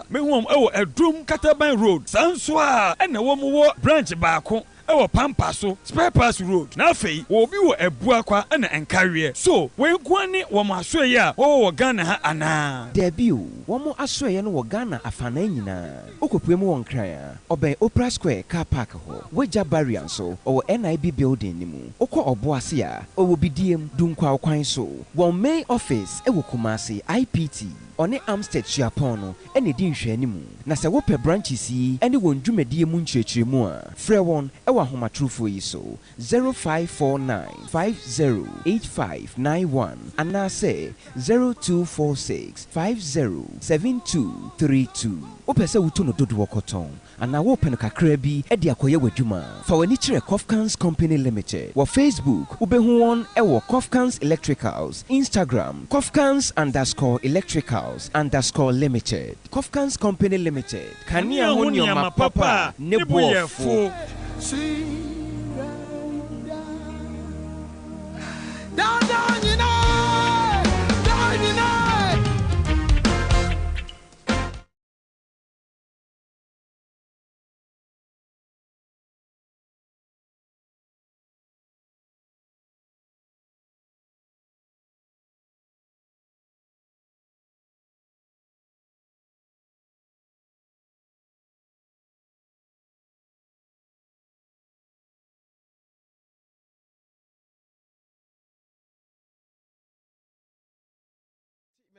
me hu am e wo Edrum Kataban Road. Sanswa, ene wo mo wo branch baako. Ewo pampa so spare parts road na afei wo bi wo ebua kwa na enkawie so we kwani wo mo asoye a wo Ghana ha ana debut wo mo asoye no wo Ghana afana nyina okopue mu won kran oben Opera Square car park ho weja barrier so o NIB building ni mu okọ obo ase a owo bidiem dunkwa kwan so wo main office ewo Kumasi IPT One Amstead Chiapono, any din shenimu. Nasa wope branches yi, any one jumedie munchechre mua. Frewon, ewa homa trufu iso. 0549-508591. Anase 0246-507232. Opese utono dodu wakoton. Ana wopen kakra bi edi akoye wadwuma fa wani kire Kofi Company Limited wa Facebook ubehu won ewo Kofi Electricals Instagram Kofi_Electricals_Limited Kofi Company Limited kania honi ma papa ne boyefo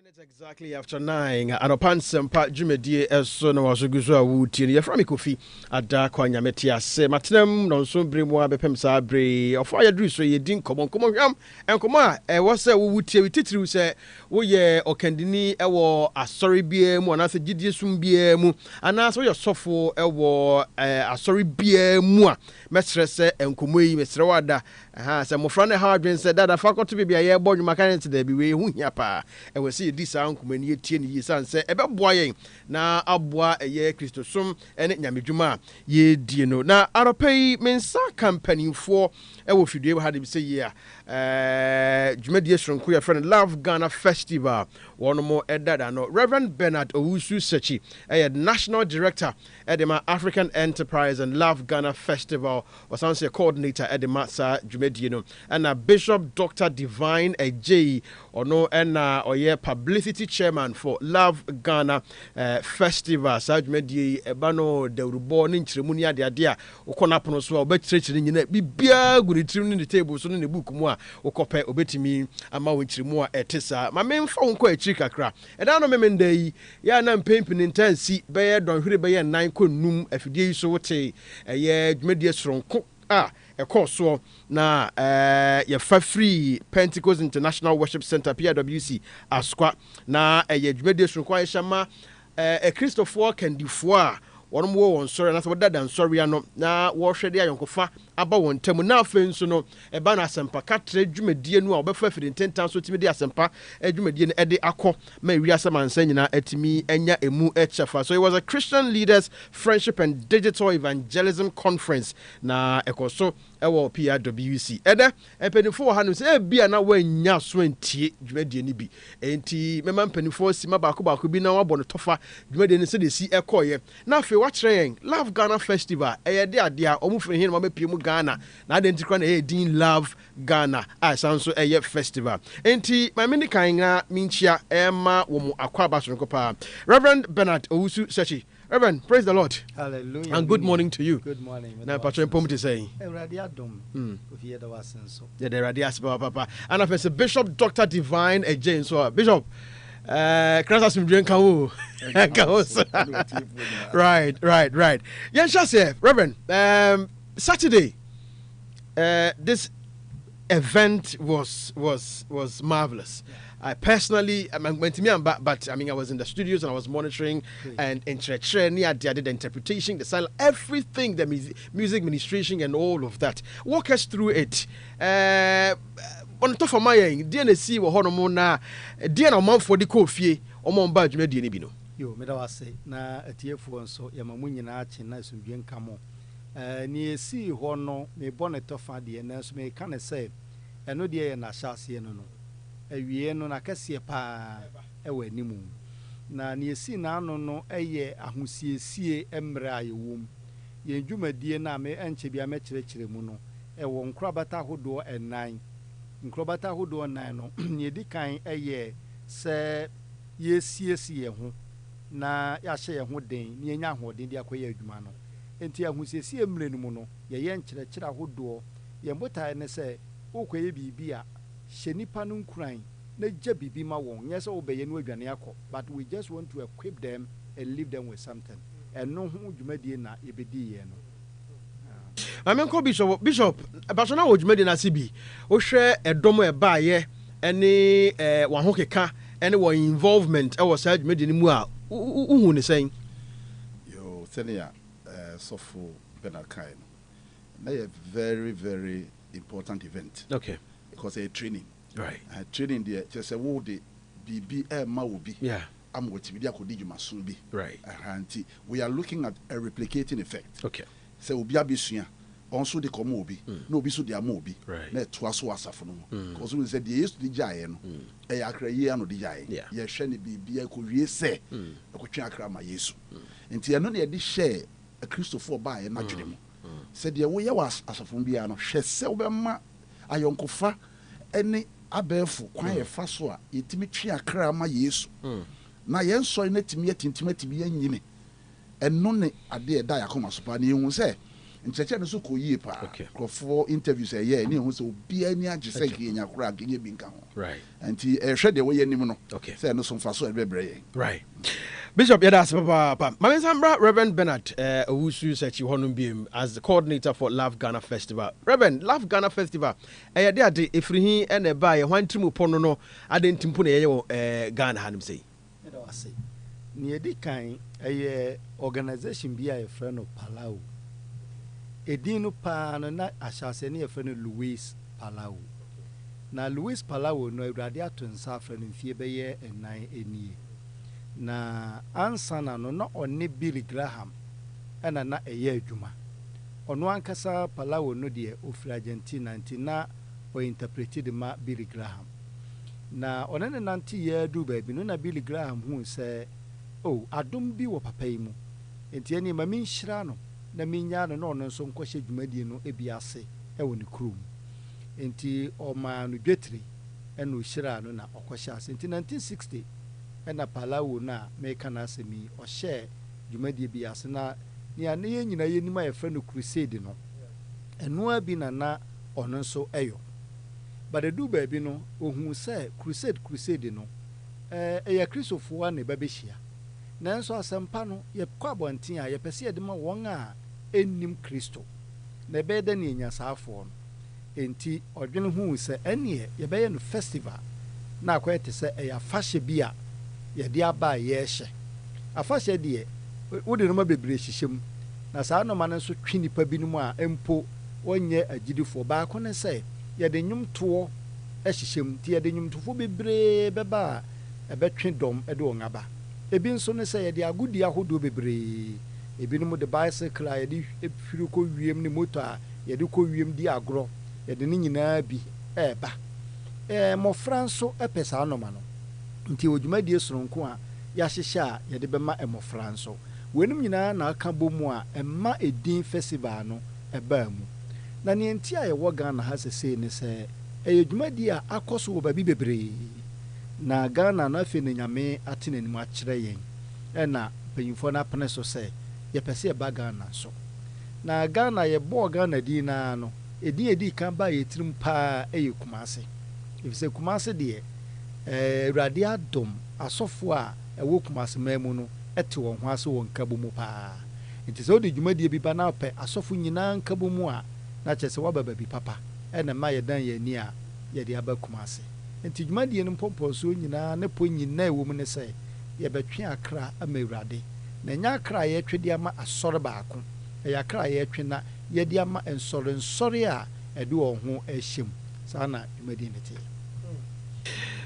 minutes exactly after 9. Anopa Nsempa dwumadie eso na waso guzo a wutie. Ye from Kofi Adarkwah Nyametease. Matenam no so bre mu abepem sa bre. Ofo ayadru so ye din komo hwam. Enkomo a wo se wo wutie wititiriu se wo ye okandini ewo asori bia mu ana se gidie sum bia mu ana so ye sofo ewo asori bia mu a mesre se enkomo yi mesre wada aha se mofra ne ha adwen se dada fakoto bibia ye bo nwuma kan se da bi we hu hia pa e we se di sa nkomani etie ne yi san se ebeboa yen na aboa eye Kristosom ene nyamedwuma ye die no na aropai mensa company fo e wo fidue ha de bi se ye a dwumadie shronko ya friend Love Ghana Festival one more edada no Reverend Bernard Owusu Sechi National Director Edema African Enterprise and Love Ghana Festival was also coordinator Edema sa dwumadie no and Bishop Dr. Divine Ej ono and oye publicity chairman for Love Ghana Festival sa dwumadie ebano dewrubo ne nkyeremu ne ade a ukona pono so obekyerechire nyina bibia gu ne tirim ne table so ne book mu a ukope obetimi ama wo nkyeremu a etesa ma memfa wonko akyi kakra eda no memenda yi ya na mpempin intensi beye donhwere beye 9 konum afidie yi so wote eye dwumadie soronko a ekoso na ye fa free Pentecost International Worship Center PWC askwa na eye dwumadie soronko a yeshama Christopher Kendifo a wono mo won sori na so dada nsori ano na wo hwede ayonkofa aba won tamu na afen so no eba na asempa katre dwumadie nu a obefa firi ntentan so timi de asempa dwumadie ne ede akọ ma wi asamansa nyina atimi enya emu echefa. So it was a Christian Leaders Friendship and Digital Evangelism Conference na ekoso ewo PWC ede empanifo ha no se bia na wanya so antie dwumadie ni bi enti mema mpanifo si mabako bi na wabọ no tofa dwumadie ne se de si ekoye na afi wachre Love Ghana Festival eyede ade a omufiri hin ma bepie mu Ghana na identikwa na din Love Ghana asanso eye festival enti my mini kan minchia ema wo mu akwa basonko pa. Reverend Bernard Owusu Sechi. Reverend, praise the Lord. Hallelujah. And good morning to you. Good morning. Na patron pom to say. Radiadom. Kofi Adarkwah Nyametease. Yeah, the radias papa. And of a Bishop Dr. Divine Ej so Bishop Krasa Simdren Kawo. Right. Yensha say, Reverend, Saturday this event was marvelous. Yeah. I personally, went to me, but I mean, I was in the studios and I was monitoring and I did the interpretation, the style, everything, the music ministration and all of that. Walk us through it. On top of my DNC, we honour na DN amount for the Kofi, Omon Badge, Medinibino. Yo, Medawase, na a TF1 so Yamamunia na Sumbian Camo. Near sea hono, me bonnet of the nurse may can say, and no dear na shasi no. A yeano na cassia pa ewe nimu. Na near sea na no a year a who see embra womb. Ye juma dear na me and chibia metre muno. A won crabata who door and 9. Crabata who door 9 ye decline a year, say yes, na yashe ho den ni enya ho den dia koye adwuma no enti ahusiesie mrenu mu no ye yenkyerɛkyerɛ ahodoɔ ye mbota ne sɛ okoye bibi a hyenipa no nkuran na gya bibi ma wɔn nyɛ sɛ obɛyɛ no adwane akɔ, but we just want to equip them and leave them with something ɛno ho dwumadie na yebedi ye no. Amen ko Bishop abasona wo dwumadie na sibi wo hwɛ ɛdɔm ɛbaayɛ ɛne wɔn ho keka ɛne wɔn involvement ɛwɔ saa dwumadie mu a uhu ne saying yo senior sofo Benakai na a very very important event, okay, because a training, right, training there just a wo de bibi ma wo bi, yeah, am what bi akodi dwuma so bi, right, and we are looking at a replicating effect, okay, so obi abesua also the komo obi no obi so the amobi, right, na to aso asafo no because we said the used to jaye no e akra ye ano di jaye ye hwe ne bibia ko wie se ekotwe akra ma Yesu enti eno na ye di share a Christopher ba ye na dwene mu said the wo ye was asafo bia no hwe se obema ayonkofa ene abefo kwan ye fa so a yetimi twe akra ma Yesu na ye nso ne timi atintimati bi anyime eno ne ade da yakoma so pa na ehun se nkyɛkyɛ no so kɔ yie paa nkurɔfoɔ interviews ɛyɛ ne ɛho sɛ obiara ni agye sɛ kenya koraa kenya bi nka ho nti ɛhwɛ deɛ wɔyɛ anim no sɛ ɛno so mfa so ɛbɛbrɛ yɛn Bishop Yadas Papa Mame Sambra Reverend Bernard Owusu Sechi Honum Bim as the coordinator for Love Ghana Festival. Reverend, Love Ghana Festival. Dey ade efrihi ene ba ye hwantimu pono no ade ntimpo na ye Ghana hanum sei. Ni edi kan organization bi a ye friend of Palau. Edinu pa no na ahyase ne ye friend Louis Palau. Na Louis Palau no awurade atonsa friend mfie be ye enan enie. Na ansana no onne Billy Graham ena na eye adwuma ono ankasa Palawo no de ofri Argentina ntina o interpreted ma Billy Graham na onene nanti ye du baabi no na Billy Graham hu se adom bi wo papa yi mu enti eni ma min hyira no na minya no no nso nkohye dwumadie no ebi ase e wo ne krum enti o ma no dwetri ena o hyira no na okohye ase enti 1960 ena Palawo na meka na asemi o share dwumadie bi ase na ne ane ye nyina ye nima ye frɛ no crusade no eno abi na ono nso eyo but edu ba bi no ohun sɛ crusade no ye kristofo a ne babehia nanso asempa no ye kwa bonten a ye pese ye de ma won a ennim Kristo na be da ne nyasaafo no enti odwene hu sɛ ene ye be ye no festival na akwa te sɛ ya fashe bi a ye de aba ye hye afashe de wode no ma bebre hyehyem na saa no ma nso twi nipa bi no mu a empo onye agidifo ba ko ne sɛ ye de nwumto hyehyem ti ye de nwumtofo bebre beba ebetwe dom de ongaba ebi nso ne sɛ ye de agudi ahodo bebre ebi no mu de bicycle a ye de firi ko wiem ne motor a ye de ko wiem di agro ye de ne nyinaa bi eba mofra nso epesa no ma no nti odwumadie soronko a ya hyehye a ye de bema emofra nso wenum nyinaa na aka bomu a emma edin festival no eba mu na ne nti a ye wo Ghana ha sese ne sɛ edwumadie a akoso wo babi bebre na Ghana na afi ne nyame atene nim akyerɛ yɛn ɛna panyimfo na pene so sɛ ye pese ba Ghana so na Ghana ye bo Ghana di na no edi kan ba ye tirim pa eye Kumase efise Kumase de Awurade adom asofo a ewo Kumase mamu no ete won ho ase won kabo mu pa nti sɛ odi dwumadie bi ba na pɛ asofo nyinaa nkabo mu a na kyerɛ waba ba bi papa ɛna ma ye dan ye ni a ye de aba Kumase nti dwumadie no mpɔmpɔ so nyinaa ne po nyinaa ewo mu ne sɛ ye betwe akra ama Awurade na nya akra ye twede ama asɔre baako ya akra ye twe na ye de ama nsɔre a ɛde won ho ahyem saa na dwumadie ne te.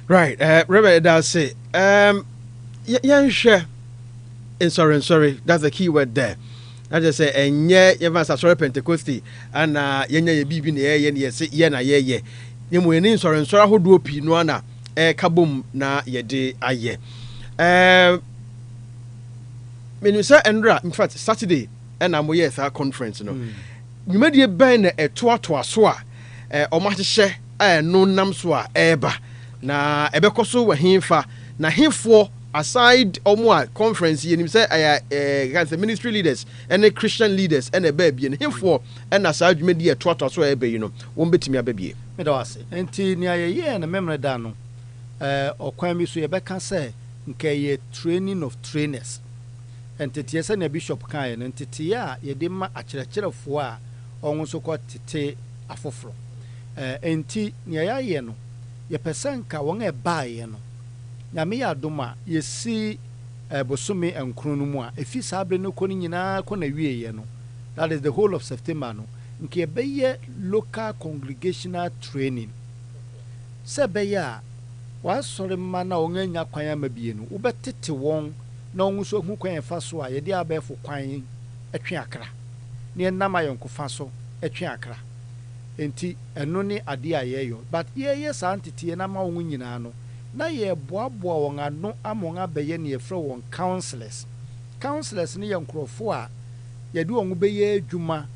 Right, Reverend Dase, yanhwɛ sorry, that's the key word there. I just say enye yeva sorry Pentecost and yenya ye bibi na ye ne se ye na ye yemu eni sorry ahodo pi no ana kabom na ye de aye menu say endra in fact Saturday and am ye sa conference no nyumadie ben na etoato so a omahye no nam so a eba na ebekoso wa himfa na himfo aside omo conference yenim say the ministry leaders and the Christian leaders and a baby and himfo and aside dwumadi etoato so ebe you know won betimi ababie me do ase enti ni ayeye na memre da no okwan mi so ye beka say nke ye training of trainers enti say na bishop kan ye enti a ye de ma akyerɛkyerɛfo a onwo so kɔ tete afoforo enti ni ayaye no ye pesanka won e baaye no nyame ya doma ye si bosome enkron no mu a efi sabre no kɔ nyinaa kɔ na wieye no that is the whole of September no nke beye local congregational training se beye a wa sore ma na won anya kwan amabie no wobetete won na won so hu kwan fa so a ye de abefo kwan atwe akra ne nam ayonkofa so atwe akra enti eno ne ade a ye yo but ye santete na ma won nyinaa no na ye boaboa won ano amon abeye ne yefrɛ won counselors ne ye nkrofo a ye de won beye adwuma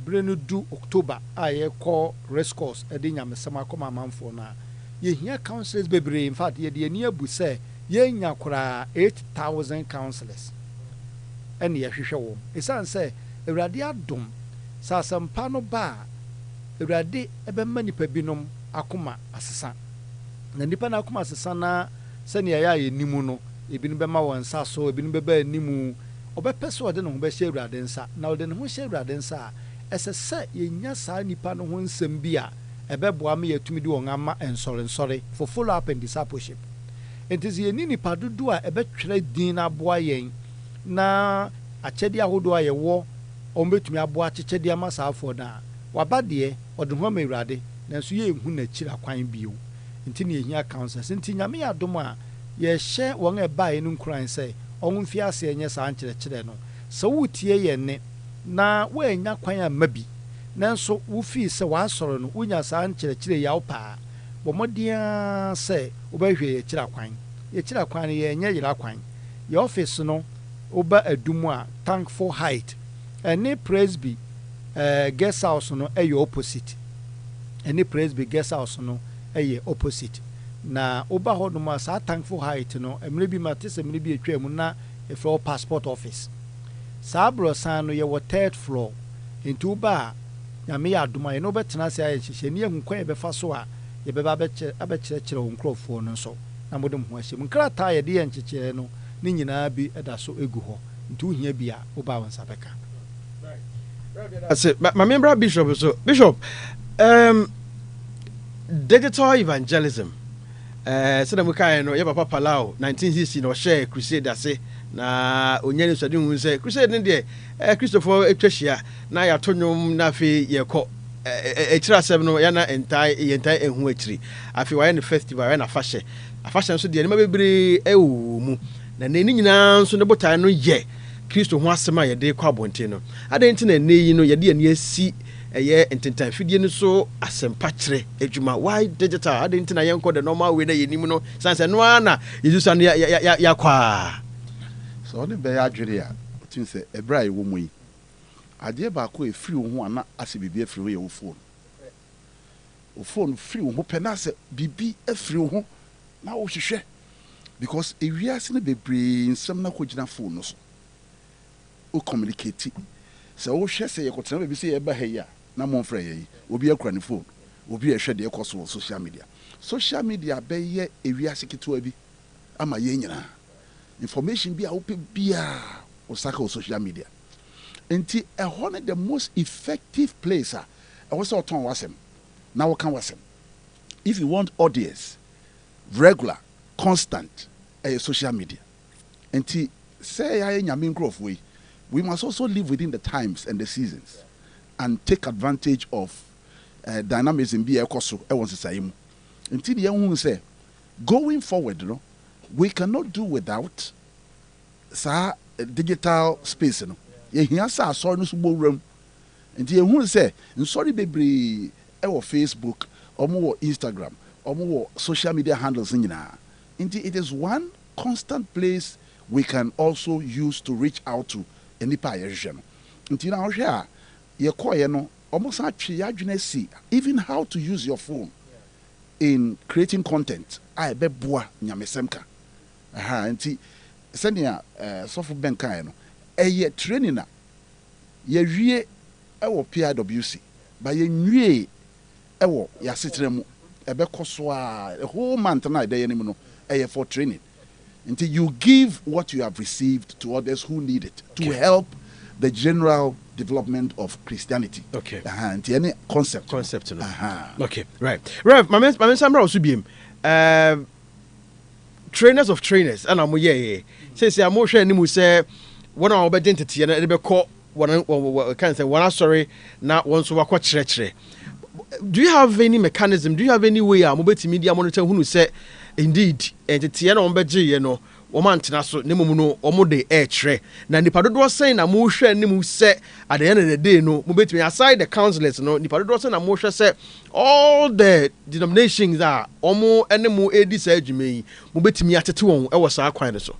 brenu du October a ye call race course e de nyamesam akoma manfo na ye hia counselors bebre in fact ye de ani abu se ye nya kora 8,000 counselors ene ye hwehwe won esan se Awurade adom sa asɛmpa no ba awurade ɛbɛma nipa binom akoma asesa na nipa na akoma asesa na sɛnea yɛ nimu no ebinom bɛma wɔn nsa so ebinom bɛba animu ɔbɛpɛ sɛ ɔde ne ho bɛhyɛ awurade nsa na ɔde ne ho hyɛ awurade nsa a ɛsɛ sɛ yɛnya saa nipa no ho nsɛm bi a ɛbɛboa ma yɛatumi de wɔn ama nsɔrensɔre for follow up and discipleship nti sɛ yɛni nipa dodo a ɛbɛtwerɛ din no aboa yɛn na akyɛdeɛ ahodoɔ a yɛwɔ wɔn bɛtumi aboa akyekyɛdeɛ ama saafoɔ no a waba deɛ ɔde ho ama awurade nanso yɛnhu n'akyiri akwan bio nti ne yɛhia counsellors nti nyame yɛ adom a yɛhyɛ wɔn ɛbaeɛ no nkuran sɛ ɔmo mfi aseɛ nyɛ saa nkyerɛkyerɛ no sɛ wotie yɛn ne na woanya kwan amma bi nanso wofii sɛ waasɔre no wonya saa nkyerɛkyerɛ yaw paa bɔ mmɔden sɛ wobɛhwɛ yɛkyiri akwan no yɛnyɛ yera kwan yɛ office no woba adum a thankful height ɛne presby guest house no ɛyɛ opposite ɛne presby guest house no ɛyɛ opposite na woba hɔ nom a saa thankful height no mmerɛ bi ma te sɛ mmerɛ bi atwa mu na ɛfrɛ passport office saa borɔsan no yɛwɔ third floor nti woba a nyame yɛ adom a yɛne wobɛtena ase ayɛ nhyehyɛ ne yɛhu kwan yɛbɛfa so a yɛbɛba abɛkyerɛkyerɛ wo nkurɔfoɔ no nso na mode mo ho ahyɛ mu nkrataa yɛde yɛ nkyekyerɛ no ne nyinaa bi ɛda so egu hɔ nti wohia bi a woba wo nsa bɛka ma membra bishop so bishop digital evangelism sɛ na mu kae no yɛ papa Palau 1960 na ɔhyɛ crusade ase na onyane sɔde hu sɛ crusade no deɛ Christopher atwa hyia na yɛato nnwom na afei yɛkɔ ɛkyerɛ asɛm no yɛna yɛntae ɛhu akyiri afei wayɛ no festival wayɛ no afahyɛ nso deɛ nneɛma bebree ɛwɔ mu na n'ani nyinaa nso ne botae no yɛ Kristo ho asɛm a yɛde kɔ abɔnten no adɛn nti na ɛnɛ yi no yɛde ani asi ɛyɛ ntentan fidie no so asɛmpa kyerɛ adwuma why digital adɛn nti na yɛnkɔ the normal way na yɛnim no san sɛ no ara na yɛsusa no yɛakɔ a sɛ ɔne bɛyɛ adwere a ɔtim sɛ ɛberɛ a yɛwɔ mu yi adeɛ baako ɛfiri wo ho a na asɛ biribi afiri ho yɛ wo phone firi wo ho pɛ na asɛ biribi afiri wo ho na wohwehwɛ because ewiase no bebree nsɛm na kɔgyina phone no so wo communicate sɛ wohwɛ sɛ yɛkɔtena baabi sɛ yɛba ha yi a na momfrɛ yɛ yi obi akura ne phone obi ɛhwɛ deɛ ɛkɔ so wɔ social media bɛyɛ ewiase ketewa bi ama yɛn nyinaa information bi a wopɛ biaa wosaka wɔ social media nti ɛhɔ ne the most effective place a ɛwɔ sɛ ɔtɔn wasɛm na woka wasɛm if you want audience regular constant social media nti sɛ yɛayɛ nyame nkurɔfoɔ yi we must also live within the times and the seasons and take advantage of dynamism bi ɛkɔ so ɛwɔ nsesaeɛ mu nti deɛ yɛhu sɛ going forward no we cannot do without saa digital space no yɛhia sɛ asɔre no so bɔ wuram nti yɛhu sɛ nsɔre bebree ɛwɔ Facebook ɔmo wɔ Instagram ɔmo wɔ social media handles nyinaa nti it is one constant place we can also use to reach out to nipa a yɛhwehwɛ no nti na ɔhwɛ a yɛkɔɔyɛ no ɔmo san atwe yɛadwene asi even how to use your phone in creating content a ɛbɛboa nyamesɛm ka nti sɛnea sɔfo bɛnkaeɛ no ɛyɛ training a yɛwie ɛwɔ PIWC ba yɛnwie ɛwɔ yɛasetena mu ɛbɛkɔ so a the whole month na ɛda yɛnim no ɛyɛ for training until you give what you have received to others who need it to help the general development of Christianity. Okay. Any concept. Okay. Right. Rev, my man Sambra also be trainers of trainers. And I'm say I'm more sure you say one of our identity and they be call one can say one sorry not one so what church. Do you have any mechanism? Do you have any way I'm to media monitor who say indeed entity na ombeje ye no omantena so ne mumu no omode ehre na nipa dodo sen na mo hwe ne mu se at the end of the day no mo betimi aside the councillors no nipa dodo sen na mo hwe se all the denominations are omo ene mo edi sa adwuma yi mo betimi atete won e wo sa kwan ne so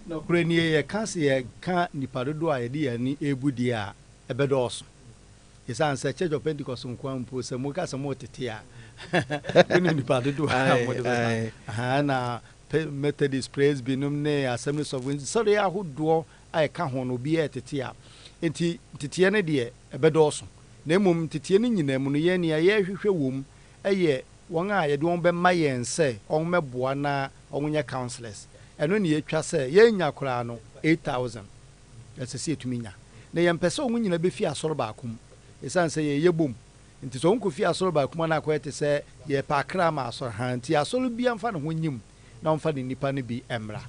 na kure ni ye ka se ye ka nipa dodo a ye di ani ebudi a ebedoso isan se Church of Pentecost nkwan po se mo ka se mo tete a when nipa dodo a na Methodist praise binum ne Assemblies of God sorry ahodo a ka ho no bi etete a enti tete ne de ebedoso na mmom tetie no nyinaa mu no yɛn nea yɛhwehwɛ wɔ mu ɛyɛ wɔn a yɛde wɔn bɛma yɛn sɛ wɔn mɛboa na wɔn nyɛ counselors ɛno ne yɛtwa sɛ yɛnya koraa no 8,000 ɛsɛ sɛ yɛtumi nya na yɛmpɛ sɛ wɔn nyinaa bɛfi asɔre baako mu ɛsiane sɛ yɛyɛ bom nti sɛ wɔn kɔfi asɔre baako mu na akɔyɛ te sɛ yɛpɛ akra ma asɔre ha nti asɔre bi amfa ne ho nyim na wɔmfa ne nipa no bi mmra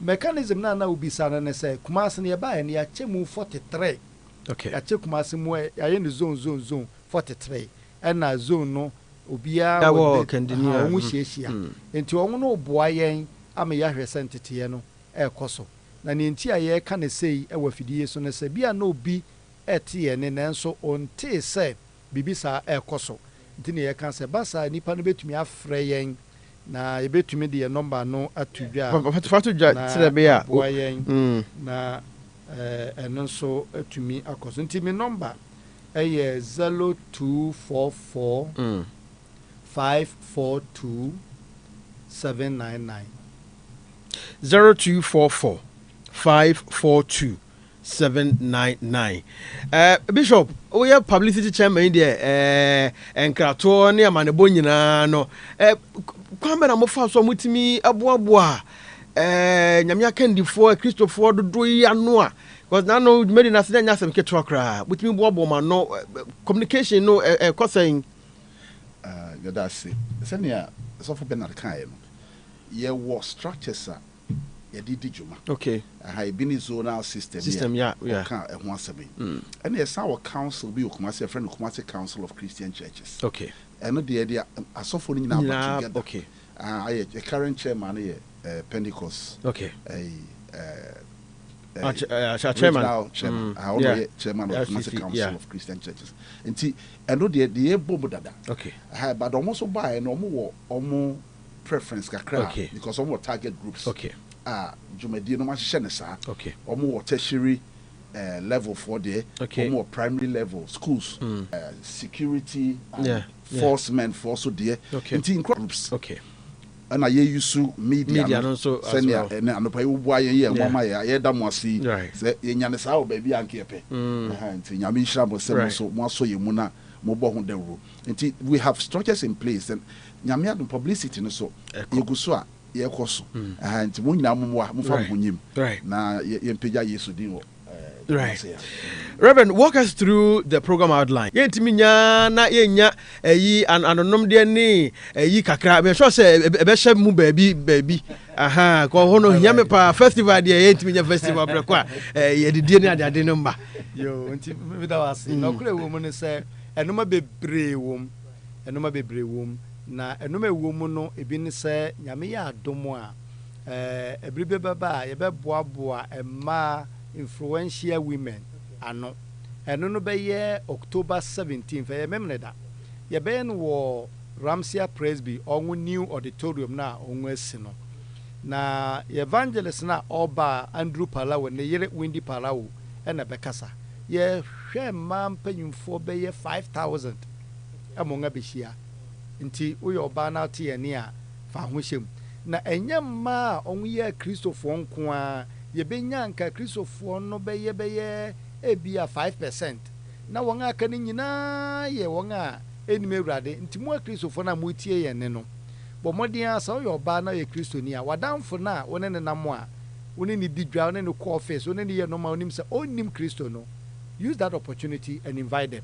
mechanism na obi sa no ne sɛ Kumasi no yɛbaeɛ no yɛakyɛ mu 43 yɛakyɛ Kumasi mu yɛayɛ no zone 43 ɛna zone no obiara wɔ ɔmo hyiahyia nti ɔmo no boa yɛn ama yɛahwɛ sɛ nteteɛ no ɛrekɔ so na ne nti a yɛreka ne sei ɛwɔ afidie so no sɛ bia na obi ɛte yɛn ne nanso ɔntee sɛ biribi saa ɛrekɔ so nti ne yɛka sɛ basa nipa no bɛtumi afrɛ yɛn na yɛbɛtumi de yɛn nɔmba no ato dwa na boa yɛn na ɛno nso atumi akɔ so nti me nɔmba ɛyɛ 0244 542 799 0244 542 799. Bishop, we have publicity chairman there. Enkrato ne amanebo nyina no. Kwame na mofa so mutimi aboaboa. Nyame akandifo Christopher dodo yi ano a. Because now no made na se nya sem keto akra. Mutimi boabo ma no communication no saying Gadasi. Senia so for Bernard Kai no. Ye war structures are yɛde dwuma okay ha bi ne zonal system yeah ka ɛho asɛm and yes our council bi Kumasi friend Kumasi Council of Christian Churches okay and the idea asofo ni nyina back together okay the current chairman is Pentecost okay chairman chairman of Kumasi Council of Christian Churches nti and the bomb dada okay but almost buy no more preference kakra because some more target groups okay Jumedi no machine okay more tertiary level for there more primary level schools security forcemen for so there in groups okay and I use media also send ya and Anopa why ye mama ya da mo asi say ye nya ne sa o ba bi ankepe nti nyame hira mo se so mo so ye mu na mo bo ho dawro nti we have structures in place and nyame adum publicity no so ye gu so a ye koso nti mo nyina mo fa mo nyim na ye mpega Yesu din wo Reverend, walk us through the program outline. Yentimi nya na yenya eyi anonom de ni eyi kakra. Me sure say e be hye mu baby. Aha, ko hono hiame pa festival de yentimi nya festival brekwa. Ye didie ni ade no mba. Yo, nti me da wase. Na kure wo mu ne say enoma bebre wom. Na enoma wo mu no ebi ne say nyame ya adomo a ebribe baba ye be boaboa ema influential women ano eno no be ye October 17th ye memne da ye be no wo Ramsia Presby onwo new auditorium na onwo asi no na evangelist na oba Andrew Palawo ne yere Windy Palawo na be kasa ye hwe ma mpanyumfo be ye 5,000 amonga be hia nti wo ye oba na te ye ne a fa ho hyem na enyemma onwo ye Christopher nko a ye benya nka Christopher no be ye ebia 5% na won aka ni nyina ye won a enim ewrade nti mo Christopher na mo tie ye ne no bo modin asa wo ye oba na ye Kristoni a wadamfo na woni ne nam a woni ni didwa woni ne call face woni ne ye no ma onim se onim Kristo no use that opportunity and invite them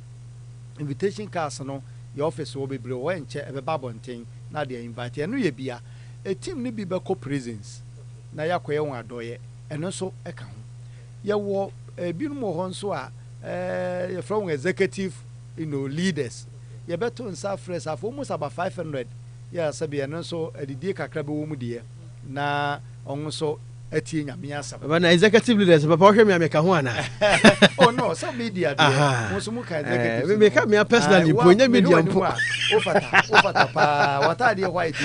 invitation cards no your office will be bebre wo enche e be babonten na de invite ye no ye bia a team ni bi be co presence na yakoye won adoye eno so eka ho ye wo binum ho nso a from executive leaders ye beto nsa fresh afo almost about 500 ya sabi eno so adidie kakra be wo mu de na on so atie nyame asam but na executive leaders papa hwe me ameka ho ana oh no some media there mo so mu ka executive me ka me personally ponya media mpo ofata pa wata de white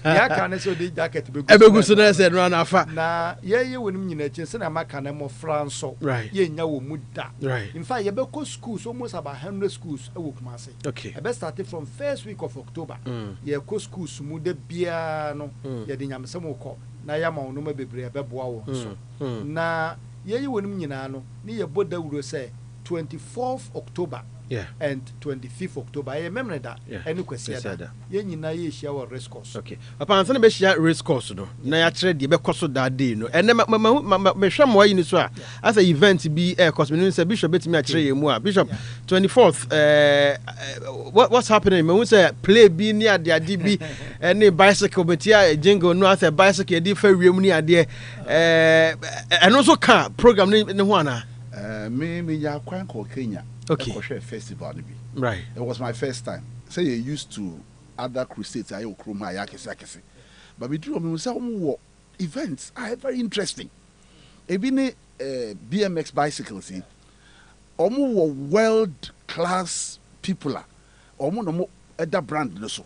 ya ka na so de jacket begu so na se no na afa na ye wonim nyina chin se na maka na mo franso ye nya wo mu da in fact ye be ko schools almost about 100 schools e wo Kumasi okay e be started from first week of October ye ko schools mu de bia no ye de nyamsem ko na ya ma onuma bebre beboa wo so na ye wonim nyina no ne ye boda wuro se 24th October and 25th October. I remember that. Any question that. Yenina ye share our race course. Okay. Upon Sunday be share race course no. Na ya trade the be course that day no. And me hwam wa yin so a as a event be course me say bishop betimi a trade mu a bishop 24th what's happening? Me say play be near the adi bi any bicycle betia jingle no as a bicycle dey fa wiem ni ade and also car program ni ho ana. Me ya kwan ko Kenya. Okay. Festival right. It was my first time. Say you used to other crusades I okroma yakese. But we do me say events are very interesting. Even BMX bicycles world class people no other brand no so.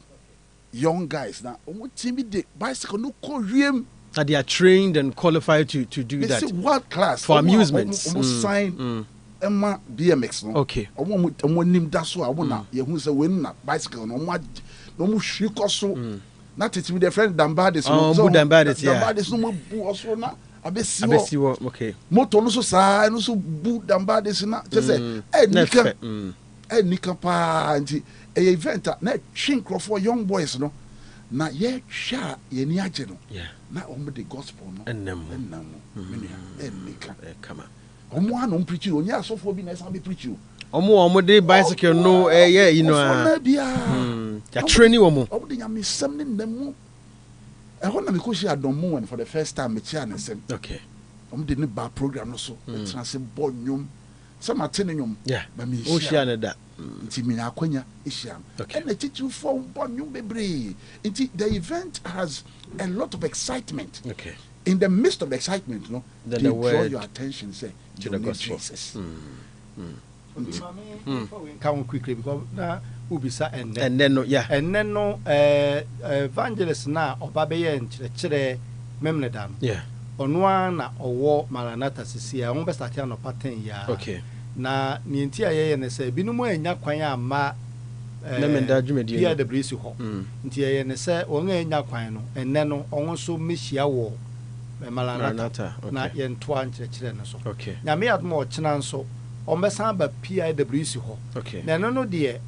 Young guys now timid bicycle no koream that they are trained and qualified to do that. It's world class for amusements. Sign Emma BMX no. Okay. Omo nim da so a wona ye hu se wen na bicycle no mo hwiko so. Na tete me the friend Dambades no. Oh, Dambades yeah. Dambades no mo bu oso na abesiwo. Okay. Moto no so sa no so bu Dambades na je say nika pa nti event na twin for young boys no. Na ye sha ye ni age no. Yeah. Na omo the gospel no. Ennam. Nika. Come on. Omo anon preach you onya asofo bi na esa be preach you omo dey bicycle no you know ya training omo de nyame sem ne namu na me ko shi adomo when for the first time me chia ne sem okay omo de ne ba program no so transe bonyum some atene nyum ba me shia ne da nti me akwanya ishia and the teacher for bonyum bebre nti the event has a lot of excitement. Okay. In the midst of excitement, no, they draw your attention, say, to the gospel. Jesus. Come quickly because now ubisa and then no, yeah, and then no, evangelist na obabeye nchire memnedan. Yeah. Onwa na owo Maranatha sisia, on be start ya no pattern ya. Okay. Na ni nti ayeye ne se binumu enya kwan ama memenda dwumedi bia de brisi ho. Nti ayeye ne se on enya kwan no, enne no on so mehia wo Maranatha na yentoa nchire no so. Okay. Nyame admo o chena nso on be san ba PIWC ho. Okay. Na no de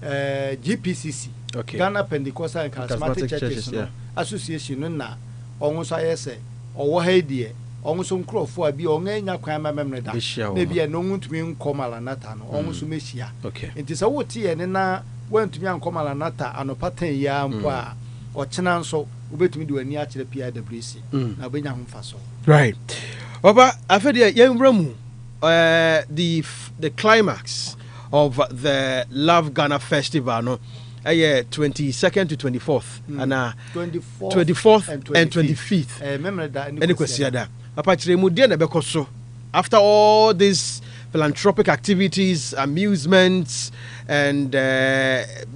GPCC. Okay. Ghana Pentecostal and Charismatic Churches no association no na on so ayese owo ha die on so nkrofo abi on anya kwan mamemne da na bia no ntumi nko Maranatha no on so mehia. Okay. Nti se wote ye ne na wantumi anko Maranatha Anopa tan ya mpo a o chena nso ubetumi de wani akire PIWC na obenya ho mfaso. Right. Oba afede yemramu the climax of the Love Ghana Festival no 22nd to 24th and 24th and 25th remember that any question that papa chire mu dia na bekoso after all these philanthropic activities, amusements and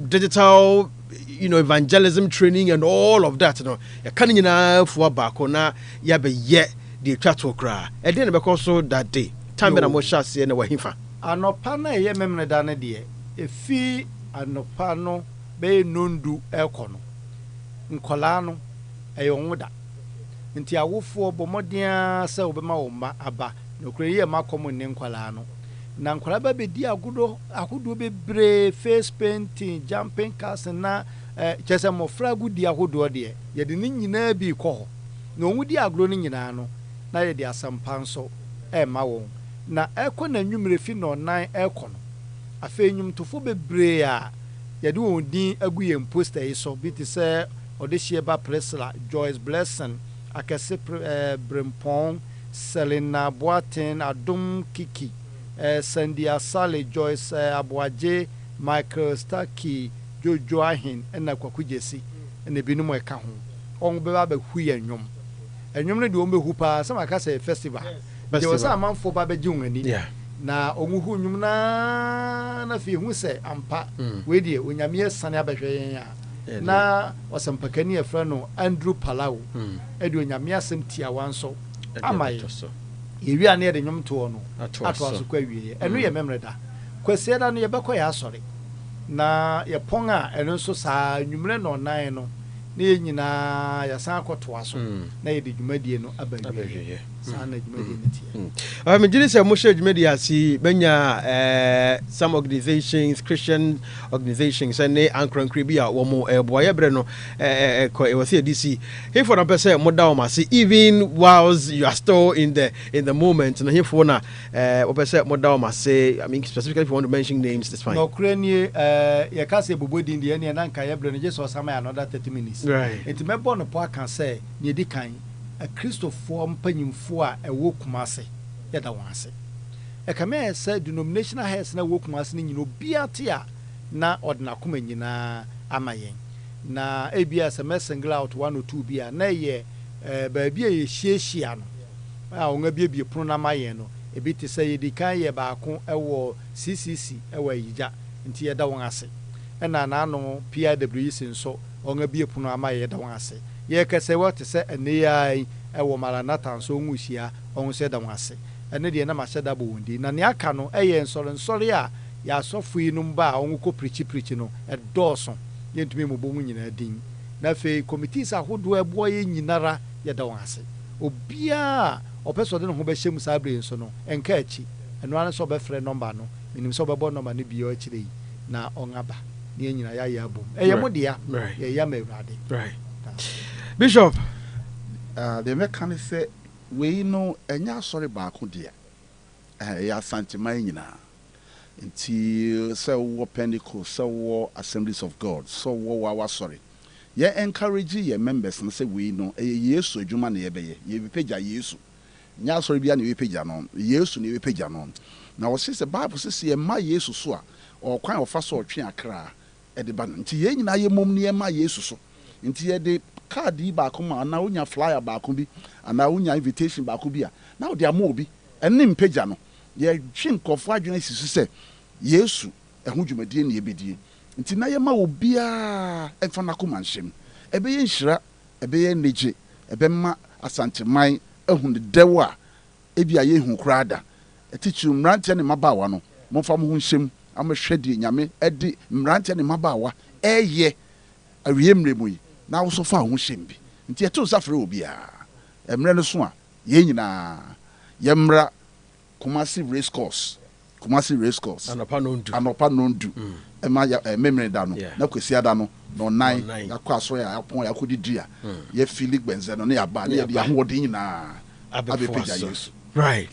digital evangelism training and all of that no ya kan nyina fo baako na ya be ye the twato kra e dey na bekoso that day time na mo shase na wahifa Anopa na ye memne da ne de efi Anopa no be nondu ekono nkola no eyonwoda nti awofo bomodia se obema wo ma aba nokure ye makomo ne nkola no na nkola ba be di agudo bebre face painting jumping cars na chese mo fragudi agudo de ye de ni nyina bi ko na onwudi agro ni nyina no na ye de asampa nso ma won na eko na nwumre fi no nan eko no afa nwumtofo bebre a ye de won din agu ye poster yi so bi ti se odehie ba Priscilla Joyce Blessing akese Brempong Selena Boatin Adum Kiki Sandia Sale Joyce Abuaje Michael Starkey Jojo Ahin na Kwakujesi na binum eka ho on be ba hu ye nwom ne de on be hu pa sama ka say festival de wasa amanfo ba be jiwani na omuhu nwom na fi hu se ampa we de onyame asane abehwe yen ya na wasampakani efra no Andrew Palau de onyame asem tia wanso amai yewi ane de nwom to no ato aso kwa wie eno ye memreda kwase da no ye bekoya asore na ye pon a eno so saa nwumre no nan no na yɛ nyinaa yɛsan akɔtoa so na yɛde dwumadie no aba wie saa na dwumadie no tie megye sɛ mohyɛ dwumadie ase bɛnya some organizations Christian organizations ne ankorankora bi a wɔmo boayɛ berɛ no ɛwɔ sɛ yɛde si hefo na pɛ sɛ moda wɔm ase even whilst you are still in the moment na hefo na wɔpɛ sɛ moda wɔm ase I mean specifically if you want to mention names that's fine nɔkora nie yɛka sɛ bobɔ din deɛ ne ɛna nka yɛbrɛ no gye sɛ ɔsama another 30 minutes enti mɛbɔ no po aka sɛ ne ɛdi kan akristofoɔ mpanyimfoɔ a ɛwɔ Kumase yɛda wɔn ase ɛkame sɛ denominational heads na ɛwɔ Kumase no nyina obiara te a na ɔde n'akoma nyinaa ama yɛn na ebia sɛ mɛ single out 1 or 2 bi a na yɛ baabi a yɛhyiahyia no a wɔn abiebie pono na ma yɛn no ebi te sɛ yɛdi kan yɛ baako ɛwɔ CCC ɛwɔ Ayigya nti yɛda wɔn ase ɛna naano PIWC nso wɔn abie pono ama yɛda wɔn ase yɛkɛsɛ wɔte sɛ ɛneyai ɛwɔ Maranatha nso nwuhyia wɔn nso yɛda wɔn ase ɛne deɛ na mahyɛ da bɔ wɔn din na nea aka no ɛyɛ nsɔre a yɛasɔfo yi no mba a wɔn kɔ pirikyi no ɛdɔɔso yɛntumi mu bɔ mu nyinaa din na afei committees ahodoɔ ɛboɔ yɛ nyinara yɛda wɔn ase obiara ɔpɛ sɛ ɔde ne ho bɛhyɛ mu saa bere nso no ɛnka akyi ɛno ara nso ɔbɛfrɛ nɔmba no menim sɛ ɔbɛbɔ nɔmba no bi akyire yi na ɔngaba ne yɛn nyinaa yɛayɛ abom ɛyɛ mo dea yɛyɛ ma Awurade Bishop deɛ mɛka ne sɛ wei no ɛnyɛ asɔre baako deɛ ɛyɛ asanteman nyinaa nti sɛ wowɔ Pentecost sɛ wowɔ Assemblies of God sɛ wowɔ wawasɔre yɛ encourage yɛ members no sɛ wei no ɛyɛ Yesu adwuma na yɛbɛyɛ yɛbɛpagya Yesu nyɛ asɔre bia na yɛbɛpagya no Yesu na yɛbɛpagya no na wɔse sɛ Bible sɛ sɛ yɛma Yesu so a ɔkwan ɔfa so ɔtwe akra ɛde ba no nti yɛn nyinaa yɛ mom ne yɛma Yesu so nti yɛde card yi baako ma anaa wonya flyer baako bi anaa wonya invitation baako bi a na wode ama obi ɛne mpagya no yɛtwe nkɔfoɔ adwene si so sɛ Yesu ɛho dwumadie ne yɛbɛdie nti na yɛma obiara ɛmfa n'akoma nhyɛm ɛbɛyɛ nhyira ɛbɛyɛ negye ɛbɛma asanteman ahu ne dɛw a ebi a yɛhu koraa da ɛtikyi mmeranteɛ ne mmabaawa no momfa mo ho nhyɛm amahwɛ deɛ Nyame ɛde mmeranteɛ ne mmabaawa ɛyɛ awie mmerɛ mu yi na wo so fa ho hyɛm bi nti yɛto nsa frɛ obiara mmerɛ no so a yɛn nyinaa yɛmmra Kumasi race course Anopa Nondu ɛma memere da no na kwasi da no na ɔnan yakɔ asɔre a yapɔn yakɔdidi a yɛfili gbɛnzɛ no ne yɛaba ne yɛde ahoɔden nyinaa abɛpagya Yesu right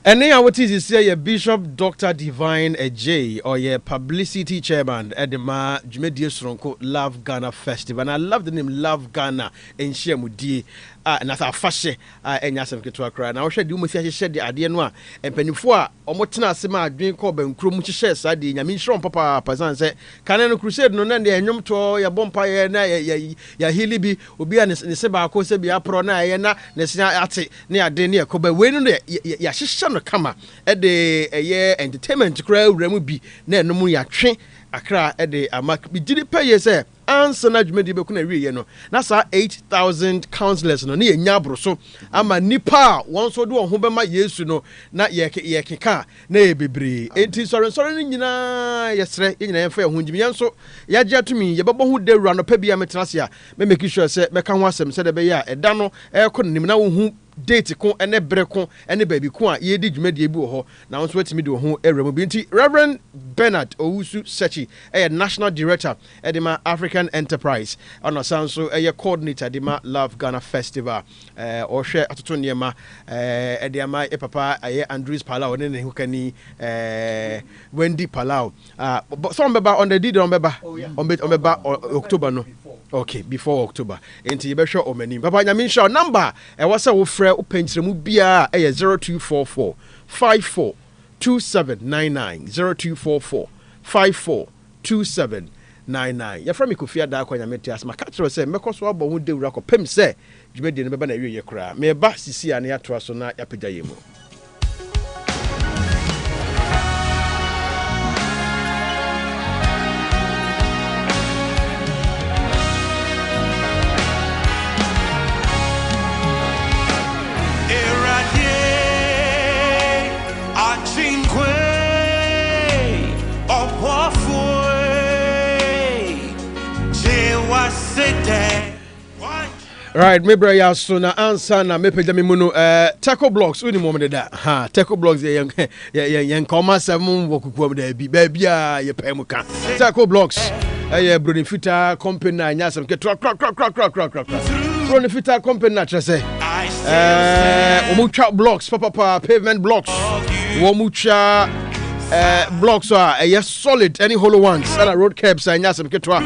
ɛne a wote sisi yɛ Bishop Dr. Divine Ejay or your publicity chairman at the dwumadie soronko Love Ghana Festival and I love the name Love Ghana and share mudie and as a fashion enya sem keto akra na wo hwɛ de mo fi ahyehyɛ de ade no a empanifo a omotena asem a adwen kɔ bankuro mu hyehyɛ saa de nyame nhyirom papa pasan sɛ kane no crusade no na de enyom to yɛ bompa yɛ na ya hili bi obi a ne se ba akɔ sɛ bi apro na yɛ na ne se ate ne ade ne yakɔba we no ya hyehyɛ no kama de ɛyɛ entertainment kra wura mu bi na ɛno mu yɛatwe akra de ama bi gidi pɛyɛ sɛ ansa na dwumadi bɛku na wieyɛ no na saa 8,000 counselors no ne yɛnya aboro so ama nipa a wɔn so de wɔn ho bɛma Yesu no na yɛkeka na yɛ bebree enti sɔre no nyinaa yɛsrɛ yɛnyina yɛmfa yɛ ho gyimi yɛn so yɛagye atumi yɛbɛbɔ ho dawura no pa bia metena se a mɛmɛki sure sɛ mɛka ho asɛm sɛ de bɛyɛ a ɛda no ɛkɔ nim na wo hu date ko ene bere ko ene baby ko a ye di dwumadie bi wo ho na won so watimi de wo ho ewra mu bi nti Reverend Bernard Owusu Sechi National Director edema African Enterprise ono sanso coordinator edema Love Ghana Festival ohwe atoto niema edema papa Andrews Palau ne ne hukani Wendy Palau so on beba on the did on beba October no okay before October enti ye be hwe omani papa nyame nsha number was a Upenchemu Bia 0244 54 2799 0244 54 2799. You're from Kofi Adarkwah Nyametease. My catcher say, Mekos Wabo who de Rako Pem say, Jumedi and Bana Yu Yakra. Me ba Sisi and Yatrasona Yapidayemo. Say Right, me bra ya so na answer na me pagya me mu no tackle blocks uni mo me da ha tackle blocks ye koma seven wo kukuam da bi a ye pay mu ka tackle blocks Brody Fita company na nyasam ke crack Brody Fita company na trese omucha blocks papa pavement blocks omucha blocks are solid any hollow ones and road curbs and nyasam ke twa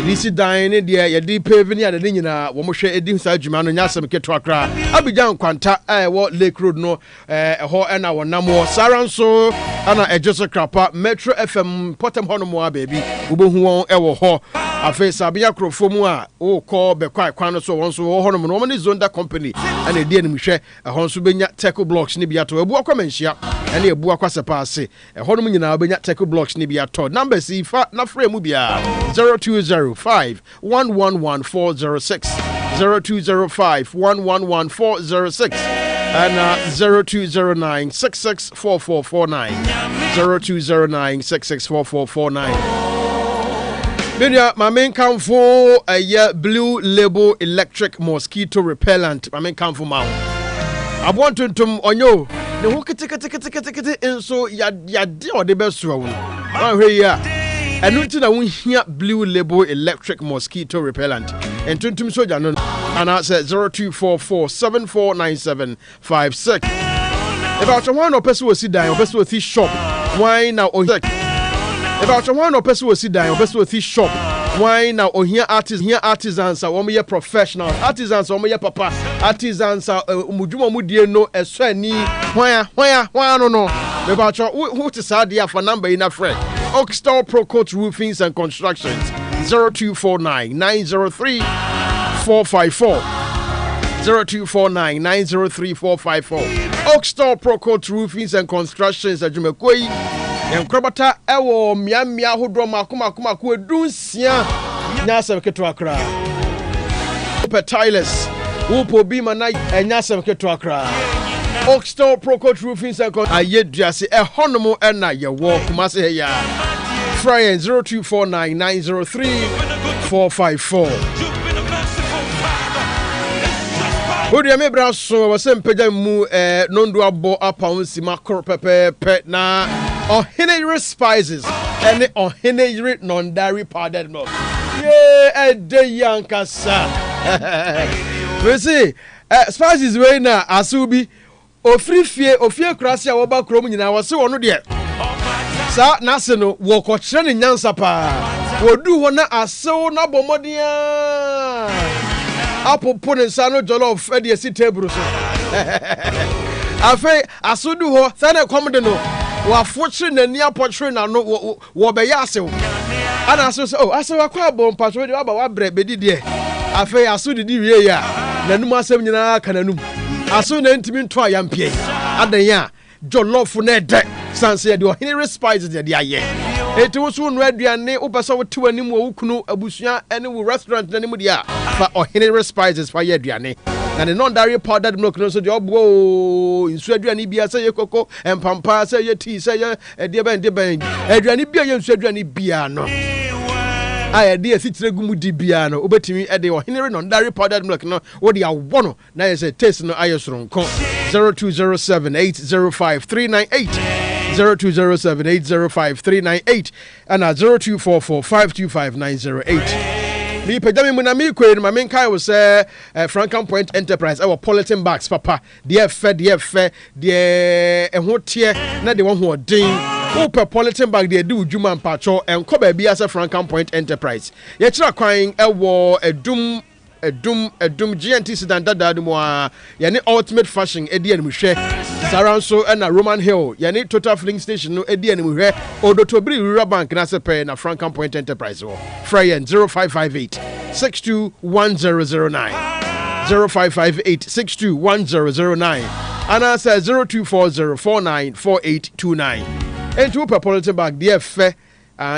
Disi dine dia ya di paving ya de nyina wo mo hwe edi sa adwuma no nyasem keto akra Abidjan kwanta wo Lake Road no ho na wonam wo saranso ana ejeso krapa Metro FM Potem hono mo baby ubohu won wo ho afi sabia krofo mu a wo ko be kwan no so won so wo hono mo no ni Zonda company ana edi anim hwe ho so benya tackle blocks ni biato ebu akwa manhia ana ebu akwa sepa ase hono mo nyina benya tackle blocks ni biato number si fa na frame mu bia 0205 111406 0205 111406 and 0209 664449 0209 664449 Media, my main come for a blue label electric mosquito repellent. My main come for mount. I want to on you. The who kete and so ya deal the best one. Here. And nothing I won't hear blue label electric mosquito repellent. And tuntum soja no and I said 0244 749756. About one or person will sit down, or person will see shop. Why now or about one or person will sit down, or person will see shop. Why now or here artisans are one year professional artisans or my papa artisans are mujuma mudie no eswani why no about who to sad for number in a friend Oxstar Pro Coat Roofings and Constructions 0249 903 454 0249 903 454 Oxstar Pro Coat Roofings and Constructions Ajumekoi Enkrobata ewo miamia hodro makuma ku edunsia nyasem keto akra Upe Tilers Upo Bima na nyasem keto akra Oxstar Pro Coat Roofings and Ayeduase honomo na ye wo kumase he ya Friday 0249 903 454 Odi me bra so wo sem pega mu nondo abo apa onsi makro pepe na Henry Spices and Henry non-dairy powdered milk. Yeah, de yankasa. We see, Spices way na asubi. Ofie krasia woba krom nyina wose wono de. Sa nase no wo ko kire ne nyansa pa. Wodu ho na asew na bomodia. Apopo ne nsa no jollof e de si table so. Afi asudu ho sa na komde no. Wafuchi na ni apotwe na no wo be yasew ana so asew akwa bom patwe de aba wa bre bedi de afi aso didi wie ya nanum asem nyina kananum aso na ntimi nto ayampie adan ya jollof na de sanse de Henry Spices de aye eti wo so no aduane wo pesa wo tew anim wo kunu abusua ene wo restaurant na nim de a fa Henry Spices fa ye aduane na the non-dairy powdered milk no so the obo insu aduane bia say koko empampa say ye tea say ye de ben aduane bia ye insu aduane bia no aye de asitire gumu di bia no obetimi e de Henry non-dairy powdered milk no wo de awo no na ye say taste no aye soronko 0207805398 0207805398 and 0244525908 Me pejami munami kwe ma menkai wo say Frankham Point Enterprise our polythene bags papa de fe ehwo tie na de wo ho den wo pe polythene bag de do dwuma mpacho enko ba bia say Frankham Point Enterprise ye kira kwan ewo edum GNT sedan dada mo ye ne ultimate fashion edi anim hwe saranso na Roman Hill ye ne Total Filling Station no edi anim hwe odotobiri Rural Bank na se pe na Frankham Point Enterprise wo Fryen 0558 621009 0558 621009 and answer 0240494829 and two per polythene bag de fe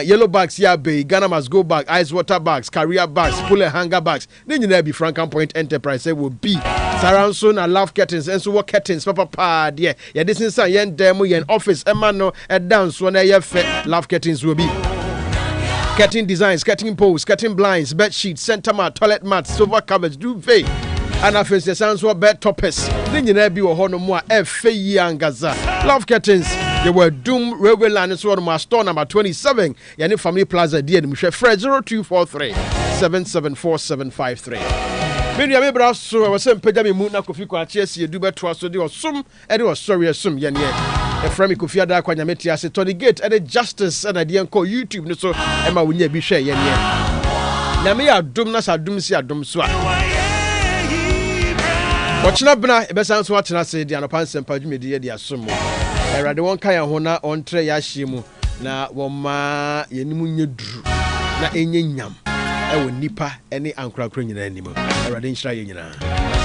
yellow bags ya be Ghana must go bag ice water bags carrier bags pull hanger bags then you be Frankham Point Enterprise will be saranso na love curtains and so what curtains papa there ya this is yen demo yen office emano e dance when ye fe love curtains will be Curtain designs, curtain poles, curtain blinds, bed sheets, center mat, toilet mats, sofa covers, duvet. And I face the sounds of bed toppers. Then you never be a hono more F.A. Angaza. Love curtains. They were Doom Railway Line is one of my store number 27. Yani Family Plaza dear Michelle Fred 0243 774753. Many of my so I was saying Pedami Muna Kofi Adarkwah do better so they were some and it was sorry assume yen a friend Kofi Adarkwah Nyametease to the gate and the justice and I didn't call YouTube no so Emma will be share yen na me adum na sadum si adum so Watching up now, best answer what I say the Anopa Nsempa dwumedi de asom. Erade won kan ho na on tre ya hyiemu na wo ma yenimu nyeduru na enye nyam e wo nipa ene ankorakora nyina animu. Erade nhyira ye nyina.